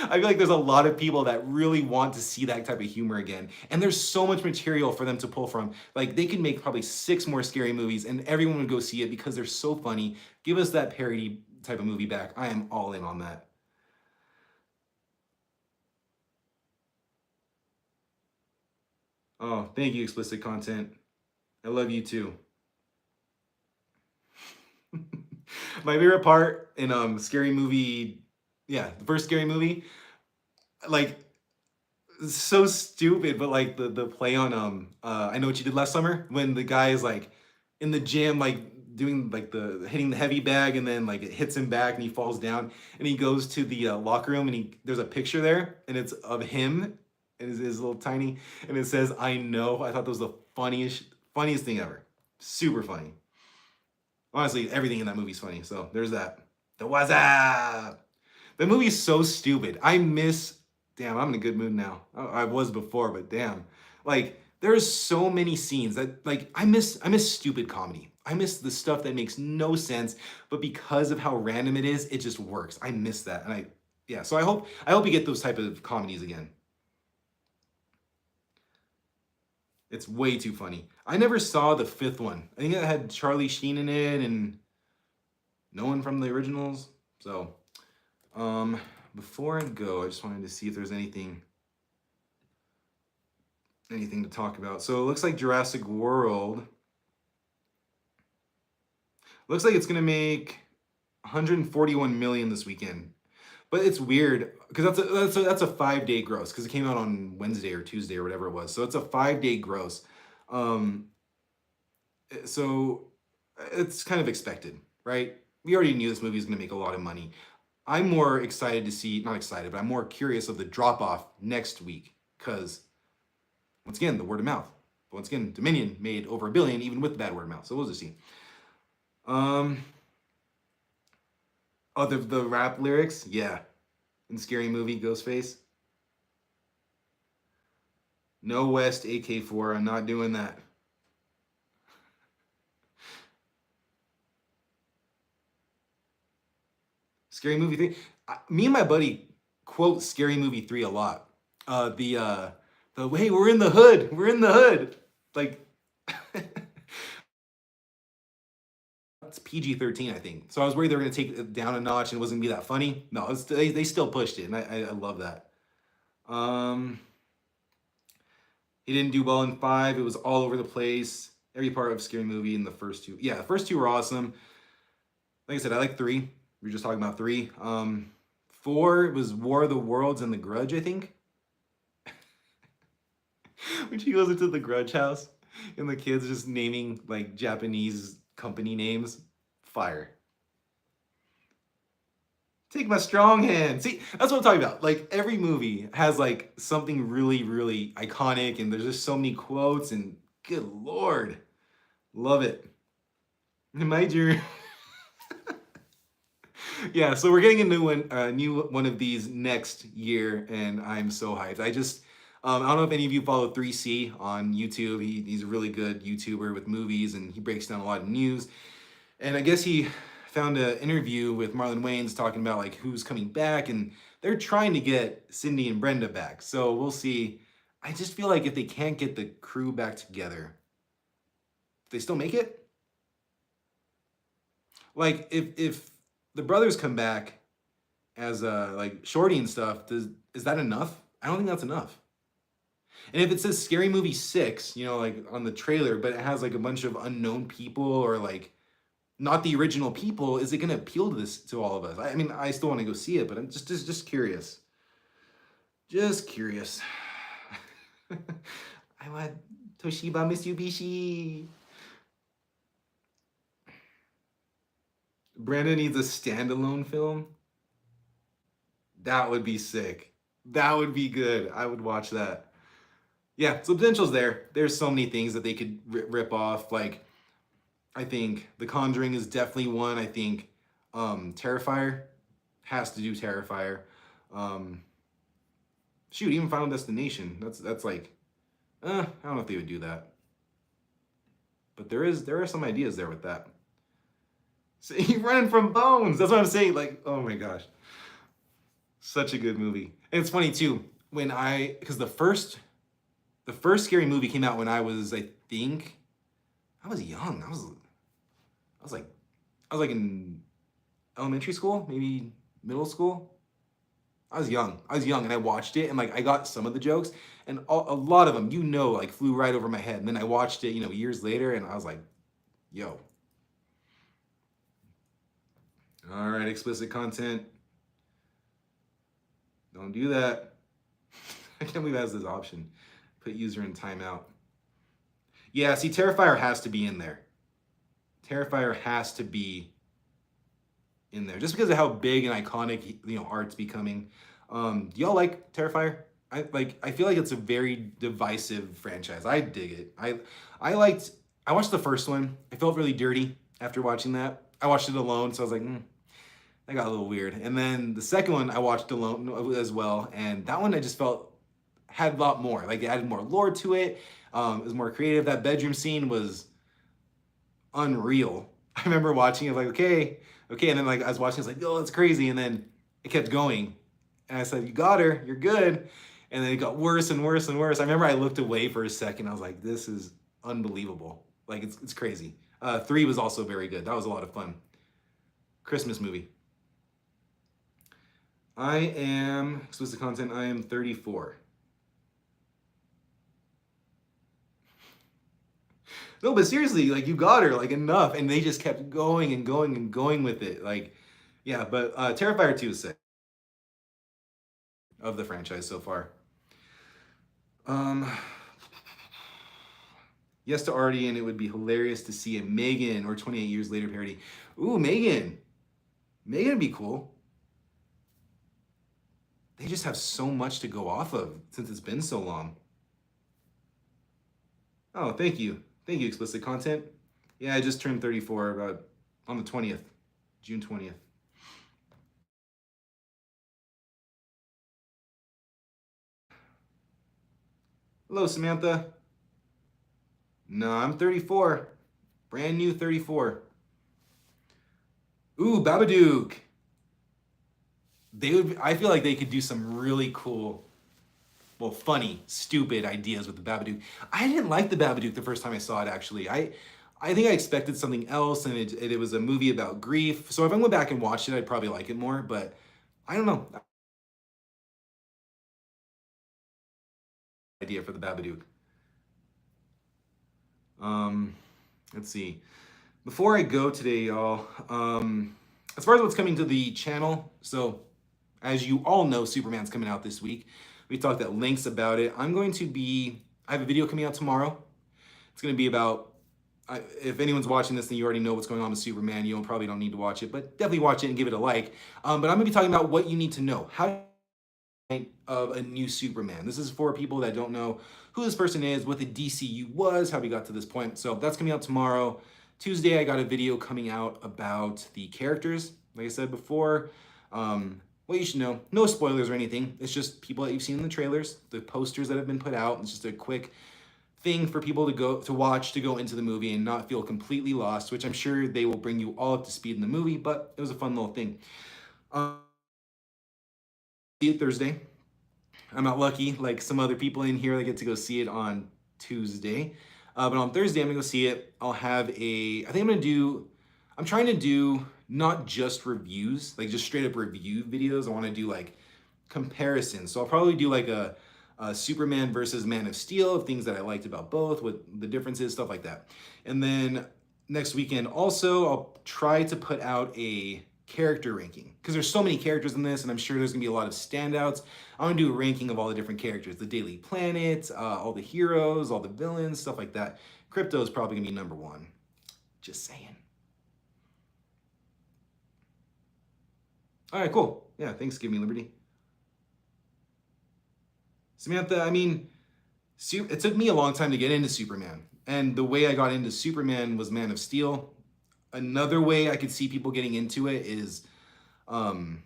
I feel like there's a lot of people that really want to see that type of humor again. And there's so much material for them to pull from. Like they could make probably 6 more scary movies and everyone would go see it because they're so funny. Give us that parody type of movie back. I am all in on that. Oh, thank you, explicit content. I love you too. My favorite part in Scary Movie, yeah, the first Scary Movie, like so stupid, but like the play on I Know What You Did Last Summer, when the guy is like in the gym like doing like the hitting the heavy bag, and then like it hits him back and he falls down, and he goes to the locker room, and there's a picture there and it's of him and his little tiny, and it says I know. I thought that was the funniest thing ever. Super funny. Honestly, everything in that movie's funny. So there's that. The what's up? The movie's so stupid. Damn, I'm in a good mood now. I was before, but damn. Like, there's so many scenes that, like, I miss stupid comedy. I miss the stuff that makes no sense, but because of how random it is, it just works. I miss that. And yeah, so I hope we get those type of comedies again. It's way too funny. I never saw the 5th one. I think it had Charlie Sheen in it and no one from the originals. So, before I go, I just wanted to see if there's anything anything to talk about. So it looks like Jurassic World. Looks like it's gonna make 141 million this weekend. But it's weird because that's a 5-day gross because it came out on Wednesday or Tuesday or whatever it was. So it's a 5-day gross. Um, so it's kind of expected, right? We already knew this movie was going to make a lot of money. I'm more excited to see, not excited, but I'm more curious of the drop off next week because once again, the word of mouth. Once again, Dominion made over $1 billion even with the bad word of mouth. So we'll just see. Oh, the rap lyrics, yeah. In Scary Movie, Ghostface. No West AK4. I'm not doing that. Scary Movie 3. Me and my buddy quote Scary Movie 3 a lot. The hey, we're in the hood. We're in the hood. Like it's PG-13, I think. So I was worried they were gonna take it down a notch and it wasn't gonna be that funny. No, they still pushed it, and I love that. He didn't do well in 5. It was all over the place. Every part of Scary Movie in the first 2. Yeah, the first 2 were awesome. Like I said, I like 3. We were just talking about 3. 4 was War of the Worlds and The Grudge, I think. When she goes into the Grudge house and the kids just naming like Japanese company names. Fire. Take my strong hand. See, that's what I'm talking about. Like every movie has like something really, really iconic, and there's just so many quotes. And good lord, love it. Major. Yeah, so we're getting a new one of these next year, and I'm so hyped. I don't know if any of you follow 3C on YouTube. He's a really good YouTuber with movies, and he breaks down a lot of news. And I guess he found an interview with Marlon Wayans talking about like who's coming back, and they're trying to get Cindy and Brenda back. So we'll see. I just feel like if they can't get the crew back together, they still make it. Like if the brothers come back as like Shorty and stuff, is that enough? I don't think that's enough. And if it says Scary Movie 6, you know, like on the trailer, but it has like a bunch of unknown people or like not the original people, is it going to appeal to all of us? I mean, I still want to go see it, but I'm just curious. Just curious. I want Toshiba Mitsubishi. Brandon needs a standalone film. That would be sick. That would be good. I would watch that. Yeah, so potential's there. There's so many things that they could rip off. Like, I think The Conjuring is definitely one. I think Terrifier has to do Terrifier. Shoot, even Final Destination. That's like, I don't know if they would do that. But there are some ideas there with that. So you're running from Bones. That's what I'm saying. Like, oh my gosh, such a good movie. And it's funny too because the first Scary Movie came out when I was young. I was like in elementary school, maybe middle school. I was young, and I watched it, and like I got some of the jokes, and a lot of them, like flew right over my head. And then I watched it, years later, and I was like, yo. All right, explicit content. Don't do that. I can't believe it has this option. Put user in timeout. Yeah, see, Terrifier has to be in there. Terrifier has to be in there just because of how big and iconic art's becoming. Do y'all like Terrifier? I feel like it's a very divisive franchise. I dig it. I watched the first one. I felt really dirty after watching that. I watched it alone, so I was like, that got a little weird. And then the second one I watched alone as well, and that one I just felt had a lot more. Like it added more lore to it. It was more creative. That bedroom scene was unreal. I remember watching it like, okay. And then like I was watching, I was like, oh, that's crazy. And then it kept going. And I said, you got her, you're good. And then it got worse and worse and worse. I remember I looked away for a second. I was like, this is unbelievable. Like it's crazy. 3 was also very good. That was a lot of fun. Christmas movie. I am, explicit content, I am 34. No, but seriously, like you got her, like enough, and they just kept going and going and going with it. Like, yeah, but Terrifier 2 is sick of the franchise so far. Um, yes to Artie, and it would be hilarious to see a Megan or 28 Years Later parody. Ooh, Megan. Megan would be cool. They just have so much to go off of since it's been so long. Oh, thank you. Thank you, explicit content. Yeah, I just turned 34 about on the 20th, June 20th. Hello, Samantha. No, I'm 34. Brand new 34. Ooh, Babadook. I feel like they could do some really cool, well, funny, stupid ideas with the Babadook. I didn't like the Babadook the first time I saw it, actually. I think I expected something else, and it was a movie about grief. So if I went back and watched it, I'd probably like it more, but I don't know. Idea for the Babadook. Let's see. Before I go today, y'all, as far as what's coming to the channel, so as you all know, Superman's coming out this week. We talked at lengths about it. I have a video coming out tomorrow. It's going to be about, if anyone's watching this, then you already know what's going on with Superman. You probably don't need to watch it, but definitely watch it and give it a like. But I'm going to be talking about what you need to know. How of a new Superman. This is for people that don't know who this person is, what the DCU was, how we got to this point. So that's coming out tomorrow. Tuesday, I got a video coming out about the characters. Like I said before, what you should know. No spoilers or anything. It's just people that you've seen in the trailers, the posters that have been put out. It's just a quick thing for people to watch, to go into the movie and not feel completely lost, which I'm sure they will bring you all up to speed in the movie, but it was a fun little thing. See it Thursday. I'm not lucky like some other people in here that get to go see it on Tuesday. But on Thursday, I'm gonna go see it. I think I'm trying to do not just reviews, like just straight up review videos. I wanna do like comparisons. So I'll probably do like a Superman versus Man of Steel, of things that I liked about both, what the differences, stuff like that. And then next weekend also, I'll try to put out a character ranking, because there's so many characters in this, and I'm sure there's gonna be a lot of standouts. I'm gonna do a ranking of all the different characters, the Daily Planet, all the heroes, all the villains, stuff like that. Crypto is probably gonna be number one. Just saying. All right, cool. Yeah, thanks, Give Me Liberty. Samantha, I mean, it took me a long time to get into Superman, and the way I got into Superman was Man of Steel. Another way I could see people getting into it is, what am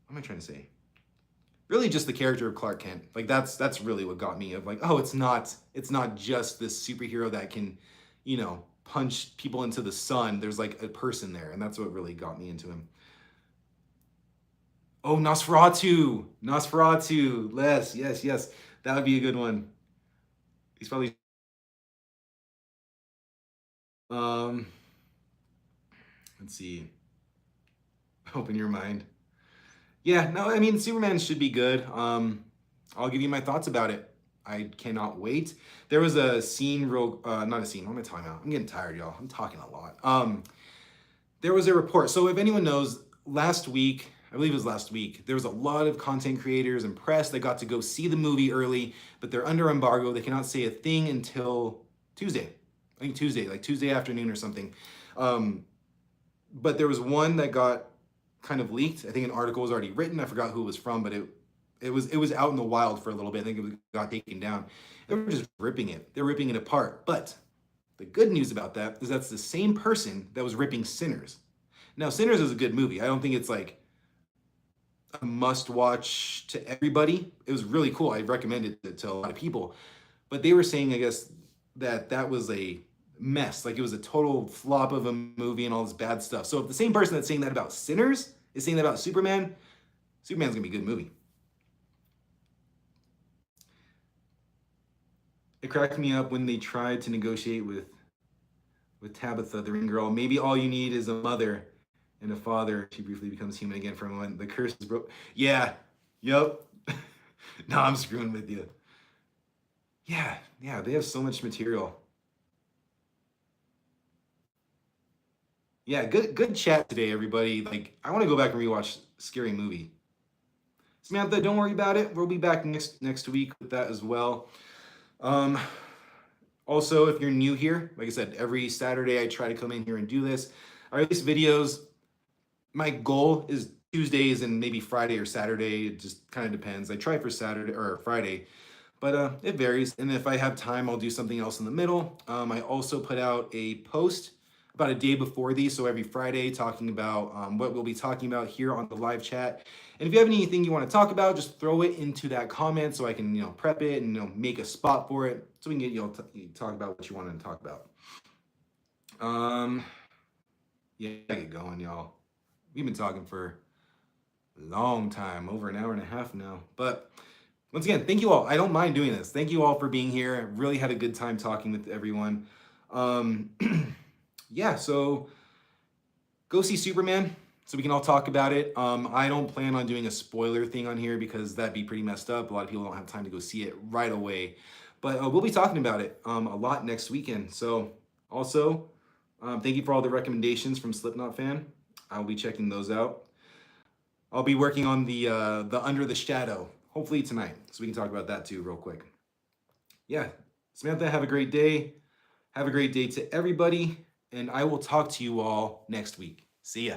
I trying to say? Really just the character of Clark Kent. Like that's really what got me, of like, oh, it's not just this superhero that can, punch people into the sun. There's like a person there, and that's what really got me into him. Oh, Nosferatu. Yes. That would be a good one. He's probably let's see. Open your mind. Yeah, no, I mean, Superman should be good. I'll give you my thoughts about it. I cannot wait. There was a scene, not a scene, what am I talking about? I'm getting tired, y'all. I'm talking a lot. There was a report. So if anyone knows, last week, I believe it was last week, there was a lot of content creators and press that got to go see the movie early, but they're under embargo. They cannot say a thing until Tuesday. I think Tuesday, like Tuesday afternoon or something. But there was one that got kind of leaked. I think an article was already written. I forgot who it was from, but it was out in the wild for a little bit. I think it got taken down. They were just ripping it. They're ripping it apart. But the good news about that is that's the same person that was ripping Sinners. Now, Sinners is a good movie. I don't think it's like a must-watch to everybody. It was really cool. I recommended it to a lot of people. But they were saying, I guess, that was a mess. Like, it was a total flop of a movie and all this bad stuff. So if the same person that's saying that about Sinners is saying that about Superman's gonna be a good movie. It cracked me up when they tried to negotiate with Tabitha, the ring girl. Maybe all you need is a mother and a father. She briefly becomes human again for a moment. The curse is broke. Yeah. Yep. No, I'm screwing with you. Yeah. They have so much material. Yeah, good chat today, everybody. Like, I want to go back and rewatch Scary Movie. Samantha, don't worry about it. We'll be back next week with that as well. Um, Also, if you're new here, like I said, every Saturday I try to come in here and do this. I release videos. My goal is Tuesdays and maybe Friday or Saturday. It just kind of depends. I try for Saturday or Friday, but it varies. And if I have time, I'll do something else in the middle. I also put out a post about a day before these, so every Friday, talking about what we'll be talking about here on the live chat. And if you have anything you want to talk about, just throw it into that comment so I can prep it and make a spot for it so we can get talk about what you want to talk about. Yeah, get going, y'all. We've been talking for a long time, over an hour and a half now. But once again, thank you all. I don't mind doing this. Thank you all for being here. I really had a good time talking with everyone. Yeah, so go see Superman so we can all talk about it. I don't plan on doing a spoiler thing on here because that'd be pretty messed up. A lot of people don't have time to go see it right away. But we'll be talking about it a lot next weekend. So also, thank you for all the recommendations from Slipknot fan. I'll be checking those out. I'll be working on the Under the Shadow, hopefully tonight, so we can talk about that too real quick. Yeah, Samantha, have a great day. Have a great day to everybody, and I will talk to you all next week. See ya.